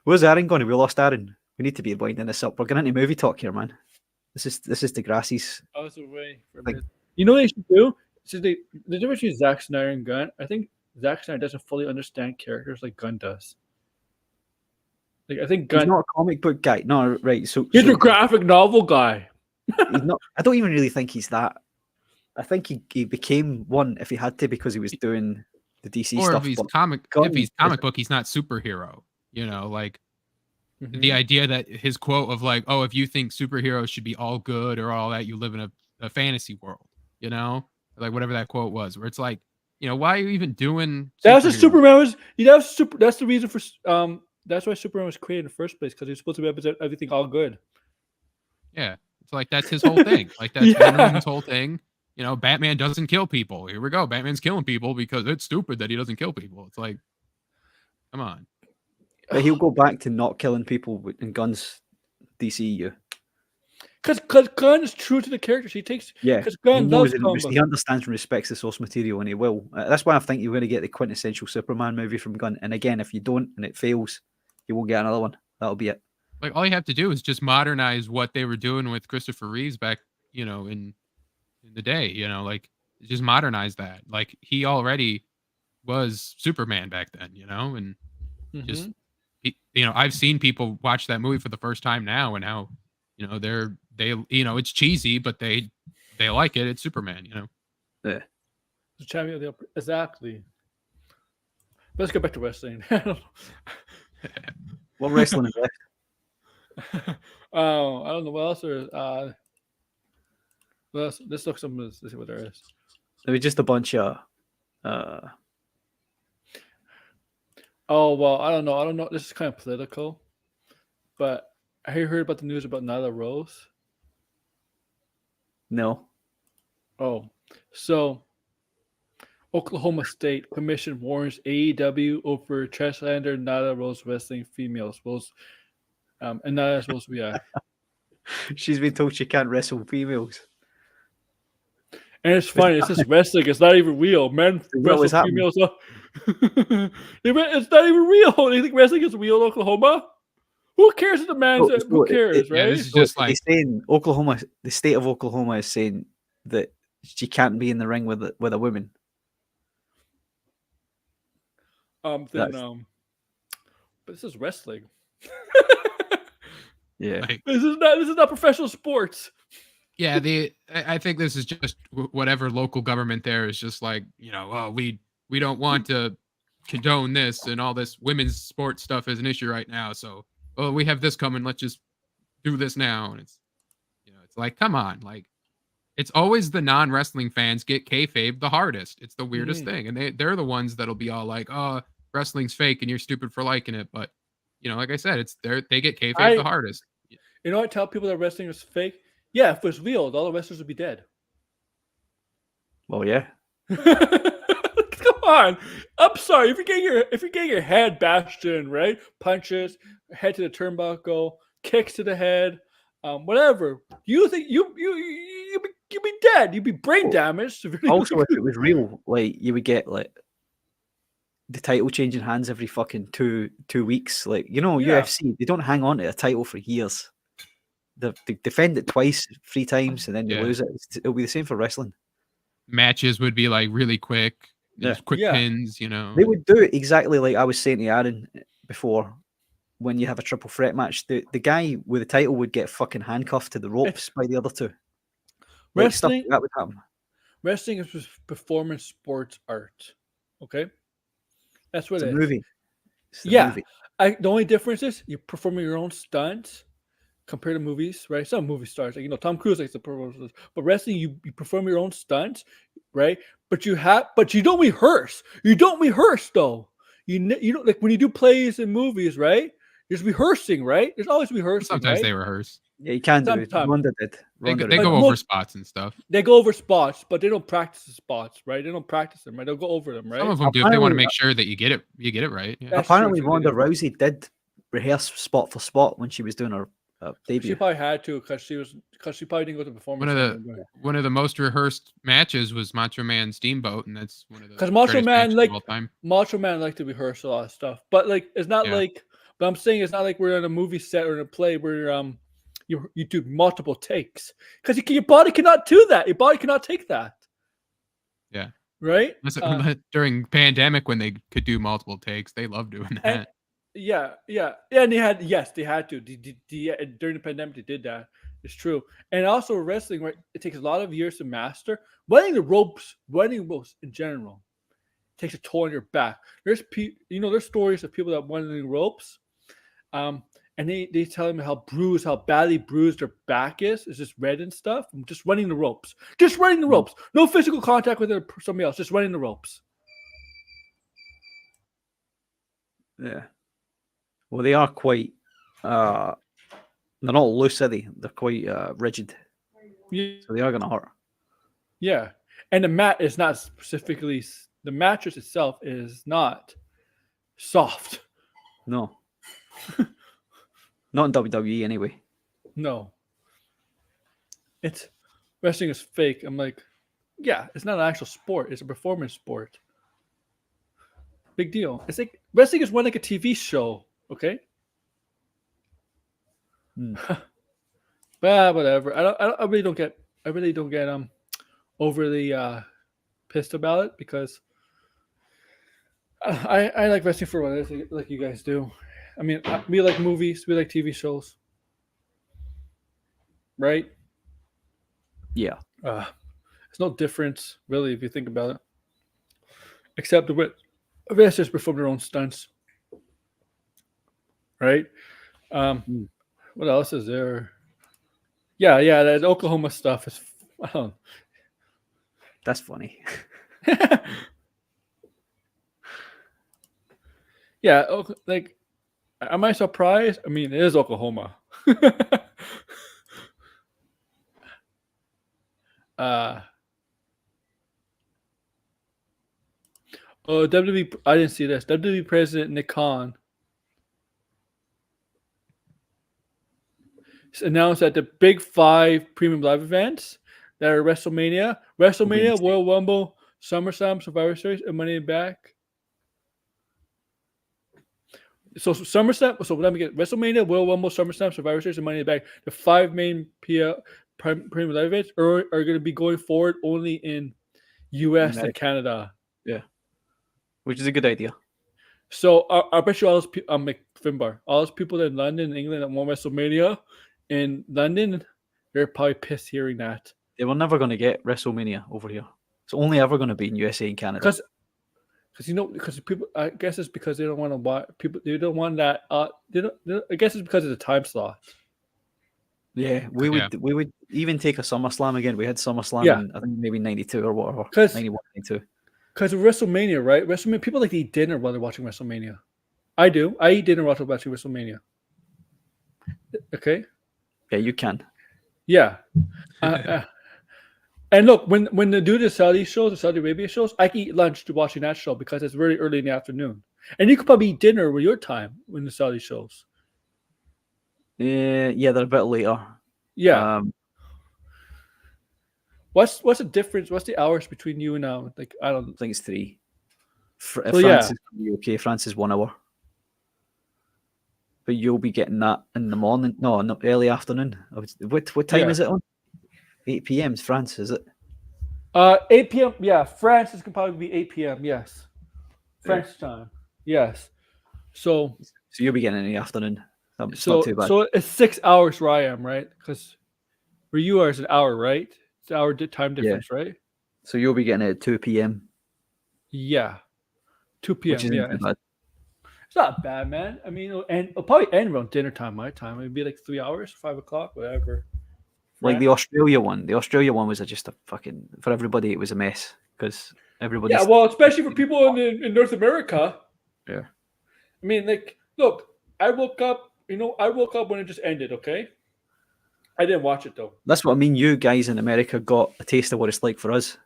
Where's Aaron going? We lost Aaron. We need to be winding this up. We're getting into movie talk here, man. This is Degrassi's. I was away for a bit. You know what they should do? So the difference between Zack Snyder and Gunn, I think Zack Snyder doesn't fully understand characters like Gunn does. Like, I think Gunn. He's not a comic book guy. No, right. So he's a graphic novel guy. He's not. I don't even really think he's that. I think he became one if he had to, because he was doing the DC or stuff. If he's comic book, he's not superhero. Like the idea that his quote of like, oh, if you think superheroes should be all good or all that, you live in a fantasy world. Like whatever that quote was, where it's like, why are you even doing? That's what Superman was. That's the reason for. That's why Superman was created in the first place, because he was supposed to represent everything all good. Yeah, it's like that's his whole thing. Like that's Wonder Woman's whole thing. Batman doesn't kill people. Here we go. Batman's killing people because it's stupid that he doesn't kill people. It's like, come on. But he'll go back to not killing people in Gunn's DCU. Because Gunn is true to the characters. Because Gunn loves he understands and respects the source material, and he will. That's why I think you're going to get the quintessential Superman movie from Gunn. And again, if you don't and it fails, you won't get another one. That'll be it. Like, all you have to do is just modernize what they were doing with Christopher Reeves back, in the day. Like, just modernize that. Like, he already was Superman back then, and just I've seen people watch that movie for the first time now, and how it's cheesy, but they like it. It's Superman, Yeah. The champion of the upper, exactly. Let's get back to wrestling. What wrestling is left? I don't know what else there is. Let's look some. Let's see what there is. There was just a bunch of. Oh well, I don't know. This is kind of political, but have you heard about the news about Nyla Rose? No. Oh, so Oklahoma State Commission warns AEW over Trashlander Nyla Rose wrestling females. And Nyla's supposed to be She's been told she can't wrestle females. And it's funny. It's just wrestling. It's not even real. Men wrestle females. It's not even real. You think wrestling is real in Oklahoma? Who cares if the man's? Who cares, right? This is just like saying Oklahoma. The state of Oklahoma is saying that she can't be in the ring with a woman. But this is wrestling. Yeah, like, this is not professional sports. Yeah, I think this is just whatever local government there is just like, oh, we don't want to condone this, and all this women's sports stuff is an issue right now. So, we have this coming. Let's just do this now. And it's, it's like, come on, like it's always the non-wrestling fans get kayfabe the hardest. It's the weirdest thing, and they're the ones that'll be all like, "Oh, wrestling's fake, and you're stupid for liking it." But like I said, they get kayfabe the hardest. You know, I tell people that wrestling is fake. Yeah, if it was real, all the wrestlers would be dead. Well, yeah. Come on. I'm sorry. If you're getting your head bashed in, right? Punches, head to the turnbuckle, kicks to the head, whatever. You think you'd be dead. You'd be brain damaged. Also, if it was real, like you would get like the title changing hands every fucking two weeks. Like, UFC, they don't hang on to a title for years. They defend it twice, 3 times, and then you lose it. It'll be the same for wrestling. Matches would be like really quick. Quick pins, They would do it exactly like I was saying to Aaron before. When you have a triple threat match, the guy with the title would get fucking handcuffed to the ropes by the other two. Like, stuff like that would happen. Wrestling is performance sports art. Okay, that's what it's it a is. Movie. Movie. The only difference is you perform your own stunts compared to movies, right? Some movie stars, like Tom Cruise likes to perform, but wrestling, you perform your own stunts, right? But you don't rehearse. You don't rehearse though. You don't, like when you do plays in movies, right? There's rehearsing, right? There's always rehearsing. Sometimes right? they rehearse. Yeah, you can do it. Ronda did. They go over spots and stuff. They go over spots, but they don't practice the spots, right? They don't practice them, right? They'll go over them, right? Some of them do if they want to make sure that you get it right. Yeah. Apparently, Ronda Rousey did rehearse spot for spot when she was doing her debut. She probably had to because she probably didn't go to performance. One of the most rehearsed matches was Macho Man Steamboat, and that's one of the because Macho Man Macho Man liked to rehearse a lot of stuff, but like it's not like. But I'm saying it's not like we're in a movie set or in a play where you do multiple takes because your body cannot do that. Your body cannot take that. Yeah. Right. During pandemic when they could do multiple takes, they love doing that. And they had to. During the pandemic, they did that. It's true. And also wrestling, right? It takes a lot of years to master. Running ropes in general takes a toll on your back. There's stories of people that won the ropes, and they tell me how badly bruised their back is. It's just red and stuff from just running the ropes. Just running the ropes. No physical contact with somebody else. Just running the ropes. Yeah. Well, they are quite. They're not loose, are they? They're quite rigid. Yeah. So they are going to hurt. Yeah, and the mat is not specifically. The mattress itself is not soft. No. Not in WWE anyway. No. Wrestling is fake. I'm like, yeah, it's not an actual sport. It's a performance sport. Big deal. It's like wrestling is one like a TV show. Okay. But whatever. I really don't get overly pissed about it because I like wrestling for what it is, like you guys do. I mean, we like movies, we like TV shows, right? Yeah. There's no difference really if you think about it, except the wrestlers perform their own stunts, right? What else is there? Yeah, that Oklahoma stuff is. I don't know. That's funny. Yeah, like, am I surprised? I mean, it is Oklahoma. WWE. I didn't see this. WWE President Nick Khan announced that the Big 5 premium live events that are WrestleMania, Royal Rumble, SummerSlam, Survivor Series, and Money in the Bank. So SummerSlam. So let me get WrestleMania, Royal Rumble, SummerSlam, Survivor Series, and Money in the Bank. The 5 main premium live events are going to be going forward only in U.S. and Canada. Yeah, which is a good idea. So I bet you all those people, Finbar, all those people in London and England that won WrestleMania in London, they're probably pissed hearing that. They were never going to get WrestleMania over here. It's only ever going to be in USA and Canada. Because people, I guess it's because they don't want to watch people. They don't want that. I guess it's because of the time slot. Yeah, we would even take a SummerSlam again. We had SummerSlam Yeah. in, I think, maybe 92 or whatever. 'Cause- 91, 92. Because of WrestleMania, right? WrestleMania, people like to eat dinner while they're watching WrestleMania. I do. I eat dinner while I'm watching WrestleMania. Okay. Yeah, you can. Yeah. And look, when they do the Saudi shows, the Saudi Arabia shows, I can eat lunch to watching that show because it's really early in the afternoon. And you could probably eat dinner with your time when the Saudi shows. Yeah, they're a bit later. Yeah. What's the difference? What's the hours between you and now? Like I don't think it's 3. France yeah. is gonna be okay. France is 1 hour. But you'll be getting that in the morning. No, early afternoon. What time is it on? 8 p.m. is France, is it? 8 p.m. Yeah, France is gonna probably be 8 p.m. Yes, French time. Yes. So you'll be getting it in the afternoon. That's not too bad. So it's 6 hours where I am, right? Because where you are is an hour, right? It's an hour time difference, right? So you'll be getting it at 2 p.m. Yeah, 2 p.m. Which isn't too bad. It's not bad, man. I mean, and it'll probably end around dinner time, my time. It'd be like 3 hours, 5 o'clock, whatever. Like the Australia one. The Australia one was just a fucking, for everybody, it was a mess because everybody. Yeah, well, especially for people in North America. Yeah. I mean, like, look, I woke up when it just ended, okay? I didn't watch it, though. That's what I mean. You guys in America got a taste of what it's like for us.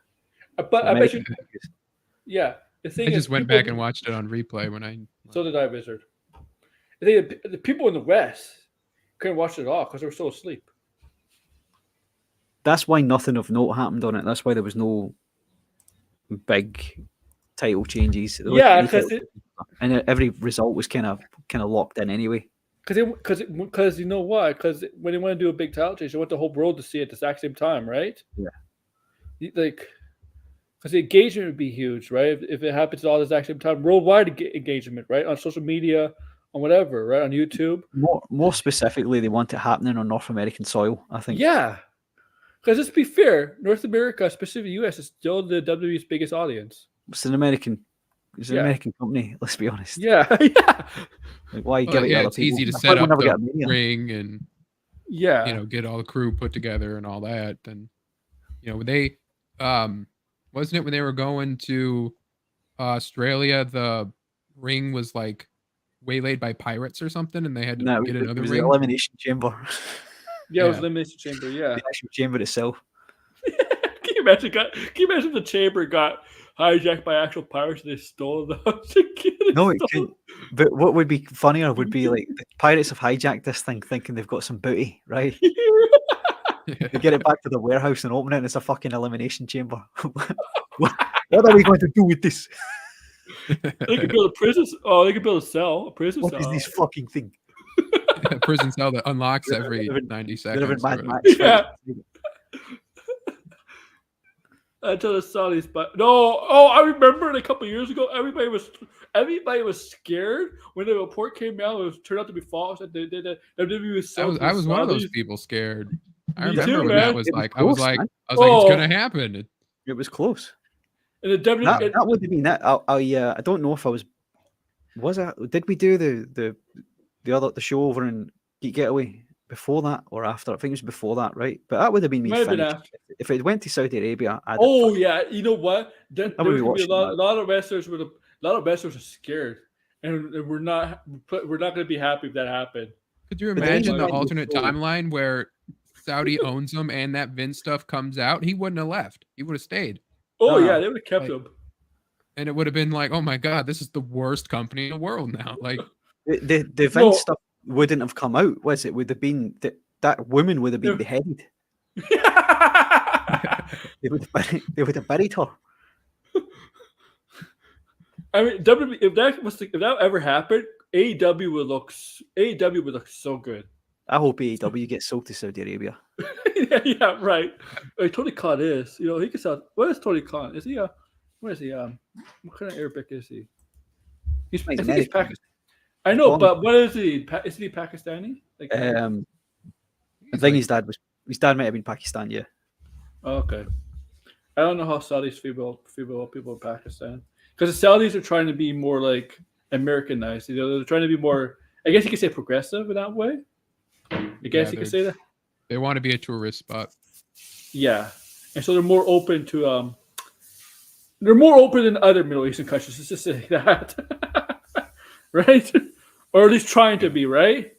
But I bet you. Yeah. The thing I just went back and watched it on replay when I. So did I, Wizard. The people in the West couldn't watch it at all because they were so asleep. That's why nothing of note happened on it. That's why there was no big title changes. Yeah, and every result was kind of locked in anyway. Because you know why? Because when they want to do a big title change, they want the whole world to see it at the exact same time, right? Yeah. Like, because the engagement would be huge, right? If it happens all at the exact same time, worldwide engagement, right? On social media, on whatever, right? On YouTube. More specifically, they want it happening on North American soil, I think. Yeah. Because let's be fair, North America, especially the US, is still the WWE's biggest audience. It's an American company, let's be honest. Yeah, yeah. Like, why give it to other it's people? easy to set up the ring and get all the crew put together and all that. And they wasn't it when they were going to Australia, the ring was like waylaid by pirates or something, and they had to get another ring. The elimination chamber. Yeah, it was elimination chamber. Yeah, the actual chamber itself. Can you imagine the chamber got hijacked by actual pirates and they stole them? No, it couldn't. But what would be funnier would be like the pirates have hijacked this thing thinking they've got some booty, right? They get it back to the warehouse and open it, and it's a fucking elimination chamber. What are we going to do with this? They could build a prison. Oh, they could build a cell, a prison cell. What is this fucking thing? A prison cell that unlocks every 90 seconds. Yeah. Until the Saudis, but no. Oh, I remember a couple of years ago, everybody was scared when the report came out. It was turned out to be false. That WWE was so. I was one of those people scared. I remember too, when man. that was like. I was like, it's gonna happen. It was close. And the WWE, that would have been that. I don't know if I was. Did we do the show over in Geek Getaway before that or after? I think it was before that, right? But that would have been me finished. If it went to Saudi Arabia, yeah, you know what? There would be a lot of wrestlers are scared, and we're not going to be happy if that happened. Could you imagine the alternate timeline where Saudi owns them and that Vince stuff comes out? He wouldn't have left. He would have stayed. Oh yeah, they would have kept him. And it would have been like, oh my god, this is the worst company in the world now. Like the Vince stuff wouldn't have come out, was it? Would have been that woman would have been beheaded. They would have buried her. I mean, WWE, if that ever happened, AEW would look so good. I hope AEW gets sold to Saudi Arabia. yeah, right. Like, Tony Khan is. He can sell. What is Tony Khan? Is he what is he? What kind of Arabic is he? I think he's Pakistan. I know, but what is he? Is he Pakistani? Like, I think his dad might have been Pakistan. Yeah. Oh, okay. I don't know how Saudis feel about people in Pakistan, because the Saudis are trying to be more like Americanized. They're trying to be more. I guess you could say progressive in that way. I guess you could say that. They want to be a tourist spot. Yeah, and so they're more open to they're more open than other Middle Eastern countries. Let's just say that, right? Or at least trying to be, right?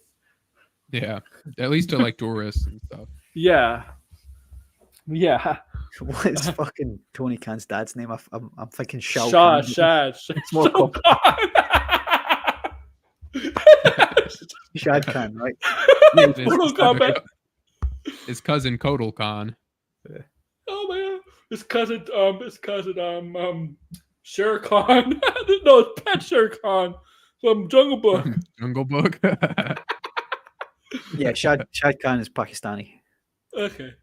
Yeah, at least to like tourists and stuff. Yeah, yeah. What's fucking Tony Khan's dad's name? I'm thinking Shao Shad, Kahn. Shad, It's more Shao Shad Khan, right? Mortal Kombat. His cousin Kotal Khan. Oh my god, his cousin, Shere Khan. No, it's Pet Shere Khan from Jungle Book. Jungle Book. Yeah, Shad Khan is Pakistani. Okay.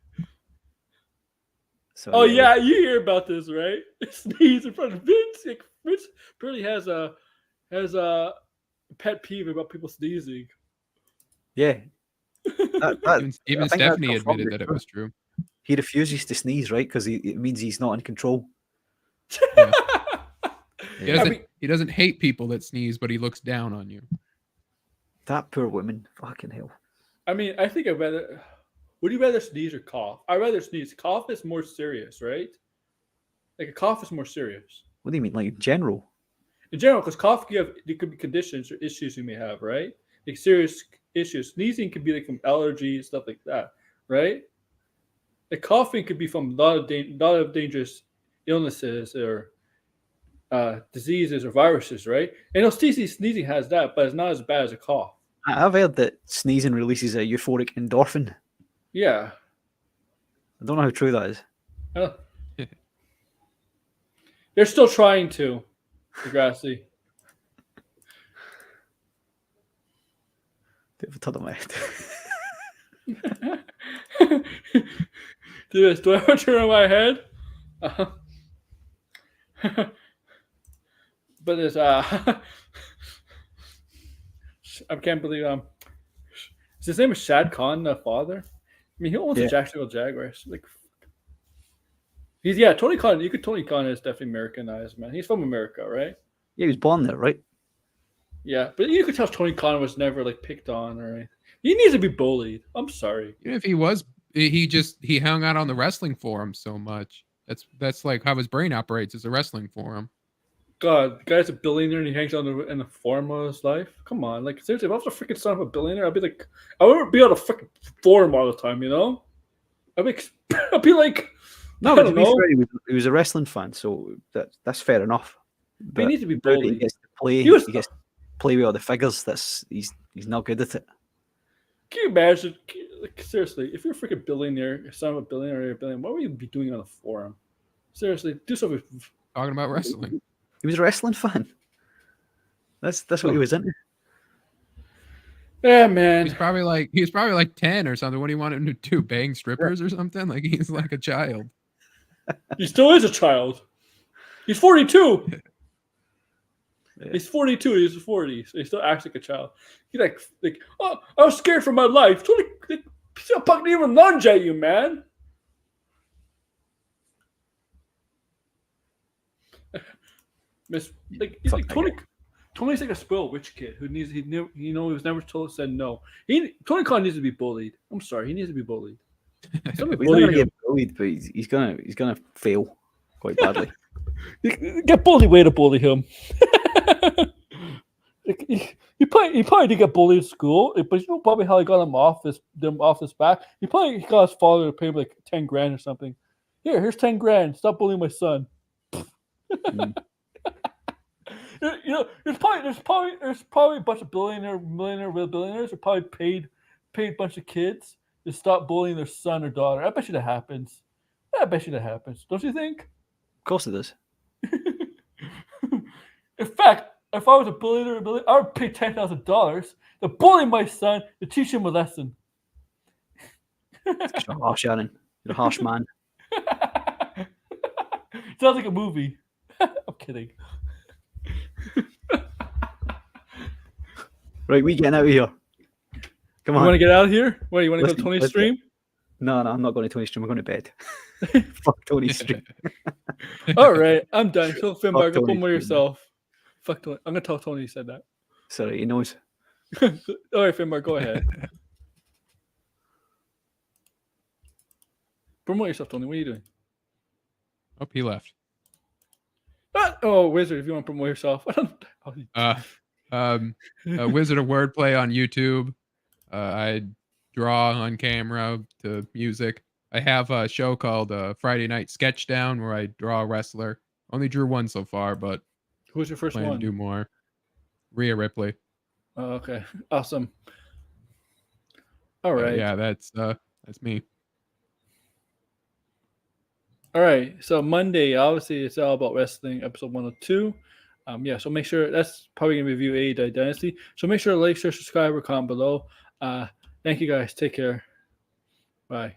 So, Oh yeah, you hear about this, right? Sneeze in front of Vince. Like, Vince really has a pet peeve about people sneezing. Yeah. Even I think Stephanie that's admitted that it was true. He refuses to sneeze, right? Because it means he's not in control. Yeah. Yeah. He doesn't hate people that sneeze, but he looks down on you. That poor woman. Fucking hell. I mean, I think I'd rather. Would you rather sneeze or cough? I'd rather sneeze. Cough is more serious, right? Like a cough is more serious. What do you mean? Like in general? In general, because cough, there could be conditions or issues you may have, right? Like serious issues. Sneezing could be like from allergies, stuff like that, right? Like coughing could be from a lot of dangerous illnesses or diseases or viruses, right? And sneezing has that, but it's not as bad as a cough. I've heard that sneezing releases a euphoric endorphin. Yeah. I don't know how true that is. They're still trying to, Degrassi. Bit of a turn on my head. Do I have a turn on my head? But there's I can't believe is his name is Shad Khan, the father? I mean, he owns the Jacksonville Jaguars. Like, Tony Khan. Tony Khan is definitely Americanized, man. He's from America, right? Yeah, he was born there, right? Yeah, but you could tell Tony Khan was never like picked on or anything. He needs to be bullied. I'm sorry. Even if he was, he hung out on the wrestling forum so much. That's like how his brain operates, is a wrestling forum. God, the guy's a billionaire and he hangs out in the forum of his life. Come on, like seriously, if I was a freaking son of a billionaire, I'd be like, I wouldn't be on a freaking forum all the time, you know? I'd be like, no, I don't know. He was a wrestling fan, so that's fair enough. But he needs to be bullied. He gets to play. He gets to play with all the figures. He's not good at it. Can you imagine? Like, seriously, if you're a freaking billionaire, son of a billionaire, or a billionaire, what would you be doing on a forum? Seriously, do something. Talking about wrestling. He was a wrestling fan. That's what he was into. Yeah, man. He was probably like 10 or something. What do you want him to do? Bang strippers or something? Like he's like a child. He still is a child. He's 42. Yeah. He's 42. He's 40. So he still acts like a child. He's like, oh, I was scared for my life. Tony, still fucking even lunge at you, man. He's like Tony's like a spoiled rich kid who needs he was never said no. Tony Khan needs to be bullied. I'm sorry, he needs to be bullied. He's not gonna get bullied, but he's gonna fail quite badly. Get bullied, way to bully him. He probably did get bullied at school, but you know probably how he got him off his back. He probably got his father to pay him like $10,000 or something. Here's $10,000. Stop bullying my son. You know, there's probably a bunch of billionaires who probably paid a bunch of kids to stop bullying their son or daughter. I bet you that happens. Don't you think? Of course it does. In fact, if I was a billionaire, I would pay $10,000 to bully my son to teach him a lesson. You're harsh, Aaron. You're a harsh man. Sounds like a movie. I'm kidding. Right, we getting out of here. Come on. You want to get out of here? What, you want to go to Tony's stream? No, I'm not going to Tony's stream. I'm going to bed. Fuck Tony's stream. All right, I'm done. So Finbar, go pull yourself. Fuck Tony. I'm going to tell Tony you said that. Sorry, he knows. All right, Finbar, go ahead. Promote yourself, Tony. What are you doing? Oh, he left. Oh, Wizard, if you want to promote yourself. Wizard of Wordplay on YouTube. I draw on camera to music. I have a show called Friday Night Sketch Down where I draw a wrestler. Only drew one so far, but Who's your first plan one? to do more. Rhea Ripley. Oh, okay. Awesome. All right. Yeah, that's me. All right. So Monday, obviously, it's all about wrestling, episode 102. Yeah, so make sure that's probably gonna review AEW Dynasty. So make sure to like, share, subscribe, or comment below. Thank you guys. Take care. Bye.